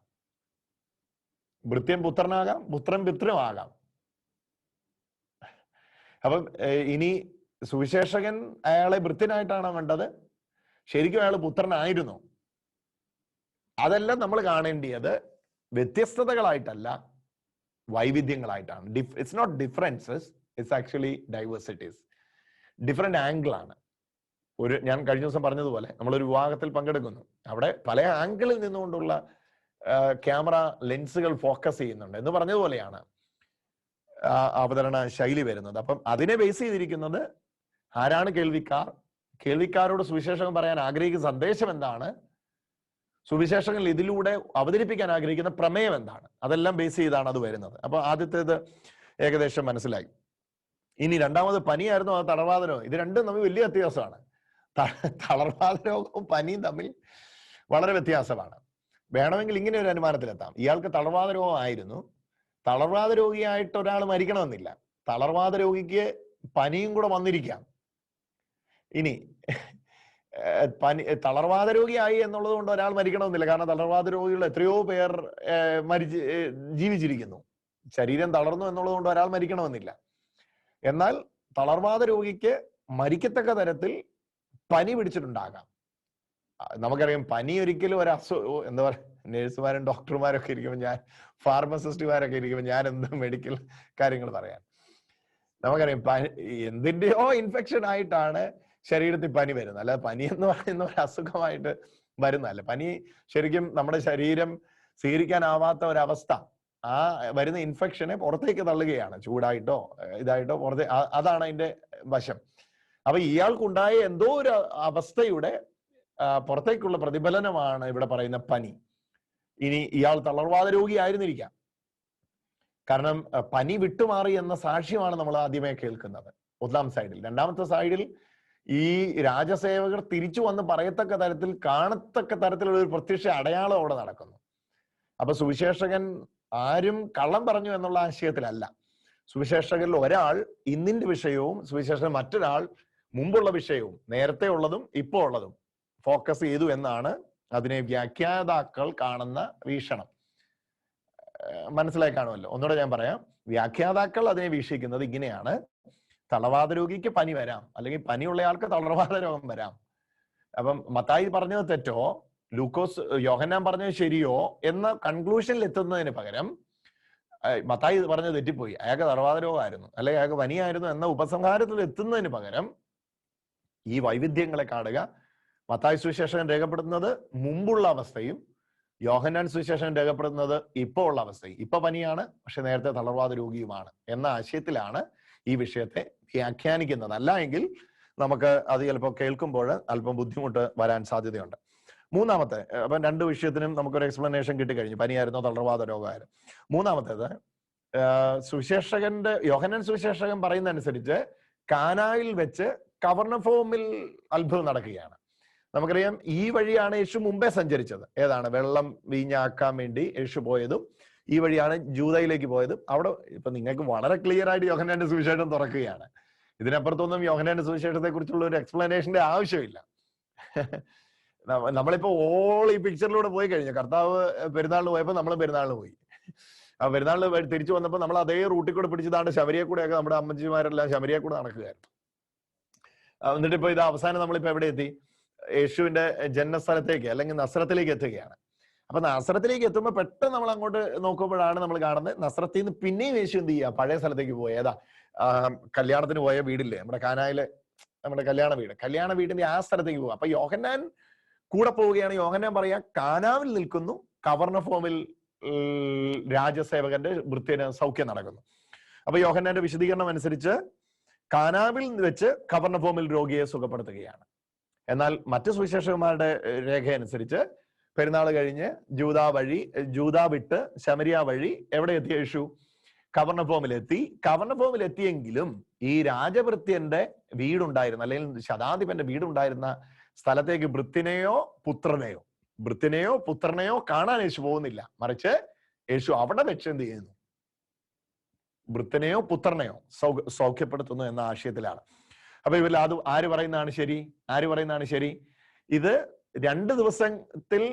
ഭൃത്യൻ പുത്രനാകാം, പുത്രൻ പിതൃമാകാം. അപ്പം ഇനി സുവിശേഷകൻ അയാളെ ഭൃത്യനായിട്ടാണോ വേണ്ടത്, ശരിക്കും അയാൾ പുത്രനായിരുന്നു? അതെല്ലാം നമ്മൾ കാണേണ്ടിയത് വ്യത്യസ്തതകളായിട്ടല്ല, വൈവിധ്യങ്ങളായിട്ടാണ്. It's not differences, it's actually diversities. Different angle ആണ്. ഞാൻ കഴിഞ്ഞ ദിവസം പറഞ്ഞതുപോലെ നമ്മളൊരു വിവാഹത്തിൽ പങ്കെടുക്കുന്നു, അവിടെ പല ആംഗിളിൽ നിന്നുകൊണ്ടുള്ള ക്യാമറ ലെൻസുകൾ ഫോക്കസ് ചെയ്യുന്നുണ്ട് എന്ന് പറഞ്ഞതുപോലെയാണ് അവതരണ ശൈലി വരുന്നത്. അപ്പം അതിനെ ബേസ് ചെയ്തിരിക്കുന്നത് ആരാണ് കേൾവിക്കാർ, കേൾവിക്കാരോട് സുവിശേഷം പറയാൻ ആഗ്രഹിക്കുന്ന സന്ദേശം എന്താണ്, സുവിശേഷങ്ങൾ ഇതിലൂടെ അവതരിപ്പിക്കാൻ ആഗ്രഹിക്കുന്ന പ്രമേയം എന്താണ്, അതെല്ലാം ബേസ് ചെയ്താണ് അത് വരുന്നത്. അപ്പൊ ആദ്യത്തേത് ഏകദേശം മനസ്സിലായി. ഇനി രണ്ടാമത് പനിയായിരുന്നു, അത് തളർവാദ രോഗം. ഇത് രണ്ടും തമ്മിൽ വലിയ വ്യത്യാസമാണ്. തളർവാദ രോഗവും പനിയും തമ്മിൽ വളരെ വ്യത്യാസമാണ്. വേണമെങ്കിൽ ഇങ്ങനെ ഒരു അനുമാനത്തിലെത്താം, ഇയാൾക്ക് തളർവാദ രോഗം ആയിരുന്നു, തളർവാദ രോഗിയായിട്ട് ഒരാൾ മരിക്കണമെന്നില്ല, തളർവാദ രോഗിക്ക് പനിയും കൂടെ വന്നിരിക്കാം. ഇനി തളർവാദ രോഗിയായി എന്നുള്ളത് കൊണ്ട് ഒരാൾ മരിക്കണമെന്നില്ല, കാരണം തളർവാദ രോഗികൾ എത്രയോ പേർ ജീവിച്ചിരിക്കുന്നു. ശരീരം തളർന്നു എന്നുള്ളത് കൊണ്ട് ഒരാൾ മരിക്കണമെന്നില്ല. എന്നാൽ തളർവാദ രോഗിക്ക് മരിക്കത്തക്ക തരത്തിൽ പനി പിടിച്ചിട്ടുണ്ടാകാം. നമുക്കറിയാം, പനി ഒരിക്കലും ഒരു എന്താ പറയുക, നേഴ്സുമാരും ഡോക്ടർമാരൊക്കെ ഇരിക്കുമ്പോൾ ഞാൻ, ഫാർമസിസ്റ്റുമാരൊക്കെ ഇരിക്കുമ്പോൾ ഞാൻ എന്ത് മെഡിക്കൽ കാര്യങ്ങൾ പറയാൻ. നമുക്കറിയാം എന്തിന്റെയോ ഇൻഫെക്ഷൻ ആയിട്ടാണ് ശരീരത്തിൽ പനി വരുന്നത്, അല്ലാതെ പനി എന്ന് പറയുന്ന ഒരു അസുഖമായിട്ട് വരുന്നതല്ല. പനി ശരിക്കും നമ്മുടെ ശരീരം സ്വീകരിക്കാനാവാത്ത ഒരവസ്ഥ, ആ വരുന്ന ഇൻഫെക്ഷനെ പുറത്തേക്ക് തള്ളുകയാണ്, ചൂടായിട്ടോ ഇതായിട്ടോ പുറത്തേ, അതാണ് അതിന്റെ വശം. അപ്പൊ ഇയാൾക്കുണ്ടായ എന്തോ ഒരു അവസ്ഥയുടെ പുറത്തേക്കുള്ള പ്രതിഫലനമാണ് ഇവിടെ പറയുന്ന പനി. ഇനി ഇയാൾ തളർവാദ രോഗി ആയിരുന്നിരിക്കാം, കാരണം പനി വിട്ടുമാറി എന്ന സാക്ഷ്യമാണ് നമ്മൾ ആദ്യമേ കേൾക്കുന്നത് ഒന്നാം സൈഡിൽ. രണ്ടാമത്തെ സൈഡിൽ ഈ രാജസേവകർ തിരിച്ചു വന്ന് പറയത്തക്ക തരത്തിൽ, കാണത്തക്ക തരത്തിലുള്ള ഒരു പ്രത്യക്ഷ അടയാളം അവിടെ നടക്കുന്നു. അപ്പൊ സുവിശേഷകൻ ആരും കള്ളം പറഞ്ഞു എന്നുള്ള ആശയത്തിലല്ല. സുവിശേഷകരിൽ ഒരാൾ ഇന്നിന്റെ വിഷയവും സുവിശേഷകൻ മറ്റൊരാൾ മുമ്പുള്ള വിഷയവും, നേരത്തെ ഉള്ളതും ഇപ്പോൾ ഉള്ളതും ഫോക്കസ് ചെയ്തു എന്നാണ് അതിനെ വ്യാഖ്യാതാക്കൾ കാണുന്ന വീക്ഷണം മനസ്സിലായി കാണുമല്ലോ. ഒന്നുകൂടെ ഞാൻ പറയാം. വ്യാഖ്യാതാക്കൾ അതിനെ വീക്ഷിക്കുന്നത് ഇങ്ങനെയാണ്: തളർവാദ രോഗിക്ക് പനി വരാം, അല്ലെങ്കിൽ പനിയുള്ളയാൾക്ക് തളർവാദ രോഗം വരാം. അപ്പം മത്തായി പറഞ്ഞത് തെറ്റോ യോഹന്നാൻ പറഞ്ഞത് ശരിയോ എന്ന കൺക്ലൂഷനിൽ എത്തുന്നതിന് പകരം മത്തായി പറഞ്ഞത് തെറ്റിപ്പോയി, അയാൾക്ക് തളർവാദ രോഗമായിരുന്നു അല്ലെങ്കിൽ അയാൾക്ക് പനിയായിരുന്നു എന്ന ഉപസംഹാരത്തിൽ എത്തുന്നതിന് പകരം ഈ വൈവിധ്യങ്ങളെ കാണുക. മത്തായി സുവിശേഷകൻ രേഖപ്പെടുത്തുന്നത് മുമ്പുള്ള അവസ്ഥയും യോഹന്നാൻ സുവിശേഷകൻ രേഖപ്പെടുത്തുന്നത് ഇപ്പോൾ ഉള്ള അവസ്ഥയും. ഇപ്പൊ പനിയാണ്, പക്ഷെ നേരത്തെ തളർവാദ രോഗിയുമാണ് എന്ന ആശയത്തിലാണ് ഈ വിഷയത്തെ വ്യാഖ്യാനിക്കുന്നത്. അല്ല എങ്കിൽ നമുക്ക് അത് ചിലപ്പോൾ കേൾക്കുമ്പോൾ അല്പം ബുദ്ധിമുട്ട് വരാൻ സാധ്യതയുണ്ട്. മൂന്നാമത്തെ, അപ്പം രണ്ട് വിഷയത്തിനും നമുക്കൊരു എക്സ്പ്ലനേഷൻ കിട്ടിക്കഴിഞ്ഞു, പനിയായിരുന്നോ തളർവാദ രോഗമായിരുന്നു. മൂന്നാമത്തേത്, യോഹന്നാൻ സുവിശേഷകൻ പറയുന്ന അനുസരിച്ച് കാനായിൽ വെച്ച് കവർണഫോമിൽ അത്ഭുതം നടക്കുകയാണ്. നമുക്കറിയാം ഈ വഴിയാണ് യേശു മുമ്പേ സഞ്ചരിച്ചത്. ഏതാണ്? വെള്ളം വീഞ്ഞാക്കാൻ വേണ്ടി യേശു പോയതും ഈ വഴിയാണ് ജൂദയിലേക്ക് പോയതും. അവിടെ ഇപ്പൊ നിങ്ങൾക്ക് വളരെ ക്ലിയർ ആയിട്ട് യോഹന്നാന്റെ സുവിശേഷം തുറക്കുകയാണ്. ഇതിനപ്പുറത്തൊന്നും യോഹന്നാന്റെ സുവിശേഷത്തെ കുറിച്ചുള്ള ഒരു എക്സ്പ്ലനേഷന്റെ ആവശ്യമില്ല. നമ്മളിപ്പോ ഈ പിക്ചറിലൂടെ പോയി കഴിഞ്ഞു. കർത്താവ് പെരുന്നാളിന് പോയപ്പോ നമ്മൾ പെരുന്നാളിന് പോയി. ആ പെരുന്നാളിന് തിരിച്ചു വന്നപ്പോൾ നമ്മൾ അതേ റൂട്ടിൽ കൂടെ പിടിച്ചതാണ്ട് ശബരിയെ കൂടെയൊക്കെ നമ്മുടെ അമ്മച്ചിമാരെല്ലാം ശബരിയെ കൂടെ നടക്കുകയായിരുന്നു. എന്നിട്ട് ഇപ്പൊ ഇത് അവസാനം നമ്മളിപ്പോ എവിടെ എത്തി? യേശുവിന്റെ ജന്മസ്ഥലത്തേക്ക് അല്ലെങ്കിൽ നസ്രത്തിലേക്ക് എത്തുകയാണ്. അപ്പൊ നസ്രത്തിലേക്ക് എത്തുമ്പോൾ പെട്ടെന്ന് നമ്മൾ അങ്ങോട്ട് നോക്കുമ്പോഴാണ് നമ്മൾ കാണുന്നത് നസ്രത്തിൽ നിന്ന് പിന്നെയും യേശു എന്ത് ചെയ്യുക? പഴയ സ്ഥലത്തേക്ക് പോയി. ഏതാ? കല്യാണത്തിന് പോയ വീടില്ലേ, നമ്മുടെ കാനായിലെ നമ്മുടെ കല്യാണ വീടിന്റെ ആ സ്ഥലത്തേക്ക് പോകുക. അപ്പൊ യോഹന്നാൻ കൂടെ പോവുകയാണ്. യോഹന്നാൻ പറയാ, കാനാവിൽ നിൽക്കുന്നു, കവർണഫോമിൽ രാജസേവകന്റെ വൃത്യന് സൗഖ്യം നടക്കുന്നു. അപ്പൊ യോഹന്നാന്റെ വിശദീകരണം അനുസരിച്ച് കാനാവിൽ വെച്ച് കവർണഫോമിൽ രോഗിയെ സുഖപ്പെടുത്തുകയാണ്. എന്നാൽ മറ്റു സുവിശേഷകന്മാരുടെ രേഖ അനുസരിച്ച് പെരുന്നാൾ കഴിഞ്ഞ് ജൂദ വിട്ട് ശമരിയ വഴി എവിടെ എത്തിയ യേശു? കവർണഫോമിലെത്തി. കവർണഫോമിലെത്തിയെങ്കിലും ഈ രാജഭൃത്യന്റെ വീടുണ്ടായിരുന്ന അല്ലെങ്കിൽ ശതാധിപന്റെ വീടുണ്ടായിരുന്ന സ്ഥലത്തേക്ക് ഭൃത്യനെയോ പുത്രനെയോ കാണാൻ യേശു പോകുന്നില്ല. മറിച്ച് യേശു അവിടെ വെച്ച് എന്ത് ചെയ്യുന്നു? ഭൃത്യനെയോ പുത്രനെയോ സൗഖ്യപ്പെടുത്തുന്നു എന്ന ആശയത്തിലാണ്. അപ്പൊ ഇവരിൽ അത് ആര് പറയുന്നതാണ് ശരി? ഇത് 2 ദിവസത്തിൽ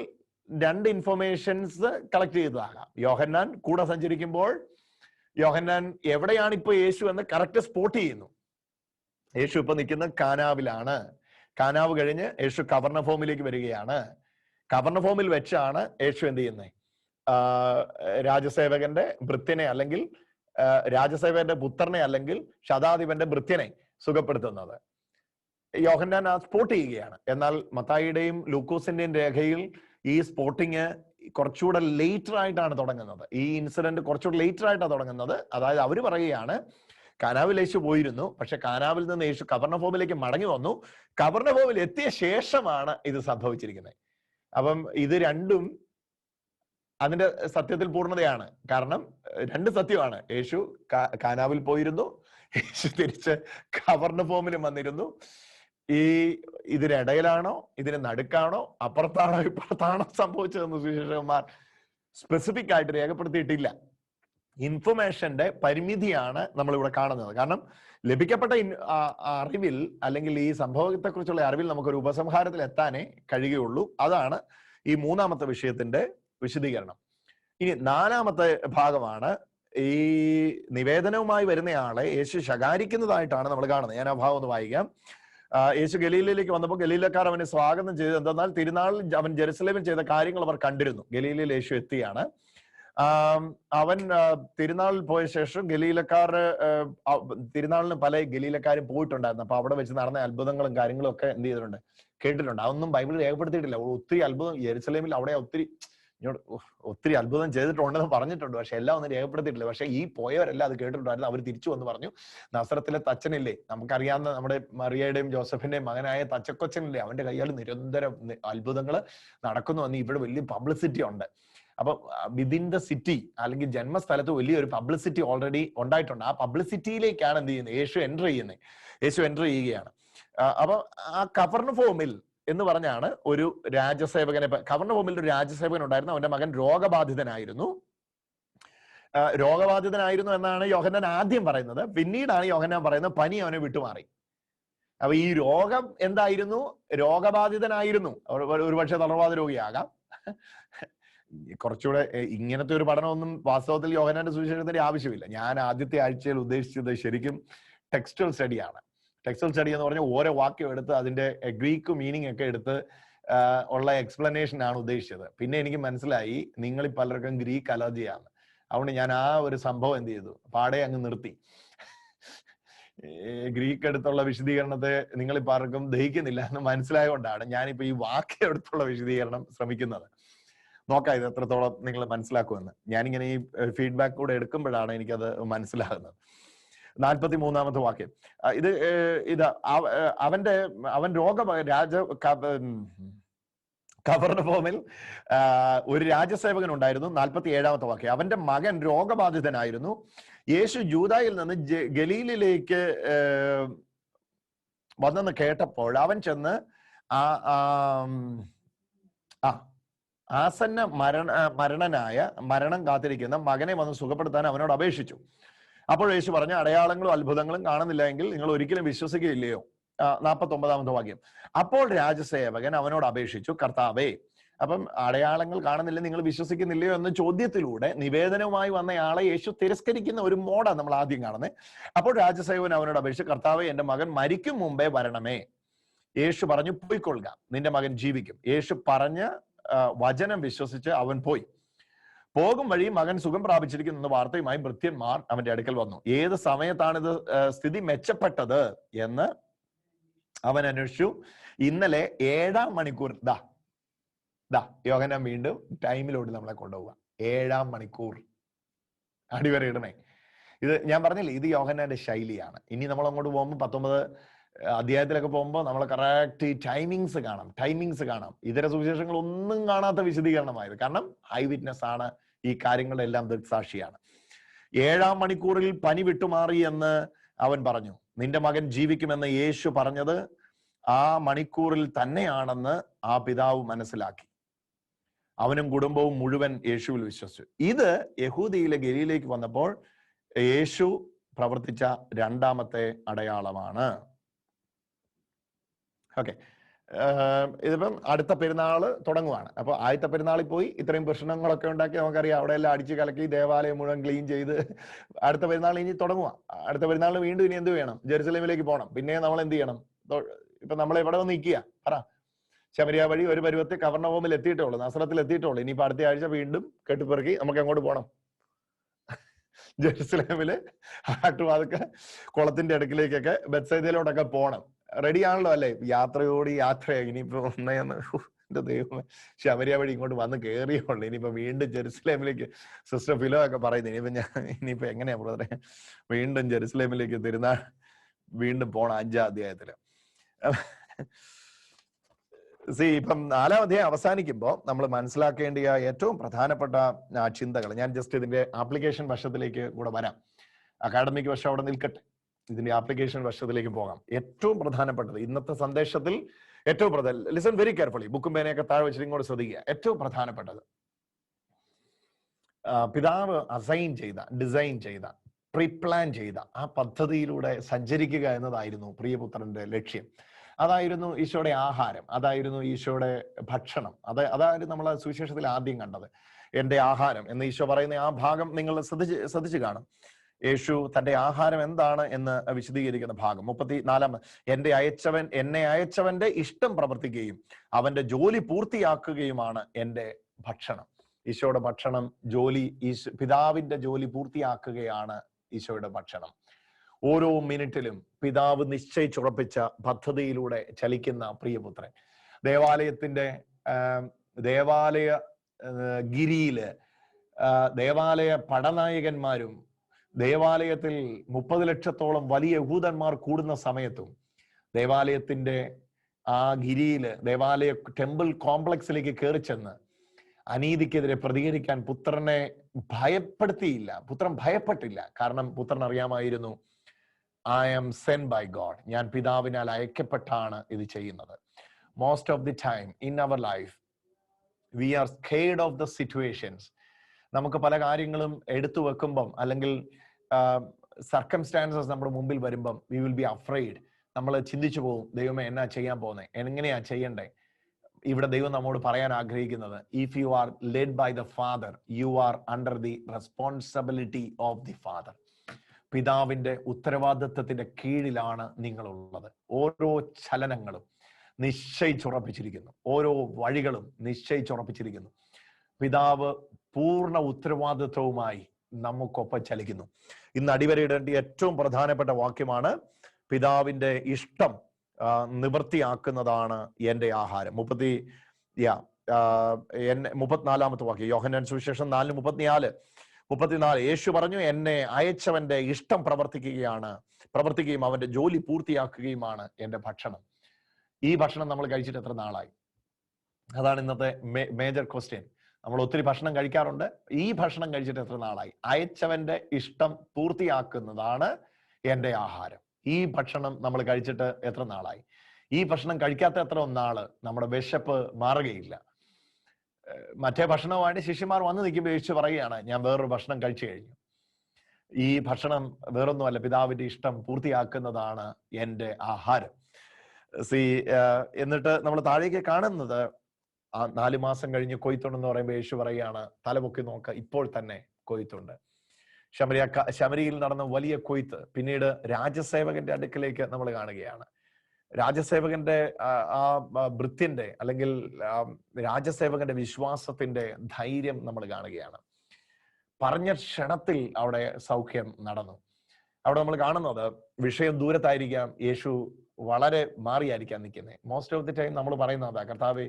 2 ഇൻഫർമേഷൻസ് കളക്ട് ചെയ്തതാകാം. യോഹന്നാൻ കൂടെ സഞ്ചരിക്കുമ്പോൾ യോഹന്നാൻ എവിടെയാണ് ഇപ്പൊ യേശു എന്ന് കറക്റ്റ് സ്പോട്ട് ചെയ്യുന്നു. യേശു ഇപ്പൊ നിൽക്കുന്നത് കാനാവിലാണ്. കാനാവ് കഴിഞ്ഞ് യേശു കവർണഫോമിലേക്ക് വരികയാണ്. കവർണഫോമിൽ വെച്ചാണ് യേശു എന്ത് ചെയ്യുന്നത്? രാജസേവകന്റെ ഭൃത്യനെ അല്ലെങ്കിൽ രാജസേവകന്റെ പുത്രനെ അല്ലെങ്കിൽ ശതാധിപന്റെ ഭൃത്യനെ സുഖപ്പെടുത്തുന്നത്. യോഹന്നാൻ ആ സ്പോട്ട് ചെയ്യുകയാണ്. എന്നാൽ മത്തായിയുടെയും ലൂക്കോസിന്റെയും രേഖയിൽ ഈ സ്പോട്ടിങ് കുറച്ചുകൂടെ ലേറ്റർ ആയിട്ടാണ് തുടങ്ങുന്നത്. ഈ ഇൻസിഡന്റ് കുറച്ചുകൂടെ ലേറ്റർ ആയിട്ടാണ് തുടങ്ങുന്നത്. അതായത് അവര് പറയുകയാണ്, കാനാവിൽ യേശു പോയിരുന്നു, പക്ഷെ കാനാവിൽ നിന്ന് യേശു കവർണഫോമിലേക്ക് മടങ്ങി വന്നു. കവർണഫോമിൽ എത്തിയ ശേഷമാണ് ഇത് സംഭവിച്ചിരിക്കുന്നത്. അപ്പം ഇത് രണ്ടും അതിന്റെ സത്യത്തിൽ പൂർണ്ണതയാണ്. കാരണം 2 സത്യമാണ്. യേശു കാനാവിൽ പോയിരുന്നു, യേശു തിരിച്ച് കവർണഫോമിലും വന്നിരുന്നു. ഇതിനിടയിലാണോ, ഇതിന് നടുക്കാണോ, അപ്പുറത്താണോ ഇപ്പുറത്താണോ സംഭവിച്ചതെന്ന് സുവിശേഷകന്മാർ സ്പെസിഫിക് ആയിട്ട് രേഖപ്പെടുത്തിയിട്ടില്ല. ഇൻഫർമേഷന്റെ പരിമിതിയാണ് നമ്മളിവിടെ കാണുന്നത്. കാരണം ലഭിക്കപ്പെട്ട അറിവിൽ അല്ലെങ്കിൽ ഈ സംഭവത്തെ കുറിച്ചുള്ള അറിവിൽ നമുക്കൊരു ഉപസംഹാരത്തിൽ എത്താനേ കഴിയുകയുള്ളൂ. അതാണ് ഈ 3ാമത്തെ വിഷയത്തിന്റെ വിശദീകരണം. ഇനി 4ാമത്തെ ഭാഗമാണ് ഈ നിവേദനവുമായി വരുന്നയാളെ യേശു ശകാരിക്കുന്നതായിട്ടാണ് നമ്മൾ കാണുന്നത്. ഞാൻ ആ ഭാഗം ഒന്ന് വായിക്കാം. യേശു ഗലീലയിലേക്ക് വന്നപ്പോൾ ഗലീലക്കാർ അവനെ സ്വാഗതം ചെയ്തു. എന്തെന്നാൽ തിരുനാളിൽ അവൻ ജെറുസലേമിൽ ചെയ്ത കാര്യങ്ങൾ അവർ കണ്ടിരുന്നു. ഗലീലയിൽ യേശു എത്തിയാണ്. അവൻ തിരുനാളിൽ പോയ ശേഷം തിരുനാളിന് പല ഗലീലക്കാരും പോയിട്ടുണ്ടായിരുന്നു. അപ്പൊ അവിടെ വെച്ച് നടന്ന അത്ഭുതങ്ങളും കാര്യങ്ങളും ഒക്കെ എന്ത് ചെയ്തിട്ടുണ്ട്? കേട്ടിട്ടുണ്ട്. അതൊന്നും ബൈബിളിൽ രേഖപ്പെടുത്തിയിട്ടില്ല. ഒത്തിരി അത്ഭുതം ജെറുസലേമിൽ അവിടെ ഒത്തിരി അത്ഭുതം ചെയ്തിട്ടുണ്ടെന്ന് പറഞ്ഞിട്ടുണ്ട്. പക്ഷെ എല്ലാം ഒന്നും രേഖപ്പെടുത്തിയിട്ടില്ല. പക്ഷെ ഈ പോയവരെല്ലാം അത് കേട്ടിട്ടുണ്ടായിരുന്നു. അവർ തിരിച്ചു വന്ന് പറഞ്ഞു, നസറത്തിലെ തച്ചനില്ലേ, നമുക്കറിയാവുന്ന നമ്മുടെ മറിയയുടെയും ജോസഫിന്റെയും മകനായ തച്ചക്കൊച്ചനില്ലേ, അവന്റെ കൈയാൽ നിരന്തരം അത്ഭുതങ്ങൾ നടക്കുന്നു എന്ന് ഇവിടെ വലിയ പബ്ലിസിറ്റി ഉണ്ട്. അപ്പൊ വിതിൻ ദ സിറ്റി അല്ലെങ്കിൽ ജന്മസ്ഥലത്ത് വലിയൊരു പബ്ലിസിറ്റി ഓൾറെഡി ഉണ്ടായിട്ടുണ്ട്. ആ പബ്ലിസിറ്റിയിലേക്കാണ് എന്ത് ചെയ്യുന്നത്? യേശു എൻ്റർ ചെയ്യുകയാണ്. അപ്പൊ ആ കവർണഫോമിൽ എന്ന് പറഞ്ഞാണ് ഒരു രാജസേവകനെ, കവർണഫോമിൽ ഒരു രാജസേവകൻ ഉണ്ടായിരുന്നു. അവന്റെ മകൻ രോഗബാധിതനായിരുന്നു എന്നാണ് യോഹന്നാൻ ആദ്യം പറയുന്നത്. പിന്നീടാണ് യോഹന്നാൻ പറയുന്നത് പനി അവനെ വിട്ടുമാറി. അപ്പൊ ഈ രോഗം എന്തായിരുന്നു? രോഗബാധിതനായിരുന്നു. ഒരുപക്ഷെ തളർവാദ രോഗിയാകാം. കുറച്ചുകൂടെ ഇങ്ങനത്തെ ഒരു പഠനമൊന്നും വാസ്തവത്തിൽ യോഹന്നാന്റെ സുവിശേഷത്തിന്റെ ആവശ്യമില്ല. ഞാൻ ആദ്യത്തെ ആഴ്ചയിൽ ഉദ്ദേശിച്ചത് ശരിക്കും ടെക്സ്റ്റൽ സ്റ്റഡിയാണ്. ടെക്സ്റ്റൽ സ്റ്റഡി എന്ന് പറഞ്ഞാൽ ഓരോ വാക്യം എടുത്ത് അതിന്റെ ഗ്രീക്ക് മീനിങ് ഒക്കെ എടുത്ത് ഉള്ള എക്സ്പ്ലനേഷൻ ആണ് ഉദ്ദേശിച്ചത്. പിന്നെ എനിക്ക് മനസ്സിലായി നിങ്ങളിൽ പലർക്കും ഗ്രീക്ക് അലർജിയാണ്. അതുകൊണ്ട് ഞാൻ ആ ഒരു സംഭവം എന്ത് ചെയ്തു, പാടെ അങ്ങ് നിർത്തി. ഗ്രീക്ക് എടുത്തുള്ള വിശദീകരണത്തെ നിങ്ങളിൽ പലർക്കും ദഹിക്കുന്നില്ല എന്ന് മനസ്സിലായതുകൊണ്ടാണ് ഞാനിപ്പോ ഈ വാക്യം എടുത്തുള്ള വിശദീകരണം ശ്രമിക്കുന്നത്. നോക്കാം ഇത് എത്രത്തോളം നിങ്ങൾ മനസ്സിലാക്കുമെന്ന്. ഞാനിങ്ങനെ ഈ ഫീഡ്ബാക്ക് കൂടെ എടുക്കുമ്പോഴാണ് എനിക്കത് മനസ്സിലാകുന്നത്. 43-ാമത്തെ വാക്യം. അവൻ കഫർനഹൂമിൽ ഒരു രാജസേവകൻ ഉണ്ടായിരുന്നു. 47-ാമത്തെ വാക്യം. അവന്റെ മകൻ രോഗബാധിതനായിരുന്നു. യേശു യൂദായിൽ നിന്ന് ഗലീലിലേക്ക് വന്നെന്ന് കേട്ടപ്പോൾ അവൻ ചെന്ന് ആസന്ന മരണം കാത്തിരിക്കുന്ന മകനെ വന്ന് സുഖപ്പെടുത്താൻ അവനോട് അപേക്ഷിച്ചു. അപ്പോൾ യേശു പറഞ്ഞു, അടയാളങ്ങളും അത്ഭുതങ്ങളും കാണുന്നില്ല എങ്കിൽ നിങ്ങൾ ഒരിക്കലും വിശ്വസിക്കുകയില്ലയോ? 49-ാമത്തെ വാക്യം. അപ്പോൾ രാജസേവകൻ അവനോട് അപേക്ഷിച്ചു, കർത്താവേ, അപ്പം അടയാളങ്ങൾ കാണുന്നില്ല, നിങ്ങൾ വിശ്വസിക്കുന്നില്ലയോ എന്ന ചോദ്യത്തിലൂടെ നിവേദനവുമായി വന്നയാളെ യേശു തിരസ്കരിക്കുന്ന ഒരു മോഡാണ് നമ്മൾ ആദ്യം കാണുന്നത്. അപ്പോൾ രാജസേവകൻ അവനോട് അപേക്ഷിച്ചു, കർത്താവേ, എന്റെ മകൻ മരിക്കും മുമ്പേ വരണമേ. യേശു പറഞ്ഞു, പോയിക്കൊള്ളുക, നിന്റെ മകൻ ജീവിക്കും. യേശു പറഞ്ഞ വചനം വിശ്വസിച്ച് അവൻ പോയി. പോകും വഴി മകൻ സുഖം പ്രാപിച്ചിരിക്കുന്ന വാർത്തയുമായി ഭൃത്യന്മാർ അവന്റെ അടുക്കൽ വന്നു. ഏത് സമയത്താണ് ഇത് സ്ഥിതി മെച്ചപ്പെട്ടത് എന്ന് അവൻ അന്വേഷിച്ചു. ഇന്നലെ 7-ാം മണിക്കൂർ. യോഹന്നാൻ വീണ്ടും ടൈമിലോട്ട് നമ്മളെ കൊണ്ടുപോവുക. 7-ാം മണിക്കൂർ അടിവരയിടണേ. ഇത് ഞാൻ പറഞ്ഞില്ലേ, ഇത് യോഹന്നാന്റെ ശൈലിയാണ്. ഇനി നമ്മൾ അങ്ങോട്ട് പോകുമ്പോൾ 19 അധ്യായത്തിലൊക്കെ പോകുമ്പോൾ നമ്മൾ കറക്റ്റ് ടൈമിങ്സ് കാണാം. ഇതര സുവിശേഷങ്ങൾ ഒന്നും കാണാത്ത വിശദീകരണമായത്. കാരണം ഐ വിറ്റ്നസ് ആണ്, ഈ കാര്യങ്ങളെല്ലാം ദൃക്സാക്ഷിയാണ്. 7-ാം മണിക്കൂറിൽ പനി വിട്ടുമാറി എന്ന് അവൻ പറഞ്ഞു. നിന്റെ മകൻ ജീവിക്കുമെന്ന് യേശു പറഞ്ഞത് ആ മണിക്കൂറിൽ തന്നെയാണെന്ന് ആ പിതാവ് മനസ്സിലാക്കി. അവനും കുടുംബവും മുഴുവൻ യേശുവിൽ വിശ്വസിച്ചു. ഇത് യഹൂദയിലെ ഗലീലയിലേക്ക് വന്നപ്പോൾ യേശു പ്രവർത്തിച്ച 2ാമത്തെ അടയാളമാണ്. ഓക്കെ, ഇതിപ്പം അടുത്ത പെരുന്നാള് തുടങ്ങുവാണ്. അപ്പൊ ആദ്യത്തെ പെരുന്നാളിൽ പോയി ഇത്രയും പ്രശ്നങ്ങളൊക്കെ ഉണ്ടാക്കി, നമുക്കറിയാം, അവിടെ എല്ലാം അടിച്ചു കലക്കി ദേവാലയം മുഴുവൻ ക്ലീൻ ചെയ്ത് അടുത്ത പെരുന്നാൾ ഇനി തുടങ്ങുക. അടുത്ത പെരുന്നാളിന് വീണ്ടും ഇനി എന്ത് വേണം? ജെറുസലേമിലേക്ക് പോകണം. പിന്നെ നമ്മൾ എന്ത് ചെയ്യണം? ഇപ്പൊ നമ്മൾ എവിടെ വന്ന് നിൽക്കുക പറ? ശമരിയ വഴി ഒരു പരുവത്തിൽ കഫർനഹൂമിൽ എത്തിയിട്ടേ ഉള്ളൂ, നസ്രത്തിൽ എത്തിയിട്ടേ ഉള്ളൂ. ഇനിയിപ്പോ അടുത്ത ആഴ്ച വീണ്ടും കെട്ടിപ്പെറുക്കി നമുക്ക് എങ്ങോട്ട് പോകണം? ജെറുസലേമില് ആട്ടുവാതൊക്കെ കുളത്തിന്റെ അടുക്കിലേക്കൊക്കെ ബെത്സൈദയിലോട്ടൊക്കെ പോകണം. റെഡി ആണല്ലോ അല്ലെ? യാത്രയായി. ഇനിയിപ്പോ ഒന്നേന്ന് എന്റെ ദൈവമേ, ശമരിയ വഴി ഇങ്ങോട്ട് വന്ന് കയറിയുള്ളൂ. ഇനിയിപ്പോ വീണ്ടും ജെറുസലേമിലേക്ക് സിസ്റ്റർ ഫിലോ ഒക്കെ പറയുന്നത്. ഇനിയിപ്പോ എങ്ങനെയാ ബ്രദറെ വീണ്ടും ജെറുസലേമിലേക്ക് തിരുനാൾ വീണ്ടും പോണം 5-ാം അധ്യായത്തില്. ഇപ്പം 4-ാം അധ്യായം അവസാനിക്കുമ്പോ നമ്മൾ മനസ്സിലാക്കേണ്ടിയ ഏറ്റവും പ്രധാനപ്പെട്ട ചിന്തകൾ, ഞാൻ ജസ്റ്റ് ഇതിന്റെ ആപ്ലിക്കേഷൻ വശത്തിലേക്ക് കൂടെ വരാം. അക്കാഡമിക് വശം അവിടെ നിൽക്കട്ടെ, ഇതിന്റെ ആപ്ലിക്കേഷൻ വശത്തിലേക്ക് പോകാം. ഏറ്റവും പ്രധാനപ്പെട്ടത് ഇന്നത്തെ സന്ദേശത്തിൽ ഏറ്റവും ലിസൺ വെരി കെയർഫുള്ളി, ബുക്കും പേനയൊക്കെ താഴെ വെച്ചിട്ട് ഇങ്ങോട്ട് ശ്രദ്ധിക്കുക. ഏറ്റവും പ്രധാനപ്പെട്ടത് പിതാവ് ഡിസൈൻ ചെയ്ത പ്രീപ്ലാൻ ചെയ്ത ആ പദ്ധതിയിലൂടെ സഞ്ചരിക്കുക എന്നതായിരുന്നു പ്രിയപുത്രന്റെ ലക്ഷ്യം. അതായിരുന്നു ഈശോയുടെ ആഹാരം, അതായിരുന്നു ഈശോയുടെ ഭക്ഷണം. അതായിരുന്നു നമ്മൾ സുവിശേഷത്തിൽ ആദ്യം കണ്ടത്. എന്റെ ആഹാരം എന്ന് ഈശോ പറയുന്ന ആ ഭാഗം നിങ്ങൾ ശ്രദ്ധിച്ചു കാണും. യേശു തന്റെ ആഹാരം എന്താണ് എന്ന് വിശദീകരിക്കുന്ന ഭാഗം 34. എന്നെ അയച്ചവന്റെ ഇഷ്ടം പ്രവർത്തിക്കുകയും അവന്റെ ജോലി പൂർത്തിയാക്കുകയുമാണ് എന്റെ ഭക്ഷണം. ഈശോയുടെ ഭക്ഷണം പിതാവിന്റെ ജോലി പൂർത്തിയാക്കുകയാണ് ഈശോയുടെ ഭക്ഷണം. ഓരോ മിനിറ്റിലും പിതാവ് നിശ്ചയിച്ചുറപ്പിച്ച പദ്ധതിയിലൂടെ ചലിക്കുന്ന പ്രിയപുത്രൻ. ദേവാലയ ഗിരിയില് ദേവാലയ പടനായകന്മാരും ദേവാലയത്തിൽ 30 ലക്ഷത്തോളം വലിയ യഹൂദന്മാർ കൂടുന്ന സമയത്തും ദേവാലയത്തിന്റെ ആ ഗിരിയില് ദേവാലയ ടെമ്പിൾ കോംപ്ലക്സിലേക്ക് കയറി ചെന്ന് അനീതിക്കെതിരെ പ്രതികരിക്കാൻ പുത്രനെ ഭയപ്പെടുത്തിയില്ല. പുത്രൻ ഭയപ്പെട്ടില്ല. കാരണം പുത്രൻ അറിയാമായിരുന്നു, I am sent by God. ഞാൻ പിതാവിനാൽ അയക്കപ്പെട്ടാണ് ഇത് ചെയ്യുന്നത്. Most of the time in our life we are scared of the situations. നമുക്ക് പല കാര്യങ്ങളും എടുത്തു വെക്കുമ്പം അല്ലെങ്കിൽ സർക്കംസ്റ്റാൻസസ് നമ്മുടെ മുമ്പിൽ വരുമ്പം we will be afraid. നമ്മൾ ചിന്തിച്ചു പോകും, ദൈവമേ എന്നാ ചെയ്യാൻ പോകുന്നത്, എങ്ങനെയാ ചെയ്യണ്ടേ. ഇവിടെ ദൈവം നമ്മോട് പറയാൻ ആഗ്രഹിക്കുന്നത്, if you are led by the father, you are under the responsibility of the father. പിതാവിന്റെ ഉത്തരവാദിത്വത്തിന്റെ കീഴിലാണ് നിങ്ങളുള്ളത്. ഓരോ ചലനങ്ങളും നിശ്ചയിച്ചുറപ്പിച്ചിരിക്കുന്നു, ഓരോ വഴികളും നിശ്ചയിച്ചുറപ്പിച്ചിരിക്കുന്നു. പിതാവ് പൂർണ്ണ ഉത്തരവാദിത്വവുമായി നമുക്കൊപ്പം ചലിക്കുന്നു. ഇന്ന് അടിവരയിടേണ്ട ഏറ്റവും പ്രധാനപ്പെട്ട വാക്യമാണ്, പിതാവിന്റെ ഇഷ്ടം നിവൃത്തിയാക്കുന്നതാണ് എന്റെ ആഹാരം. 34 വാക്യം, യോഹന്നാൻ സുവിശേഷം 4:34. യേശു പറഞ്ഞു, എന്നെ അയച്ചവന്റെ ഇഷ്ടം പ്രവർത്തിക്കുകയും അവന്റെ ജോലി പൂർത്തിയാക്കുകയുമാണ് എന്റെ ഭക്ഷണം. ഈ ഭക്ഷണം നമ്മൾ കഴിച്ചിട്ട് എത്ര നാളായി? അതാണ് ഇന്നത്തെ മേജർ ക്വസ്റ്റ്യൻ. നമ്മൾ ഒത്തിരി ഭക്ഷണം കഴിക്കാറുണ്ട്. ഈ ഭക്ഷണം കഴിച്ചിട്ട് എത്ര നാളായി? അയച്ചവന്റെ ഇഷ്ടം പൂർത്തിയാക്കുന്നതാണ് എന്റെ ആഹാരം. ഈ ഭക്ഷണം നമ്മൾ കഴിച്ചിട്ട് എത്ര നാളായി? ഈ ഭക്ഷണം കഴിക്കാത്ത എത്ര നാള് നമ്മുടെ വിശപ്പ് മാറുകയില്ല. മറ്റേ ഭക്ഷണവുമായിട്ട് ശിഷ്യന്മാർ വന്ന് നിൽക്കുമ്പോൾ യേശു പറയുകയാണ്, ഞാൻ വേറൊരു ഭക്ഷണം കഴിച്ചു കഴിഞ്ഞു. ഈ ഭക്ഷണം വേറൊന്നുമല്ല, പിതാവിന്റെ ഇഷ്ടം പൂർത്തിയാക്കുന്നതാണ് എന്റെ ആഹാരം. എന്നിട്ട് നമ്മൾ താഴേക്ക് കാണുന്നത്, 4 മാസം കഴിഞ്ഞ് കൊയ്ത്തുണ്ടെന്ന് പറയുമ്പോൾ യേശു പറയുകയാണ്, തലപൊക്കി നോക്ക, ഇപ്പോൾ തന്നെ കൊയ്ത്തുണ്ട്. ശമരിയിൽ നടന്ന വലിയ കൊയ്ത്ത് പിന്നീട് രാജസേവകന്റെ അടുക്കലേക്ക് നമ്മൾ കാണുകയാണ്. രാജസേവകന്റെ ആ ഭൃത്യന്റെ അല്ലെങ്കിൽ രാജസേവകന്റെ വിശ്വാസത്തിന്റെ ധൈര്യം നമ്മൾ കാണുകയാണ്. പറഞ്ഞ ക്ഷണത്തിൽ അവിടെ സൗഖ്യം നടന്നു. അവിടെ നമ്മൾ കാണുന്നത്, വിഷയം ദൂരത്തായിരിക്കാം, യേശു വളരെ മാറിയായിരിക്കാം നിൽക്കുന്നത്. മോസ്റ്റ് ഓഫ് ദി ടൈം നമ്മൾ പറയുന്നതാ, കർത്താവേ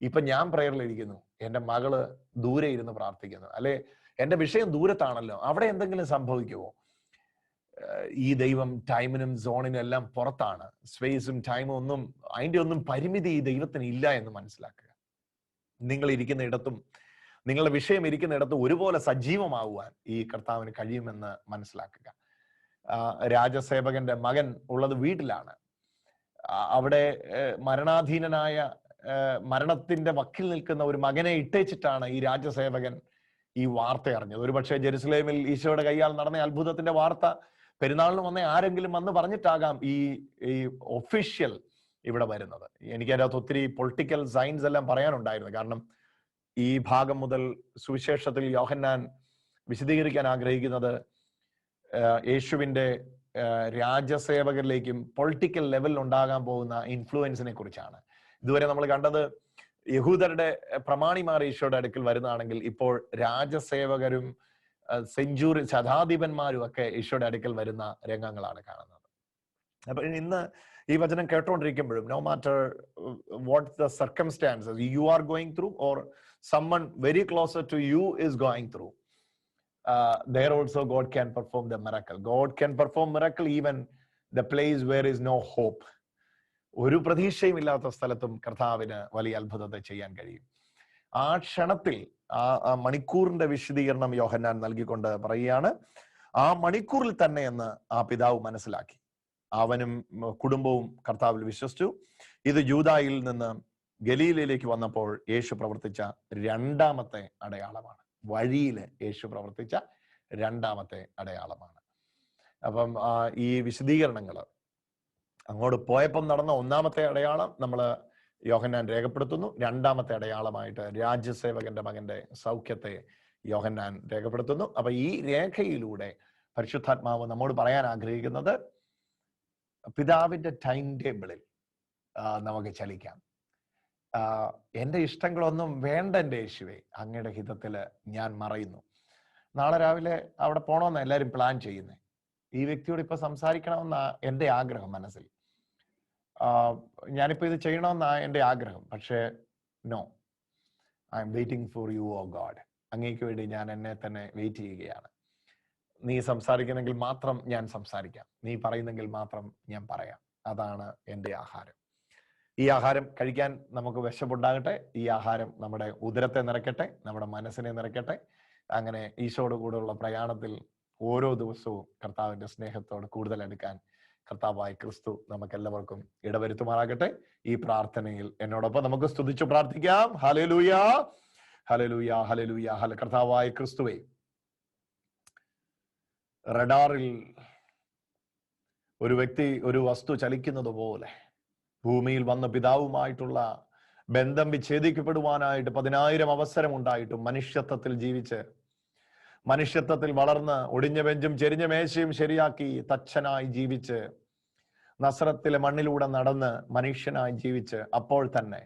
ഇപ്പൊ ഞാൻ പ്രയറിലിരിക്കുന്നു, എന്റെ മകള് ദൂരെ ഇരുന്ന് പ്രാർത്ഥിക്കുന്നു, അല്ലെ എന്റെ വിഷയം ദൂരത്താണല്ലോ, അവിടെ എന്തെങ്കിലും സംഭവിക്കുമോ? ഈ ദൈവം ടൈമിനും സോണിനും എല്ലാം പുറത്താണ്. സ്പേസും ടൈമും ഒന്നും, അതിന്റെ ഒന്നും പരിമിതി ഈ ദൈവത്തിന് ഇല്ല എന്ന് മനസ്സിലാക്കുക. നിങ്ങൾ ഇരിക്കുന്ന ഇടത്തും നിങ്ങളുടെ വിഷയം ഇരിക്കുന്ന ഇടത്തും ഒരുപോലെ സജീവമാകുവാൻ ഈ കർത്താവിന് കഴിയുമെന്ന് മനസ്സിലാക്കുക. രാജസേവകന്റെ മകൻ ഉള്ളത് വീട്ടിലാണ്. അവിടെ മരണാധീനനായ, മരണത്തിന്റെ വക്കിൽ നിൽക്കുന്ന ഒരു മകനെ ഇട്ടേച്ചിട്ടാണ് ഈ രാജസേവകൻ ഈ വാർത്ത അറിഞ്ഞത്. ഒരുപക്ഷെ ജെറുസലേമിൽ ഈശോയുടെ കൈയാൽ നടന്ന അത്ഭുതത്തിന്റെ വാർത്ത പെരുന്നാളിന് വന്ന ആരെങ്കിലും വന്ന് പറഞ്ഞിട്ടാകാം ഈ ഒഫീഷ്യൽ ഇവിടെ വരുന്നത്. എനിക്കതിനകത്ത് ഒത്തിരി പൊളിറ്റിക്കൽ സയൻസ് എല്ലാം പറയാനുണ്ടായിരുന്നു. കാരണം ഈ ഭാഗം മുതൽ സുവിശേഷത്തിൽ യോഹന്നാൻ വിശദീകരിക്കാൻ ആഗ്രഹിക്കുന്നത് യേശുവിന്റെ രാജസേവകരിലേക്കും പൊളിറ്റിക്കൽ ലെവലിൽ ഉണ്ടാകാൻ പോകുന്ന ഇൻഫ്ലുവൻസിനെ കുറിച്ചാണ്. ഇതുവരെ നമ്മൾ കണ്ടത് യഹൂദരുടെ പ്രമാണിമാർ ഈശോയുടെ അടുക്കൽ വരുന്നതാണെങ്കിൽ, ഇപ്പോൾ രാജസേവകരും ശതാധിപന്മാരും ഒക്കെ ഈശോയുടെ അടുക്കൽ വരുന്ന രംഗങ്ങളാണ് കാണുന്നത്. അപ്പൊ ഇന്ന് ഈ വചനം കേട്ടോണ്ടിരിക്കുമ്പോഴും, no matter what the circumstances you are going through or someone very closer to you is going through, there also God can perform the miracle. God can perform miracle even the place where is no hope. ഒരു പ്രതീക്ഷയും ഇല്ലാത്ത സ്ഥലത്തും കർത്താവിന് വലിയ അത്ഭുതത്തെ ചെയ്യാൻ കഴിയും. ആ ക്ഷണത്തിൽ ആ മണിക്കൂറിന്റെ വിശദീകരണം യോഹന്നാൻ നൽകിക്കൊണ്ട് പറയുകയാണ്, ആ മണിക്കൂറിൽ തന്നെ എന്ന് ആ പിതാവ് മനസ്സിലാക്കി. അവനും കുടുംബവും കർത്താവിൽ വിശ്വസിച്ചു. ഇത് യൂദായിൽ നിന്ന് ഗലീലയിലേക്ക് വന്നപ്പോൾ യേശു പ്രവർത്തിച്ച രണ്ടാമത്തെ അടയാളമാണ്. വഴിയിൽ യേശു പ്രവർത്തിച്ച രണ്ടാമത്തെ അടയാളമാണ്. അപ്പം ഈ വിശദീകരണങ്ങൾ അങ്ങോട്ട് പോയപ്പം നടന്ന ഒന്നാമത്തെ അടയാളം നമ്മൾ യോഹന്നാൻ രേഖപ്പെടുത്തുന്നു. രണ്ടാമത്തെ അടയാളമായിട്ട് രാജ്യസേവകന്റെ മകന്റെ സൗഖ്യത്തെ യോഹന്നാൻ രേഖപ്പെടുത്തുന്നു. അപ്പൊ ഈ രേഖയിലൂടെ പരിശുദ്ധാത്മാവ് നമ്മോട് പറയാൻ ആഗ്രഹിക്കുന്നത്, പിതാവിന്റെ ടൈം ടേബിളിൽ നമുക്ക് ചലിക്കാം. എന്റെ ഇഷ്ടങ്ങളൊന്നും വേണ്ട എൻ്റെ യേശുവേ, അങ്ങയുടെ ഹിതത്തില് ഞാൻ മറയുന്നു. നാളെ രാവിലെ അവിടെ പോകണമെന്നാണ് എല്ലാവരും പ്ലാൻ ചെയ്യുന്നത്. ഈ വ്യക്തിയോട് ഇപ്പൊ സംസാരിക്കണമെന്നാ എൻ്റെ ആഗ്രഹം മനസ്സിൽ. ഞാനിപ്പോ ഇത് ചെയ്യണമെന്നാ എൻ്റെ ആഗ്രഹം. പക്ഷേ no, I am waiting for you O God. അങ്ങേക്ക് വേണ്ടി ഞാൻ എന്നെ തന്നെ വെയിറ്റ് ചെയ്യുകയാണ്. നീ സംസാരിക്കുന്നെങ്കിൽ മാത്രം ഞാൻ സംസാരിക്കാം, നീ പറയുന്നെങ്കിൽ മാത്രം ഞാൻ പറയാം. അതാണ് എൻ്റെ ആഹാരം. ഈ ആഹാരം കഴിക്കാൻ നമുക്ക് വിശപ്പുണ്ടാകട്ടെ. ഈ ആഹാരം നമ്മുടെ ഉദരത്തെ നിറയ്ക്കട്ടെ, നമ്മുടെ മനസ്സിനെ നിറയ്ക്കട്ടെ. അങ്ങനെ ഈശോയോട് കൂടെയുള്ള പ്രയാണത്തിൽ ഓരോ ദിവസവും കർത്താവിന്റെ സ്നേഹത്തോട് കൂടുതൽ അടുക്കാൻ കർത്താവായ ക്രിസ്തു നമുക്കെല്ലാവർക്കും ഇടവരുത്തുമാറാകട്ടെ. ഈ പ്രാർത്ഥനയിൽ എന്നോടൊപ്പം നമുക്ക് സ്തുതിച്ചു പ്രാർത്ഥിക്കാം. Hallelujah, hallelujah, hallelujah. കർത്താവായ ക്രിസ്തുവേ, റഡാറിൽ ഒരു വ്യക്തി ഒരു വസ്തു ചലിക്കുന്നത് പോലെ ഭൂമിയിൽ വന്ന പിതാവുമായിട്ടുള്ള ബന്ധം വിച്ഛേദിക്കപ്പെടുവാനായിട്ട് 10,000 അവസരം ഉണ്ടായിട്ടും മനുഷ്യത്വത്തിൽ ജീവിച്ച്, മനുഷ്യത്വത്തിൽ വളർന്ന്, ഒടിഞ്ഞ ബെഞ്ചും ചെരിഞ്ഞ മേശയും ശരിയാക്കി തച്ചനായി ജീവിച്ച്, നസ്രത്തിലെ മണ്ണിലൂടെ നടന്ന് മനുഷ്യനായി ജീവിച്ച്, അപ്പോൾ തന്നെ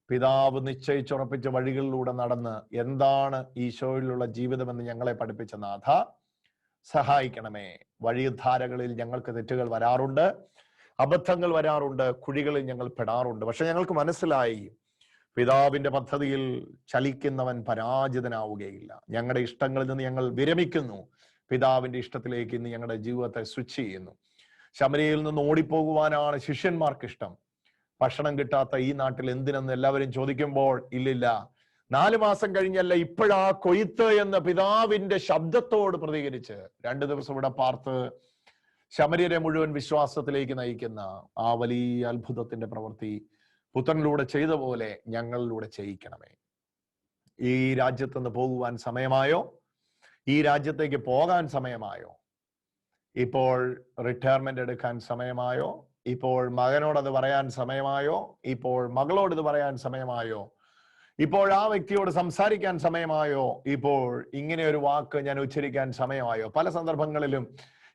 പിതാവ് നിശ്ചയിച്ചുറപ്പിച്ച വഴികളിലൂടെ നടന്ന് എന്താണ് ഈശോയിലുള്ള ജീവിതമെന്ന് ഞങ്ങളെ പഠിപ്പിച്ച നാഥ, സഹായിക്കണമേ. വഴിധാരകളിൽ ഞങ്ങൾക്ക് തെറ്റുകൾ വരാറുണ്ട്, അബദ്ധങ്ങൾ വരാറുണ്ട്, കുഴികളിൽ ഞങ്ങൾ പെടാറുണ്ട്. പക്ഷെ ഞങ്ങൾക്ക് മനസ്സിലായി, പിതാവിന്റെ പദ്ധതിയിൽ ചലിക്കുന്നവൻ പരാജിതനാവുകയില്ല. ഞങ്ങളുടെ ഇഷ്ടങ്ങളിൽ നിന്ന് ഞങ്ങൾ വിരമിക്കുന്നു, പിതാവിന്റെ ഇഷ്ടത്തിലേക്ക് ഇന്ന് ഞങ്ങളുടെ ജീവിതത്തെ സ്വിച്ച് ചെയ്യുന്നു. ശമരിയിൽ നിന്ന് ഓടിപ്പോകുവാനാണ് ശിഷ്യന്മാർക്ക് ഇഷ്ടം. ഭക്ഷണം കിട്ടാത്ത ഈ നാട്ടിൽ എന്തിനെന്ന് എല്ലാവരും ചോദിക്കുമ്പോൾ, ഇല്ലില്ല, 4 മാസം കഴിഞ്ഞല്ല, ഇപ്പോഴാ കൊയ്ത്ത് എന്ന പിതാവിന്റെ ശബ്ദത്തോട് പ്രതികരിച്ച് 2 ദിവസം ഇവിടെ പാർത്ത് ശമര്യരെ മുഴുവൻ വിശ്വാസത്തിലേക്ക് നയിക്കുന്ന ആ വലിയ അത്ഭുതത്തിന്റെ പ്രവൃത്തി പുത്രനിലൂടെ ചെയ്ത പോലെ ഞങ്ങളിലൂടെ ചെയ്യിക്കണമേ. ഈ രാജ്യത്ത് നിന്ന് പോകുവാൻ സമയമായോ? ഈ രാജ്യത്തേക്ക് പോകാൻ സമയമായോ? ഇപ്പോൾ റിട്ടയർമെന്റ് എടുക്കാൻ സമയമായോ? ഇപ്പോൾ മകനോടത് പറയാൻ സമയമായോ? ഇപ്പോൾ മകളോട് ഇത് പറയാൻ സമയമായോ? ഇപ്പോൾ ആ വ്യക്തിയോട് സംസാരിക്കാൻ സമയമായോ? ഇപ്പോൾ ഇങ്ങനെ ഒരു വാക്ക് ഞാൻ ഉച്ചരിക്കാൻ സമയമായോ? പല സന്ദർഭങ്ങളിലും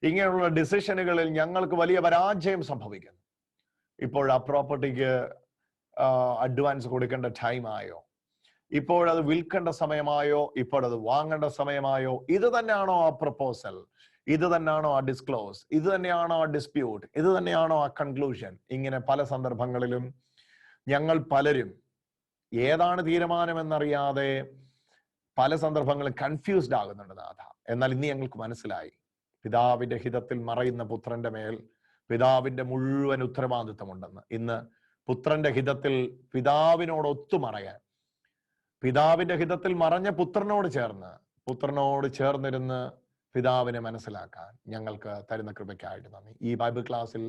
ഇങ്ങനെയുള്ള ഡിസിഷനുകളിൽ ഞങ്ങൾക്ക് വലിയ പരാജയം സംഭവിക്കുന്നു. ഇപ്പോൾ ആ പ്രോപ്പർട്ടിക്ക് അഡ്വാൻസ് കൊടുക്കേണ്ട ടൈം ആയോ? ഇപ്പോഴത് വിൽക്കേണ്ട സമയമായോ? ഇപ്പോഴത് വാങ്ങേണ്ട സമയമായോ? ഇത് തന്നെയാണോ ആ പ്രപ്പോസൽ? ഇത് തന്നെയാണോ ആ ഡിസ്ക്ലോസ്? ഇത് തന്നെയാണോ ആ ഡിസ്പ്യൂട്ട്? ഇത് തന്നെയാണോ ആ കൺക്ലൂഷൻ? ഇങ്ങനെ പല സന്ദർഭങ്ങളിലും ഞങ്ങൾ പലരും ഏതാണ് തീരുമാനമെന്നറിയാതെ പല സന്ദർഭങ്ങളിൽ കൺഫ്യൂസ്ഡ് ആകുന്നുണ്ട് നാഥ. എന്നാൽ ഇന്ന് ഞങ്ങൾക്ക് മനസ്സിലായി, പിതാവിന്റെ ഹിതത്തിൽ മറയുന്ന പുത്രന്റെ മേൽ പിതാവിന്റെ മുഴുവൻ ഉത്തരവാദിത്വമുണ്ടെന്ന്. ഇന്ന് പുത്രന്റെ ഹിതത്തിൽ പിതാവിനോട് ഒത്തുമറയാൻ, പിതാവിന്റെ ഹിതത്തിൽ മറഞ്ഞ പുത്രനോട് ചേർന്നിരുന്ന് പിതാവിനെ മനസ്സിലാക്കാൻ ഞങ്ങൾക്ക് തരുന്ന കൃപയ്ക്കായിട്ട് നന്ദി. ഈ ബൈബിൾ ക്ലാസ്സിൽ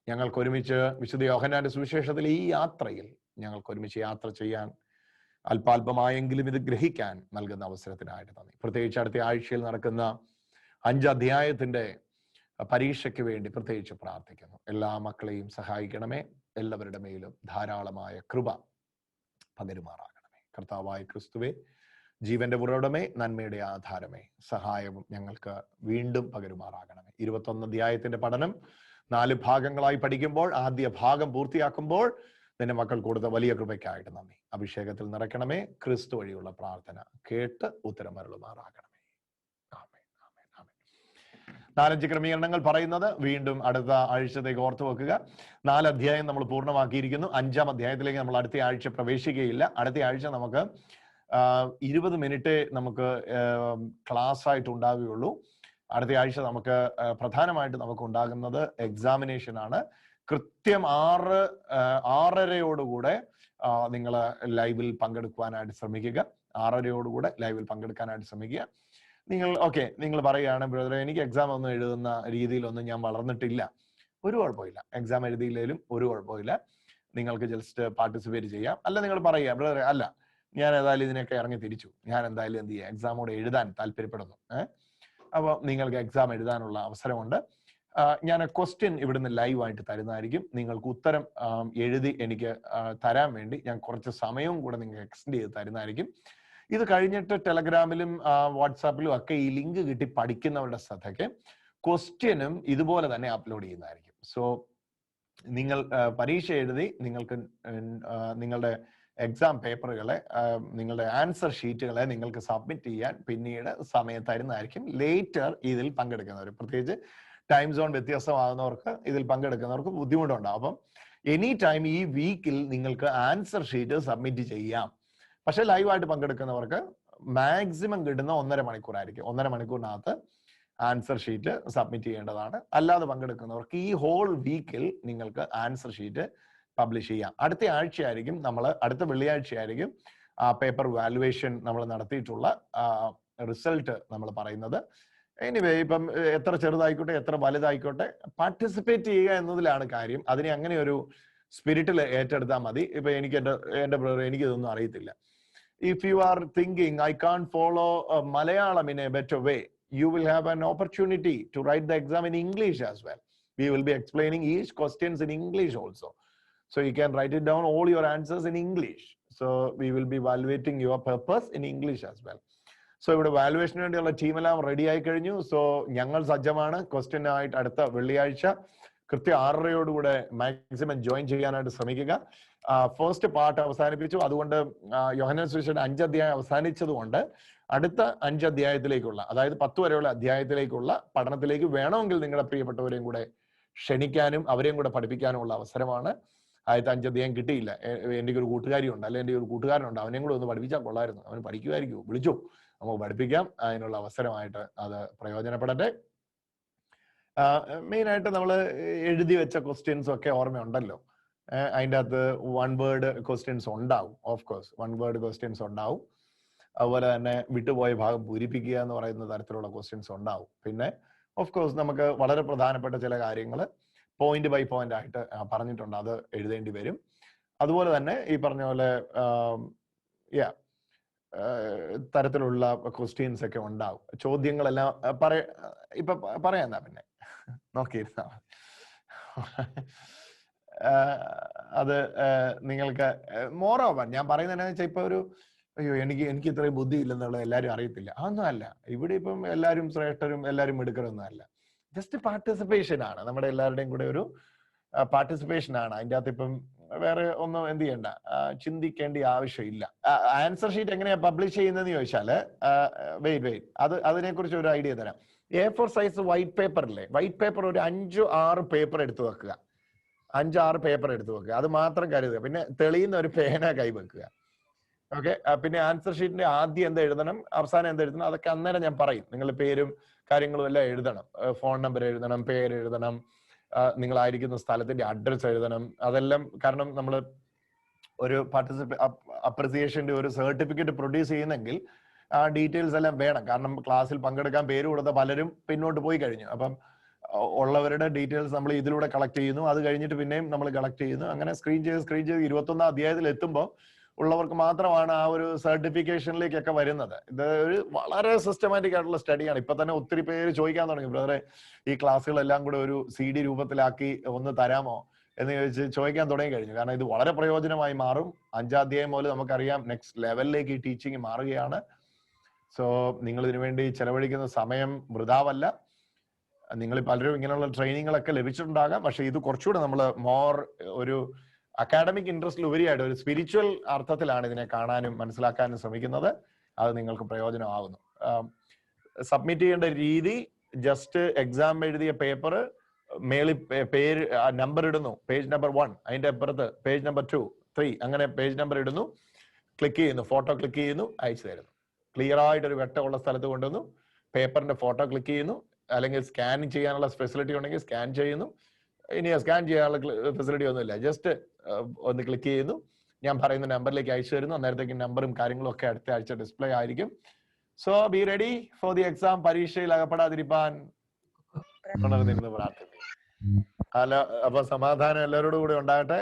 ഞങ്ങൾക്ക് ഒരുമിച്ച് വിശുദ്ധ യോഹന്നാന്റെ സുവിശേഷത്തിൽ ഈ യാത്രയിൽ ഞങ്ങൾക്ക് ഒരുമിച്ച് യാത്ര ചെയ്യാൻ, അല്പാൽപമായെങ്കിലും ഇത് ഗ്രഹിക്കാൻ നൽകുന്ന അവസരത്തിനായിട്ട് നന്ദി. പ്രത്യേകിച്ച് അടുത്ത ആഴ്ചയിൽ നടക്കുന്ന 5 അധ്യായത്തിന്റെ പരീക്ഷയ്ക്ക് വേണ്ടി പ്രത്യേകിച്ച് പ്രാർത്ഥിക്കുന്നു. എല്ലാ മക്കളെയും സഹായിക്കണമേ. എല്ലാവരുടെ മേലും ധാരാളമായ കൃപ പകരുമാറാകണമേ. കർത്താവായ ക്രിസ്തുവേ, ജീവന്റെ ഉറവിടമേ, നന്മയുടെ ആധാരമേ, സഹായവും ഞങ്ങൾക്ക് വീണ്ടും പകരുമാറാകണമേ. 21 അധ്യായത്തിന്റെ പഠനം 4 ഭാഗങ്ങളായി പഠിക്കുമ്പോൾ ആദ്യ ഭാഗം പൂർത്തിയാക്കുമ്പോൾ നിന്റെ മക്കൾ കൊടുത്ത വലിയ കൃപയ്ക്കായിട്ട് നന്ദി. അഭിഷേകത്തിൽ നിറയ്ക്കണമേ. ക്രിസ്തു വഴിയുള്ള പ്രാർത്ഥന കേട്ട് ഉത്തരമരുളുമാറാകണമേ. 4-5 ക്രമീകരണങ്ങൾ പറയുന്നത് വീണ്ടും അടുത്ത ആഴ്ചത്തേക്ക് ഓർത്തു വെക്കുക. 4 അധ്യായം നമ്മൾ പൂർണ്ണമാക്കിയിരിക്കുന്നു. 5-ാം അധ്യായത്തിലേക്ക് നമ്മൾ അടുത്ത ആഴ്ച പ്രവേശിക്കുകയില്ല. അടുത്ത ആഴ്ച നമുക്ക് 20 മിനിറ്റ് നമുക്ക് ക്ലാസ് ആയിട്ട് ഉണ്ടാവുകയുള്ളൂ. അടുത്ത ആഴ്ച നമുക്ക് പ്രധാനമായിട്ട് നമുക്ക് ഉണ്ടാകുന്നത് എക്സാമിനേഷൻ ആണ്. കൃത്യം 6:30 നിങ്ങൾ ലൈവിൽ പങ്കെടുക്കുവാനായിട്ട് ശ്രമിക്കുക. 6:30 ലൈവിൽ പങ്കെടുക്കാനായിട്ട് ശ്രമിക്കുക. നിങ്ങൾ പറയുകയാണ്, ബ്രദറെ, എനിക്ക് എക്സാം ഒന്നും എഴുതുന്ന രീതിയിലൊന്നും ഞാൻ വളർന്നിട്ടില്ല. ഒരു കുഴപ്പമില്ല. എക്സാം എഴുതിയില്ലെങ്കിലും ഒരു കുഴപ്പമില്ല. നിങ്ങൾക്ക് ജസ്റ്റ് പാർട്ടിസിപ്പേറ്റ് ചെയ്യാം. അല്ല, നിങ്ങൾ പറയുക, ബ്രദറെ, അല്ല, ഞാൻ ഏതായാലും ഇതിനൊക്കെ ഇറങ്ങി തിരിച്ചു, ഞാൻ എന്തായാലും എന്ത് ചെയ്യാം, എക്സാമോട് എഴുതാൻ താല്പര്യപ്പെടുന്നു. അപ്പോൾ നിങ്ങൾക്ക് എക്സാം എഴുതാനുള്ള അവസരമുണ്ട്. ഞാൻ ക്വസ്റ്റ്യൻ ഇവിടുന്ന് ലൈവായിട്ട് തരുന്നതായിരിക്കും. നിങ്ങൾക്ക് ഉത്തരം എഴുതി എനിക്ക് തരാൻ വേണ്ടി ഞാൻ കുറച്ച് സമയവും കൂടെ നിങ്ങൾക്ക് എക്സ്റ്റെൻഡ് ചെയ്ത് തരുന്നതായിരിക്കും. ഇത് കഴിഞ്ഞിട്ട് ടെലഗ്രാമിലും വാട്സാപ്പിലും ഒക്കെ ഈ ലിങ്ക് കിട്ടി പഠിക്കുന്നവരുടെ ശ്രദ്ധയ്ക്ക് ക്വസ്റ്റ്യനും ഇതുപോലെ തന്നെ അപ്ലോഡ് ചെയ്യുന്നതായിരിക്കും. സോ നിങ്ങൾ പരീക്ഷ എഴുതി നിങ്ങൾക്ക് നിങ്ങളുടെ എക്സാം പേപ്പറുകളെ, നിങ്ങളുടെ ആൻസർ ഷീറ്റുകളെ നിങ്ങൾക്ക് സബ്മിറ്റ് ചെയ്യാൻ പിന്നീട് സമയം തരുന്നതായിരിക്കും. ലേറ്റർ ഇതിൽ പങ്കെടുക്കുന്നവർ, പ്രത്യേകിച്ച് ടൈം സോൺ വ്യത്യാസമാകുന്നവർക്ക്, ഇതിൽ പങ്കെടുക്കുന്നവർക്ക് ബുദ്ധിമുട്ടുണ്ടാവും. അപ്പം എനി ടൈം ഈ വീക്കിൽ നിങ്ങൾക്ക് ആൻസർ ഷീറ്റ് സബ്മിറ്റ് ചെയ്യാം. പക്ഷെ ലൈവായിട്ട് പങ്കെടുക്കുന്നവർക്ക് മാക്സിമം കിട്ടുന്ന 1.5 മണിക്കൂറായിരിക്കും. 1.5 മണിക്കൂറിനകത്ത് ആൻസർ ഷീറ്റ് സബ്മിറ്റ് ചെയ്യേണ്ടതാണ്. അല്ലാതെ പങ്കെടുക്കുന്നവർക്ക് ഈ ഹോൾ വീക്കിൽ നിങ്ങൾക്ക് ആൻസർ ഷീറ്റ് പബ്ലിഷ് ചെയ്യാം. അടുത്ത ആഴ്ചയായിരിക്കും അടുത്ത വെള്ളിയാഴ്ചയായിരിക്കും പേപ്പർ വാലുവേഷൻ നമ്മൾ നടത്തിയിട്ടുള്ള റിസൾട്ട് നമ്മൾ പറയുന്നത്. എനിവേ, ഇപ്പം എത്ര ചെറുതായിക്കോട്ടെ എത്ര വലുതായിക്കോട്ടെ പാർട്ടിസിപ്പേറ്റ് ചെയ്യുക എന്നതിലാണ് കാര്യം. അതിനെ അങ്ങനെ ഒരു സ്പിരിറ്റിൽ ഏറ്റെടുത്താൽ മതി. ഇപ്പൊ എന്റെ ബ്രദർ, എനിക്കിതൊന്നും അറിയത്തില്ല. If you are thinking, I can't follow Malayalam in a better way, you will have an opportunity to write the exam in English as well. We will be explaining each questions in English also. So you can write it down, all your answers in English. So we will be evaluating your purpose in English as well. So ഇവിടെ വാലുവേഷന് വേണ്ടിയുള്ള ടീമെല്ലാം ready ആയി കഴിഞ്ഞു. So ഞങ്ങൾ സജ്ജമാണ് ക്വസ്റ്റ്യനായിട്ട് അടുത്ത വെള്ളിയാഴ്ച കൃത്യം 6:30 maximum join ചെയ്യാനായിട്ട് ശ്രമിക്കുക. ഫസ്റ്റ് പാർട്ട് അവസാനിപ്പിച്ചു. അതുകൊണ്ട് യോഹന്നാൻ സുവിശേഷം 5 അധ്യായം അവസാനിച്ചതുകൊണ്ട് അടുത്ത 5 അധ്യായത്തിലേക്കുള്ള, അതായത് 10 വരെയുള്ള അധ്യായത്തിലേക്കുള്ള പഠനത്തിലേക്ക് വേണമെങ്കിൽ നിങ്ങളുടെ പ്രിയപ്പെട്ടവരെയും കൂടെ ക്ഷണിക്കാനും അവരെയും കൂടെ പഠിപ്പിക്കാനുമുള്ള അവസരമാണ്. ആദ്യത്തെ 5 അധ്യായം കിട്ടിയില്ല, എൻ്റെ ഒരു കൂട്ടുകാരി ഉണ്ട്, അല്ലെങ്കിൽ എൻ്റെ ഒരു കൂട്ടുകാരനുണ്ട്, അവനെയും കൂടെ ഒന്ന് പഠിപ്പിച്ചാൽ കൊള്ളായിരുന്നു, അവന് പഠിക്കുമായിരിക്കും, വിളിച്ചു, നമുക്ക് പഠിപ്പിക്കാം. അതിനുള്ള അവസരമായിട്ട് അത് പ്രയോജനപ്പെടട്ടെ. മെയിൻ ആയിട്ട് നമ്മൾ എഴുതി വെച്ച ക്വസ്റ്റ്യൻസും ഒക്കെ ഓർമ്മയുണ്ടല്ലോ. അതിൻ്റെ അകത്ത് 1 വേർഡ് ക്വസ്റ്റ്യൻസ് ഉണ്ടാവും. ഓഫ് കോഴ്സ് 1 വേർഡ് ക്വസ്റ്റ്യൻസ് ഉണ്ടാവും. അതുപോലെ തന്നെ വിട്ടുപോയ ഭാഗം പൂരിപ്പിക്കുക എന്ന് പറയുന്ന തരത്തിലുള്ള ക്വസ്റ്റ്യൻസ് ഉണ്ടാവും. പിന്നെ ഓഫ് കോഴ്സ് നമുക്ക് വളരെ പ്രധാനപ്പെട്ട ചില കാര്യങ്ങൾ പോയിന്റ് ബൈ പോയിന്റ് ആയിട്ട് പറഞ്ഞിട്ടുണ്ട്, അത് എഴുതേണ്ടി വരും. അതുപോലെ തന്നെ ഈ പറഞ്ഞ പോലെ തരത്തിലുള്ള ക്വസ്റ്റ്യൻസ് ഒക്കെ ഉണ്ടാവും. ചോദ്യങ്ങളെല്ലാം ഇപ്പൊ പറയാന്നാ, പിന്നെ നോക്കിയിരുന്നാ അത് നിങ്ങൾക്ക് മോറോവർ ഞാൻ പറയുന്നത് എന്താണെന്ന് വെച്ചാൽ, ഇപ്പൊ ഒരു അയ്യോ എനിക്ക് ഇത്രയും ബുദ്ധി ഇല്ലെന്നുള്ളത് എല്ലാവരും അറിയത്തില്ല, അതൊന്നും അല്ല. ഇവിടെ ഇപ്പം എല്ലാവരും ശ്രേഷ്ഠരും എല്ലാവരും എടുക്കണമെന്നും അല്ല. ജസ്റ്റ് പാർട്ടിസിപ്പേഷൻ ആണ്, നമ്മുടെ എല്ലാവരുടെയും കൂടെ ഒരു പാർട്ടിസിപ്പേഷൻ ആണ്. അതിൻ്റെ അകത്ത് ഇപ്പം വേറെ ഒന്നും എന്ത് ചെയ്യണ്ട, ചിന്തിക്കേണ്ട ആവശ്യമില്ല. ആൻസർ ഷീറ്റ് എങ്ങനെയാ പബ്ലിഷ് ചെയ്യുന്നതെന്ന് ചോദിച്ചാല് വെയിറ്റ് അതിനെക്കുറിച്ച് ഒരു ഐഡിയ തരാം. A4 സൈസ് വൈറ്റ് പേപ്പറില്ലേ, വൈറ്റ് പേപ്പർ ഒരു 5-6 പേപ്പർ എടുത്തു വെക്കുക. 5-6 പേപ്പർ എടുത്തു വെക്കുക, അത് മാത്രം കരുതുക. പിന്നെ തെളിയുന്ന ഒരു പേന കൈ വെക്കുക. ഓക്കെ, പിന്നെ ആൻസർ ഷീറ്റിന്റെ ആദ്യം എന്താ എഴുതണം, അവസാനം എന്താ എഴുതണം, അതൊക്കെ അന്നേരം ഞാൻ പറയും. നിങ്ങൾ പേരും കാര്യങ്ങളും എല്ലാം എഴുതണം, ഫോൺ നമ്പർ എഴുതണം, പേര് എഴുതണം, നിങ്ങളായിരിക്കുന്ന സ്ഥലത്തിന്റെ അഡ്രസ് എഴുതണം. അതെല്ലാം കാരണം നമ്മൾ ഒരു അപ്രിസിയേഷന്റെ ഒരു സർട്ടിഫിക്കറ്റ് പ്രൊഡ്യൂസ് ചെയ്യുന്നെങ്കിൽ ആ ഡീറ്റെയിൽസ് എല്ലാം വേണം. കാരണം ക്ലാസ്സിൽ പങ്കെടുക്കാൻ പേര് കൊടുത്ത പലരും പിന്നോട്ട് പോയി കഴിഞ്ഞു. അപ്പം ഉള്ളവരുടെ ഡീറ്റെയിൽസ് നമ്മൾ ഇതിലൂടെ കളക്ട് ചെയ്യുന്നു, അത് കഴിഞ്ഞിട്ട് പിന്നെയും നമ്മൾ കളക്ട് ചെയ്യുന്നു. അങ്ങനെ സ്ക്രീൻ ചെയ്ത് 21ാം അധ്യായത്തിൽ എത്തുമ്പോൾ ഉള്ളവർക്ക് മാത്രമാണ് ആ ഒരു സർട്ടിഫിക്കേഷനിലേക്കൊക്കെ വരുന്നത്. ഇത് ഒരു വളരെ സിസ്റ്റമാറ്റിക് ആയിട്ടുള്ള സ്റ്റഡിയാണ്. ഇപ്പൊ തന്നെ ഒത്തിരി പേര് ചോദിക്കാൻ തുടങ്ങി, ബ്രദറെ ഈ ക്ലാസ്സുകളെല്ലാം കൂടെ ഒരു CD രൂപത്തിലാക്കി ഒന്ന് തരാമോ എന്ന് ചോദിക്കാൻ തുടങ്ങി കഴിഞ്ഞു. കാരണം ഇത് വളരെ പ്രയോജനമായി മാറും. 5ാം അധ്യായം മുതൽ നമുക്കറിയാം നെക്സ്റ്റ് ലെവലിലേക്ക് ഈ ടീച്ചിങ് മാറുകയാണ്. സോ നിങ്ങൾ ഇതിനു വേണ്ടി ചെലവഴിക്കുന്ന സമയം വൃഥാവല്ല. നിങ്ങൾ പലരും ഇങ്ങനെയുള്ള ട്രെയിനിങ്ങുകളൊക്കെ ലഭിച്ചിട്ടുണ്ടാകാം, പക്ഷെ ഇത് കുറച്ചുകൂടെ നമ്മൾ മോർ ഒരു അക്കാഡമിക് ഇൻട്രസ്റ്റിൽ ഉപരിയായിട്ട് ഒരു സ്പിരിച്വൽ അർത്ഥത്തിലാണ് ഇതിനെ കാണാനും മനസ്സിലാക്കാനും ശ്രമിക്കുന്നത്. അത് നിങ്ങൾക്ക് പ്രയോജനമാകുന്നു. സബ്മിറ്റ് ചെയ്യേണ്ട രീതി, ജസ്റ്റ് എക്സാം എഴുതിയ പേപ്പർ മേളിൽ പേര് നമ്പർ ഇടുന്നു, പേജ് നമ്പർ 1, അതിന്റെ അപ്പുറത്ത് പേജ് നമ്പർ 2, 3, അങ്ങനെ പേജ് നമ്പർ ഇടുന്നു, ക്ലിക്ക് ചെയ്യുന്നു, ഫോട്ടോ ക്ലിക്ക് ചെയ്യുന്നു, അയച്ചു തരുന്നു. ക്ലിയർ ആയിട്ട് ഒരു വെട്ടമുള്ള സ്ഥലത്ത് കൊണ്ടുവന്നു പേപ്പറിന്റെ ഫോട്ടോ ക്ലിക്ക് ചെയ്യുന്നു, അല്ലെങ്കിൽ സ്കാൻ ചെയ്യാനുള്ള ഫെസിലിറ്റി ഉണ്ടെങ്കിൽ സ്കാൻ ചെയ്യുന്നു. ഇനി സ്കാൻ ചെയ്യാനുള്ള ഫെസിലിറ്റി ഒന്നുമില്ല, ജസ്റ്റ് ഒന്ന് ക്ലിക്ക് ചെയ്യുന്നു, ഞാൻ പറയുന്ന നമ്പറിലേക്ക് അയച്ചു തരുന്നു. അന്നേരത്തേക്ക് നമ്പറും കാര്യങ്ങളും ഒക്കെ അടുത്ത ആഴ്ച ഡിസ്പ്ലേ ആയിരിക്കും. So be ready for the exam. പരീക്ഷയിൽ അകപ്പെടാതിരിക്കാൻ പ്രാർത്ഥിക്കും. അപ്പൊ സമാധാനം എല്ലാവരോടും കൂടെ ഉണ്ടാകട്ടെ.